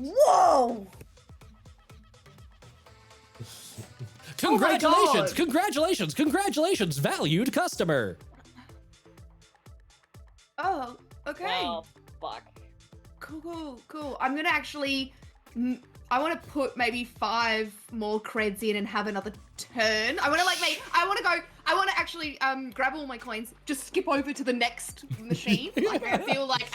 Whoa! Congratulations, God. congratulations, valued customer. Oh, okay. Well, fuck. Cool. I'm gonna actually. I want to put maybe 5 more creds in and have another turn. I want to actually grab all my coins, just skip over to the next machine. Like I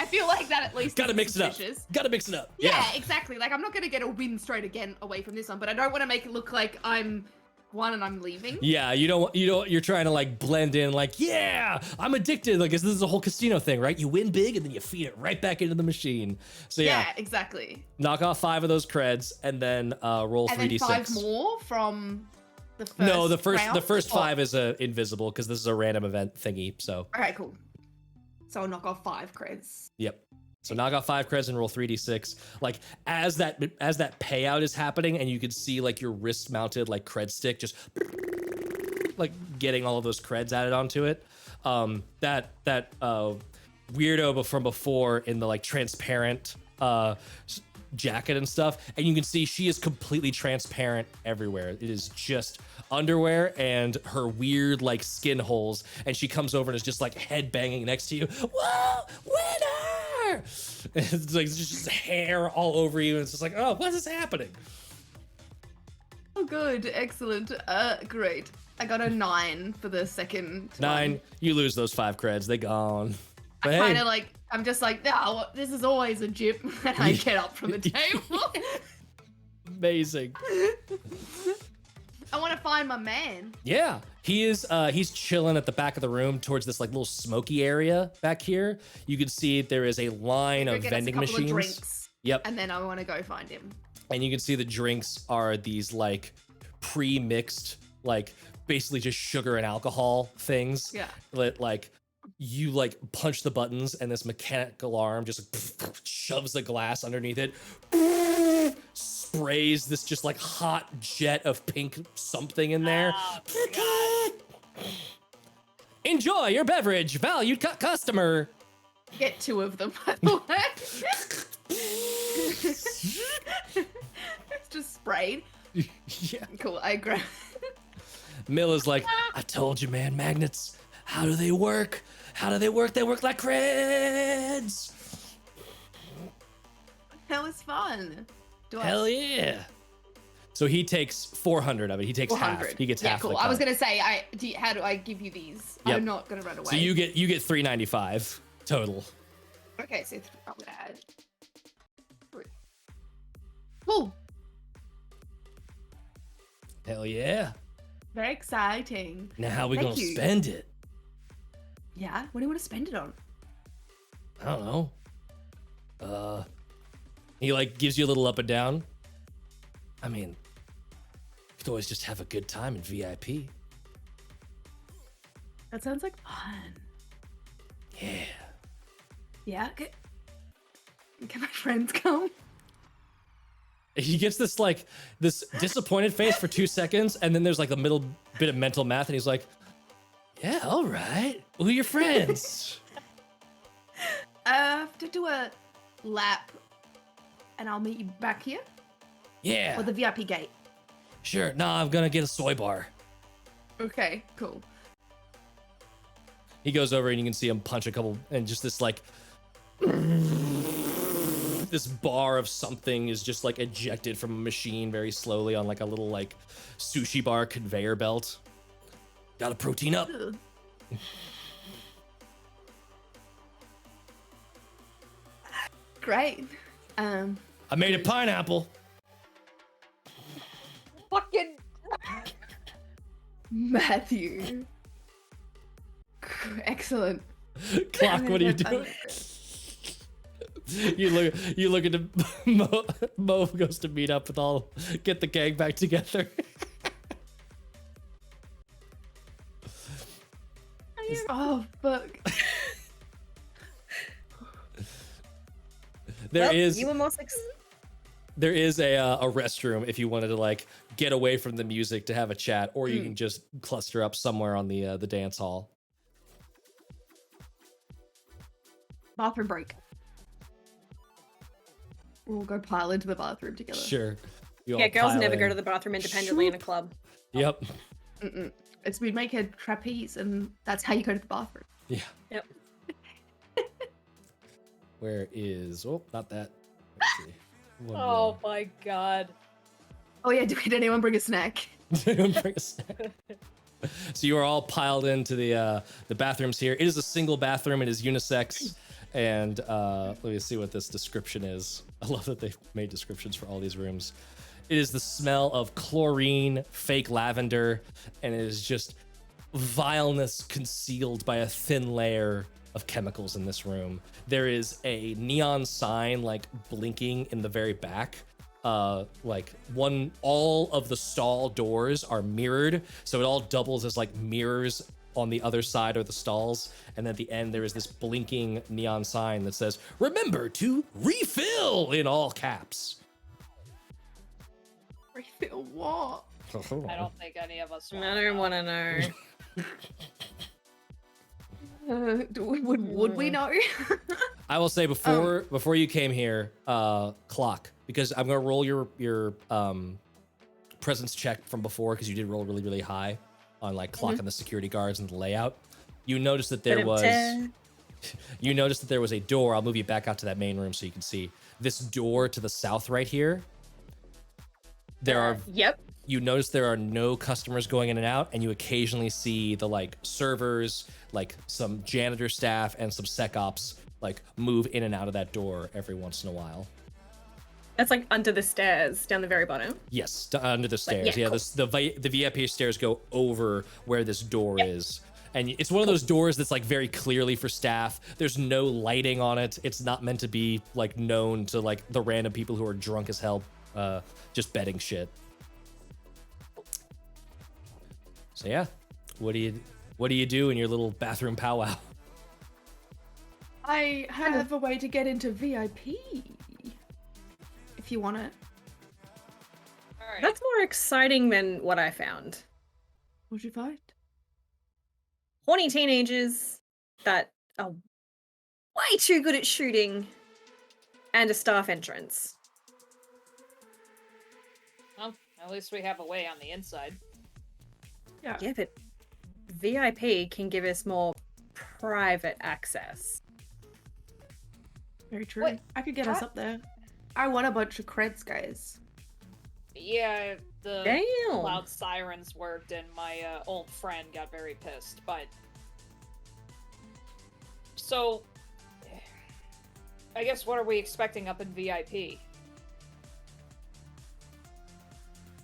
feel like that at least. Gotta is mix it up. suspicious. Gotta mix it up. Yeah, exactly. Like I'm not gonna get a win straight again away from this one, but I don't want to make it look like I'm one and I'm leaving. Yeah, you're trying to like blend in, like, yeah, I'm addicted. Like this is a whole casino thing, right? You win big and then you feed it right back into the machine. So yeah, Exactly. knock off 5 of those creds and then roll And 3d6. then 5 more from the first. No, the round? first Oh, 5 is invisible because this is a random event thingy. So Okay, cool. So I'll knock off 5 creds. yep. So knock off 5 creds and roll 3d6. Like as that payout is happening, and you can see like your wrist mounted like cred stick just like getting all of those creds added onto it. That weirdo from before in the like transparent jacket and stuff, and you can see she is completely transparent everywhere. It is just underwear and her weird like skin holes, and she comes over and is just like head banging next to you. Whoa, winner! It's like just hair all over you, and it's just like, oh, what is happening? Oh, good. Excellent. Great. I got a 9 for the second 9, one. you lose those 5 creds. They gone. I But kind hey, of like, I'm just like, no, this is always a jip. And I get up from the table. amazing. I want to find my man. Yeah, he is. He's chilling at the back of the room towards this like little smoky area back here. You can see there is a line Go of get us a vending couple machines. of drinks, Yep, and then I want to go find him. and you can see the drinks are these like pre-mixed, like basically just sugar and alcohol things. Yeah. That like you like punch the buttons and this mechanical arm just like, shoves the glass underneath it, sprays this just like hot jet of pink something in there. Oh, God. Enjoy your beverage, valued customer. Get 2 of them, by the way. It's just sprayed. Yeah. Cool. I grab. Mill is like, I told you, man, magnets. How do they work? How do they work? They work like creds. That was fun. Do I- Hell yeah. So he takes 400 of it. He takes 400. half. He gets yeah, half. cool. The I was cut. gonna say, how do I give you these? Yep. I'm not gonna run away. So you get 395 total. Okay, so I'm gonna add 3. Cool. Hell yeah. Very exciting. Now how we Thank gonna you. spend it? Yeah. What do you want to spend it on? I don't know. He like gives you a little up and down. I mean, you could always just have a good time in VIP. That sounds like fun. Yeah. Yeah. Can my friends come? He gets this like this disappointed face for 2 seconds, and then there's like a middle bit of mental math, and he's like, "Yeah, all right. Who are your friends?" I have to do a lap, and I'll meet you back here Yeah, or the VIP gate. sure. Nah, I'm gonna get a soy bar. Okay, cool. He goes over and you can see him punch a couple, and just this like this bar of something is just like ejected from a machine very slowly on like a little like sushi bar conveyor belt. Gotta protein up. Ugh. Great. I made a pineapple. Fucking. Matthew. Excellent. Clock, what are you doing? You look at the Mo goes to meet up with get the gang back together. Oh fuck. There Well, is you were more there is a restroom if you wanted to like get away from the music to have a chat, or you can just cluster up somewhere on the dance hall. Bathroom break. We'll go pile into the bathroom together. Sure. You Yeah, all girls pile never go in. to the bathroom independently in a club. Yep. Mm-mm. It's we make a trapeze, and that's how you go to the bathroom. Yeah. Yep. Where is? Oh, not that. Let's see. One Oh my god. Oh yeah, did anyone bring a snack? more. Bring a snack. So you are all piled into the bathrooms here. It is a single bathroom. It is unisex, and let me see what this description is. I love that they've made descriptions for all these rooms. It is the smell of chlorine, fake lavender, and it is just vileness concealed by a thin layer of chemicals in this room. There is a neon sign like blinking in the very back. All of the stall doors are mirrored, so it all doubles as like mirrors on the other side of the stalls. And at the end, there is this blinking neon sign that says, "Remember to refill," in all caps. Refill what? I don't think any of us. I don't want to know. Would we know? I will say before you came here, Clock, because I'm gonna roll your presence check from before, because you did roll really high on like Clock and the security guards and the layout. You noticed that there was a door. I'll move you back out to that main room so you can see this door to the south right here. Yep. You notice there are no customers going in and out, and you occasionally see the like servers, like some janitor staff and some sec ops like move in and out of that door every once in a while. That's like under the stairs down the very bottom. Yes, under the stairs. yeah, Yeah, cool. the VIP stairs go over where this door is. And it's one of those doors that's like very clearly for staff. There's no lighting on it. It's not meant to be like known to like the random people who are drunk as hell, just betting shit. So yeah, what do you do in your little bathroom powwow? I have a way to get into VIP. If you want it. All right. That's more exciting than what I found. What'd you find? Horny teenagers that are way too good at shooting, and a staff entrance. Well, at least we have a way on the inside. Yeah, but VIP can give us more private access. Very true. Wait, I could get us what? up there. I want a bunch of creds, guys. Yeah, the Damn. loud sirens worked, and my old friend got very pissed. But so, I guess what are we expecting up in VIP?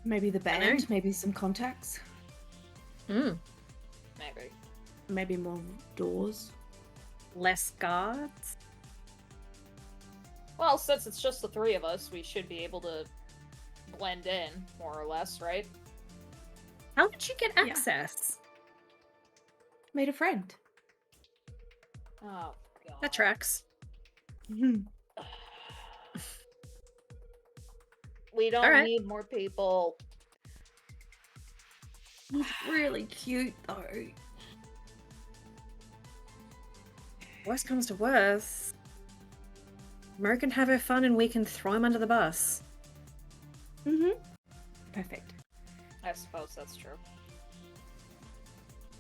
Maybe the I know. band, maybe some contacts, Hmm. Maybe. maybe more doors. Less guards. Well, since it's just the three of us, we should be able to blend in, more or less, right? How did you get Yeah. access? Made a friend. Oh, God. That tracks. We don't Alright. need more people. He's really cute though. Worst comes to worst, Mo can have her fun and we can throw him under the bus. Perfect. I suppose that's true.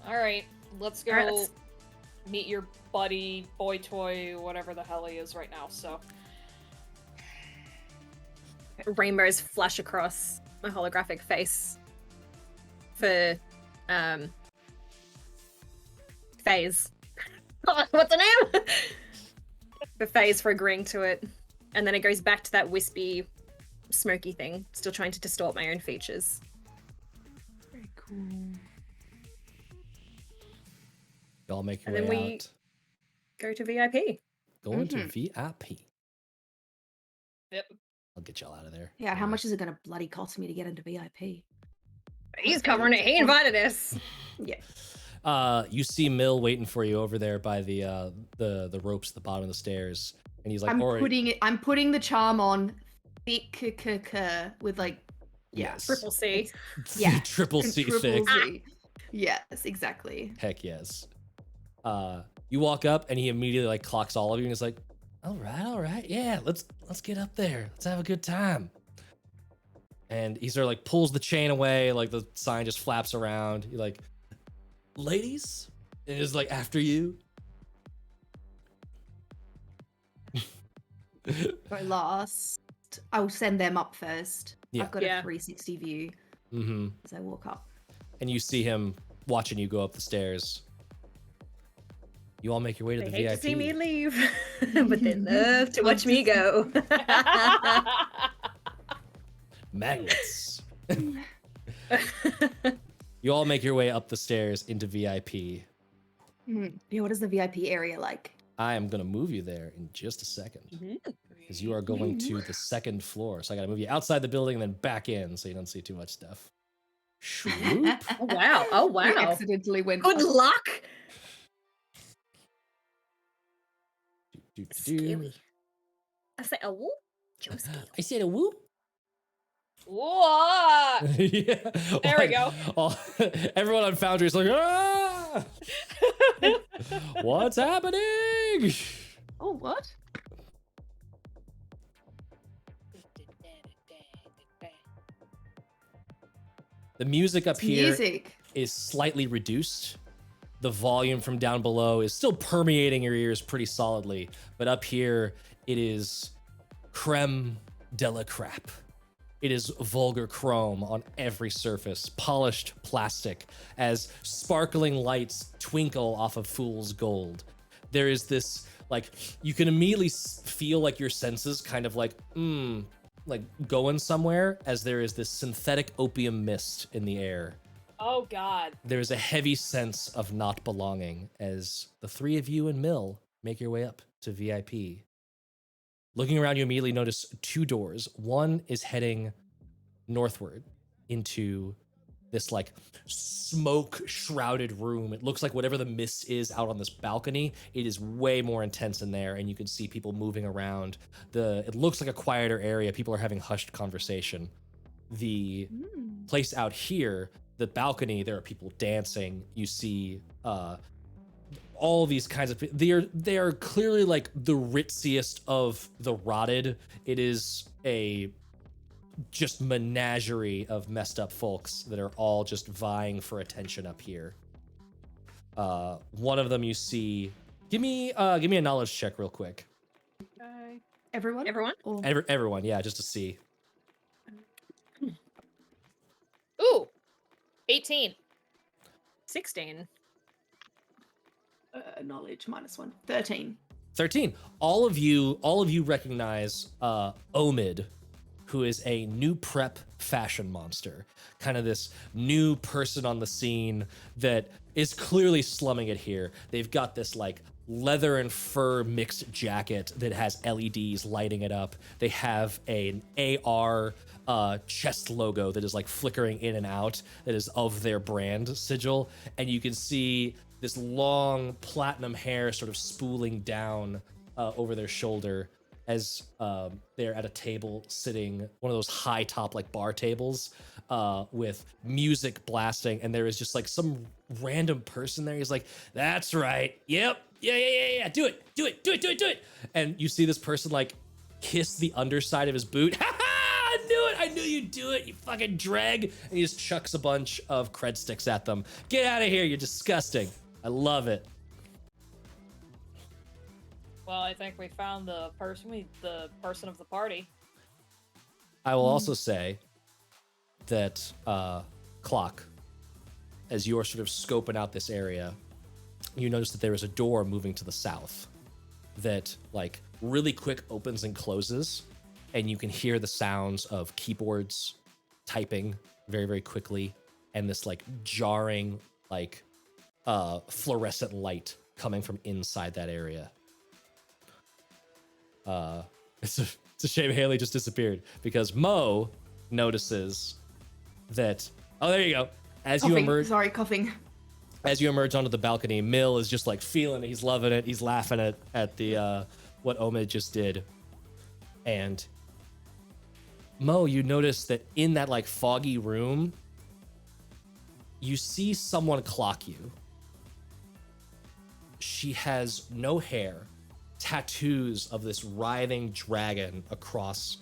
All right, let's go All right, let's- meet your buddy, boy toy, whatever the hell he is right now. So, Rainbows flash across my holographic face for Phase. What's the name? For Phase for agreeing to it. And then it goes back to that wispy, smoky thing, still trying to distort my own features. Very cool. Y'all make your And way then we- out. Go to VIP. Going to VIP. yep. I'll get y'all out of there. Yeah, how much is it gonna bloody cost me to get into VIP? He's covering it. He invited us. Yeah. You see Mill waiting for you over there by the ropes at the bottom of the stairs, and he's like, I'm "All right, I'm putting the charm on thick with like yes, Triple C. Yeah. triple C triple thick, Z. Yes, exactly. heck yes." You walk up, and he immediately like clocks all of you, and he's like, all right, yeah, let's get up there, let's have a good time. And he sort of like pulls the chain away, like the sign just flaps around. He like, ladies, and he's like, after you. Go last. I'll send them up first. Yeah. I've got Yeah. a 360 view Mm-hmm. as I walk up. And you see him watching you go up the stairs. You all make your way to They the hate VIP. to see me leave, but they love to watch me go. Magnets. You all make your way up the stairs into VIP. Yeah, what is the VIP area like? I am going to move you there in just a second because you are going to the second floor. So I got to move you outside the building and then back in so you don't see too much stuff. Swoop. Oh, wow. Oh, You wow. accidentally went. Good luck. Do. Scary. I say, oh, Joe I said a whoop. Whoa! Yeah. There we go. Everyone on Foundry is like, ah! What's happening? Oh, what? The music up here Music. is slightly reduced. The volume from down below is still permeating your ears pretty solidly, but up here it is creme de la crap. It is vulgar chrome on every surface, polished plastic, as sparkling lights twinkle off of fool's gold. There is this, like, you can immediately feel like your senses kind of like going somewhere, as there is this synthetic opium mist in the air. Oh God. There is a heavy sense of not belonging as the three of you and Mill make your way up to VIP. Looking around, you immediately notice two doors. One is heading northward into this like smoke shrouded room. It looks like whatever the mist is out on this balcony, it is way more intense in there, and you can see people moving around. It looks like a quieter area. People are having hushed conversation. The place out here, the balcony, there are people dancing. You see all these kinds of they are clearly like the ritziest of the rotted. It is a just menagerie of messed up folks that are all just vying for attention up here. One of them you see. Give me a knowledge check real quick. Everyone? Everyone? Or... Everyone, yeah, just to see. Ooh, 18. 16. knowledge -1. 13. 13. All of you recognize Omid, who is a new prep fashion monster. Kind of this new person on the scene that is clearly slumming it here. They've got this like leather and fur mixed jacket that has LEDs lighting it up. They have an AR chest logo that is like flickering in and out that is of their brand sigil. And you can see this long platinum hair sort of spooling down over their shoulder as they're at a table sitting, one of those high top like bar tables with music blasting, and there is just like some random person there. He's like, that's right, yep, yeah, do it. And you see this person like kiss the underside of his boot. Ha ha, I I knew you'd do it, you fucking dreg. And he just chucks a bunch of cred sticks at them. Get out of here, you're disgusting. I love it. Well, I think we found the person of the party. I will also say that Clock, as you are sort of scoping out this area, you notice that there is a door moving to the south that like really quick opens and closes, and you can hear the sounds of keyboards typing very, very quickly, and this like jarring like fluorescent light coming from inside that area. It's a shame Haley just disappeared, because Mo notices that, oh, there you go. As Coughing. you emerge, Sorry, coughing. as you emerge onto the balcony, Mill is just like feeling it. He's loving it. He's laughing at the what Omid just did. And Mo, you notice that in that like foggy room, you see someone clock you. She has no hair, tattoos of this writhing dragon across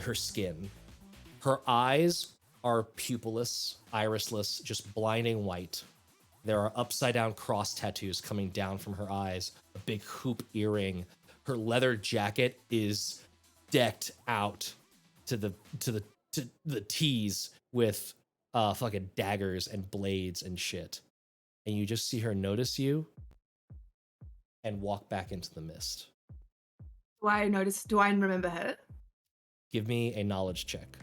her skin. Her eyes are pupilless, irisless, just blinding white. There are upside down cross tattoos coming down from her eyes, a big hoop earring. Her leather jacket is decked out to the tees with fucking daggers and blades and shit. And you just see her notice you and walk back into the mist. Do I remember her? Give me a knowledge check.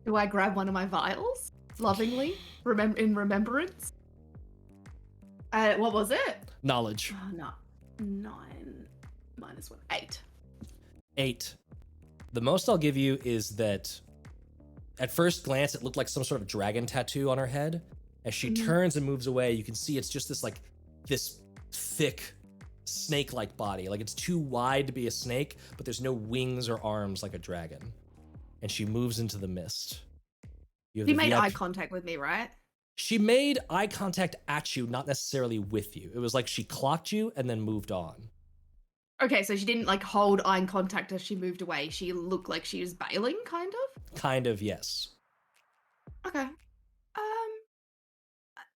Do I grab one of my vials lovingly, in remembrance? What was it? Knowledge. Oh, no. 9 minus 1. 8. 8. The most I'll give you is that at first glance, it looked like some sort of dragon tattoo on her head. As she turns and moves away, you can see it's just this thick snake-like body. Like it's too wide to be a snake, but there's no wings or arms like a dragon. And she moves into the mist. You have She the made VIP eye contact with me, right? She made eye contact at you, not necessarily with you. It was like she clocked you and then moved on. Okay, so she didn't like hold eye contact as she moved away. She looked like she was bailing, kind of? Kind of, yes. Okay.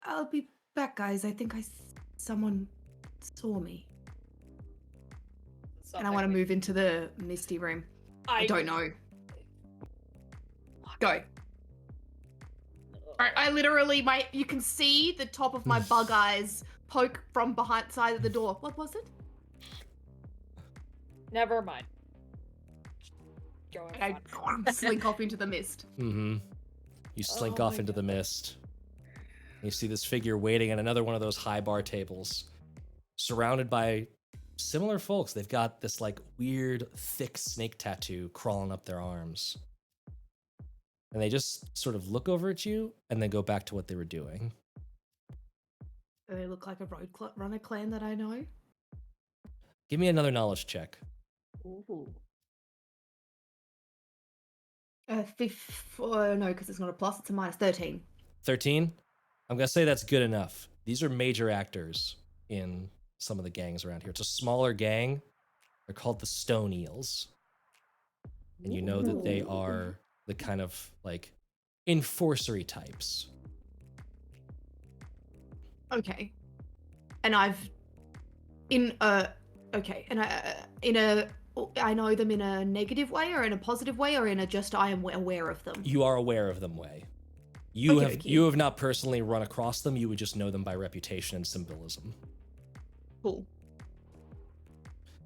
I'll be back, guys. I think someone saw me. And I want to move into the misty room. I don't know. Go. I literally, you can see the top of my bug eyes poke from behind side of the door. What was it? Never mind. I slink off into the mist. Mm-hmm. You slink off into the mist. You see this figure waiting at another one of those high bar tables, surrounded by similar folks. They've got this like weird, thick snake tattoo crawling up their arms. And they just sort of look over at you and then go back to what they were doing. Do they look like a road runner clan that I know? Give me another knowledge check. Ooh. No, because it's not a plus, it's a minus 13. 13? I'm going to say that's good enough. These are major actors in some of the gangs around here. It's a smaller gang. They're called the Stone Eels. And you know that they are the kind of like enforcery types. Okay. And I know them in a negative way or in a positive way or in a just I am aware of them. You are aware of them way. You have not personally run across them. You would just know them by reputation and symbolism. Cool.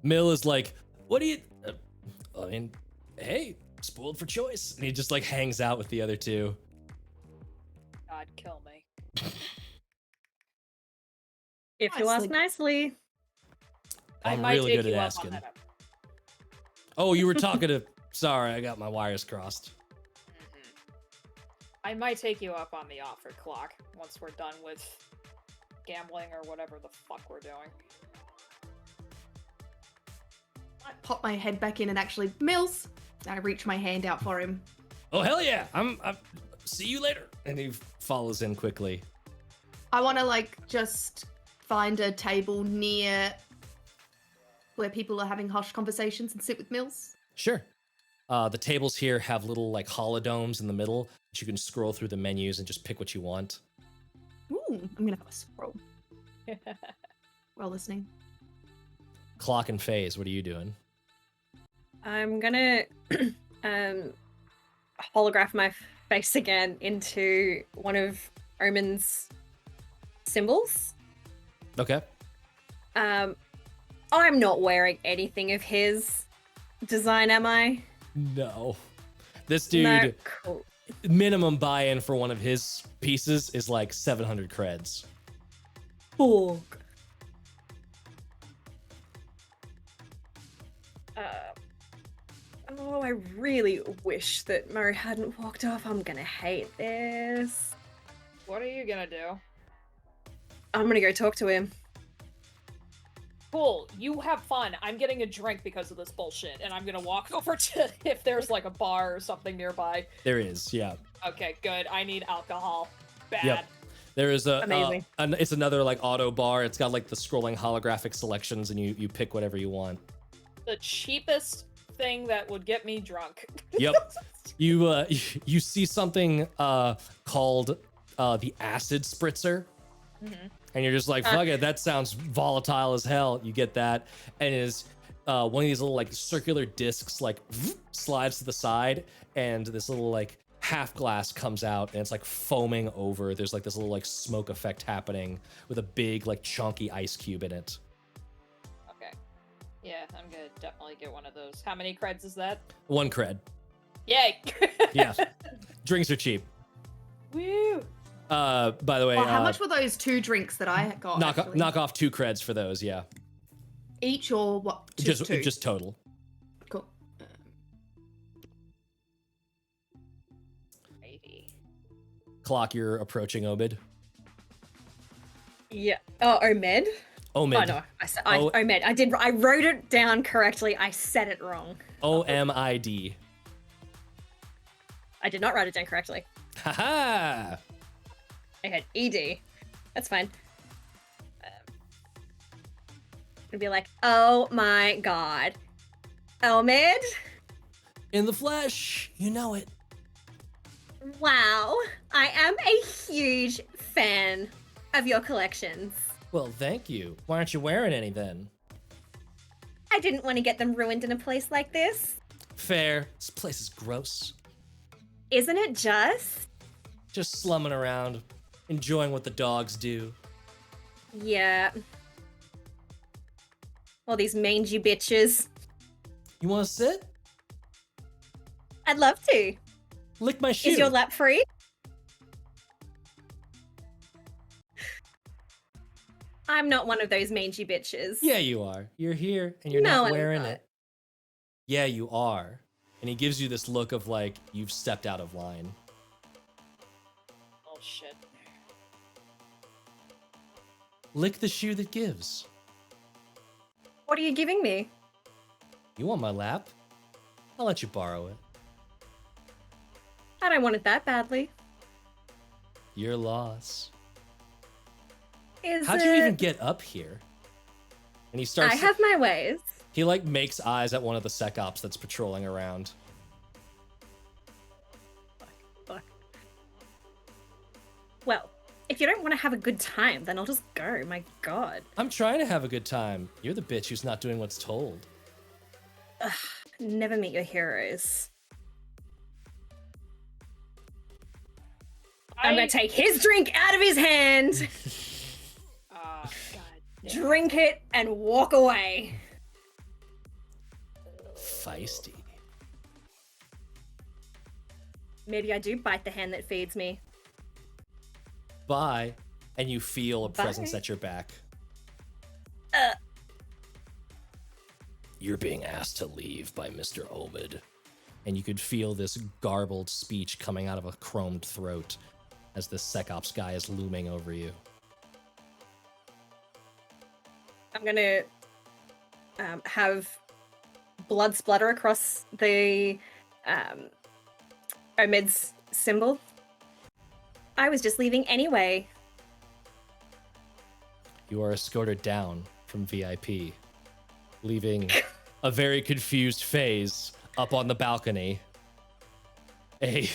Mill is like, what do you... I mean, hey, spoiled for choice. And he just like hangs out with the other two. God, kill me. If you ask nicely. I I'm might really take good you at up asking. on that. Oh, you were talking to... Sorry, I got my wires crossed. I might take you up on the offer, Clock, once we're done with gambling or whatever the fuck we're doing. I pop my head back in and actually, Mills! I reach my hand out for him. Oh, hell yeah. I'm see you later. And he follows in quickly. I want to like just find a table near where people are having hushed conversations and sit with Mills. Sure. The tables here have little like holodomes in the middle that you can scroll through the menus and just pick what you want. Ooh, I'm gonna have a scroll while listening. Clock and Phase, what are you doing? I'm gonna holograph my face again into one of Omen's symbols. Okay. I'm not wearing anything of his design, am I? No. This dude, No, cool. minimum buy-in for one of his pieces is like 700 creds. Fuck. Oh, I really wish that Murray hadn't walked off. I'm gonna hate this. What are you gonna do? I'm gonna go talk to him. Cool, you have fun. I'm getting a drink because of this bullshit, and I'm gonna walk over to if there's like a bar or something nearby. There is, yeah. Okay, good. I need alcohol. Bad. Yep. There is a Amazing. it's another like auto bar. It's got like the scrolling holographic selections, and you pick whatever you want. The cheapest thing that would get me drunk. Yep. You you see something called the acid spritzer, and you're just like, fuck it, that sounds volatile as hell. You get that, and it is one of these little like circular discs like slides to the side, and this little like half glass comes out, and it's like foaming over. There's like this little like smoke effect happening with a big like chunky ice cube in it. Okay. Yeah, I'm gonna definitely get one of those. How many creds is that? 1 cred. Yay! Yeah. Drinks are cheap. Woo! By the way, Well, how much were those 2 drinks that I got? actually? knock off 2 creds for those, yeah. Each or what? Just 2? Just total. Cool. Maybe. Clock, you're approaching Obid. Yeah. Oh, Omed? Omid. Oh no, Omed. I wrote it down correctly. I said it wrong. OMID. I did not write it down correctly. Haha. I had ED. That's fine. It'd be like, oh my god. Omed? In the flesh, you know it. Wow. I am a huge fan of your collections. Well, thank you. Why aren't you wearing any then? I didn't want to get them ruined in a place like this. Fair. This place is gross. Isn't it just? Just slumming around, enjoying what the dogs do. Yeah. All these mangy bitches. You want to sit? I'd love to. Lick my shoe. Is your lap free? I'm not one of those mangy bitches. Yeah, you are. You're here and you're No, not I'm wearing not. it. Yeah, you are. And he gives you this look of like you've stepped out of line. Oh shit. Lick the shoe that gives. What are you giving me? You want my lap? I'll let you borrow it. I don't want it that badly. Your loss. Is How'd you even get up here? And he starts. I have my ways. He like makes eyes at one of the sec ops that's patrolling around. Fuck. Well, if you don't want to have a good time, then I'll just go. My god. I'm trying to have a good time. You're the bitch who's not doing what's told. Never meet your heroes. I'm gonna take his drink out of his hand, God. drink it, and walk away. Feisty. Maybe I do bite the hand that feeds me. Bye. And you feel a presence Bye. at your back. Uh. You're being asked to leave by Mr. Omid. And you could feel this garbled speech coming out of a chromed throat as the sec ops guy is looming over you. I'm gonna have blood splatter across the Omid's symbol. I was just leaving anyway. You are escorted down from VIP, leaving a very confused phase up on the balcony, a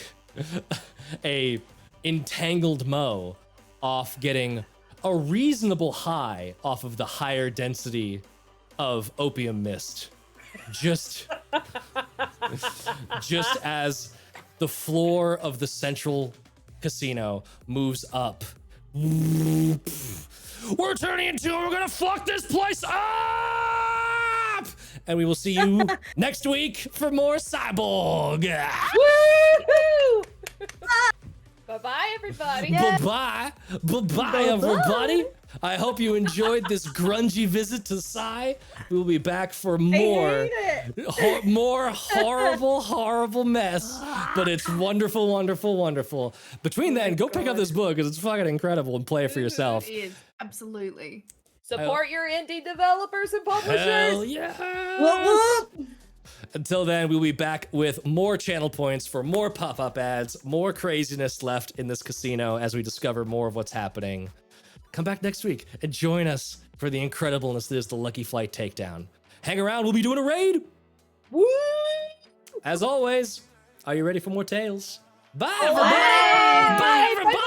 entangled Mpho off getting a reasonable high off of the higher density of opium mist. Just as the floor of the central casino moves up. We're turning into, we're gonna fuck this place up! And we will see you next week for more Cyborg. Woohoo! Bye-bye, everybody. Bye-bye. Bye-bye, everybody. I hope you enjoyed this grungy visit to Psy. We'll be back for more, more horrible mess. But it's wonderful, wonderful, wonderful. Between then, go pick up this book because it's fucking incredible and play it for yourself. It is, absolutely. Support your indie developers and publishers. Hell yeah. Until then, we'll be back with more channel points for more pop-up ads, more craziness left in this casino as we discover more of what's happening. Come back next week and join us for the incredibleness that is the Lucky Flight Takedown. Hang around, we'll be doing a raid. Woo! As always, are you ready for more tales? Bye, Bye. everybody! Bye, everybody!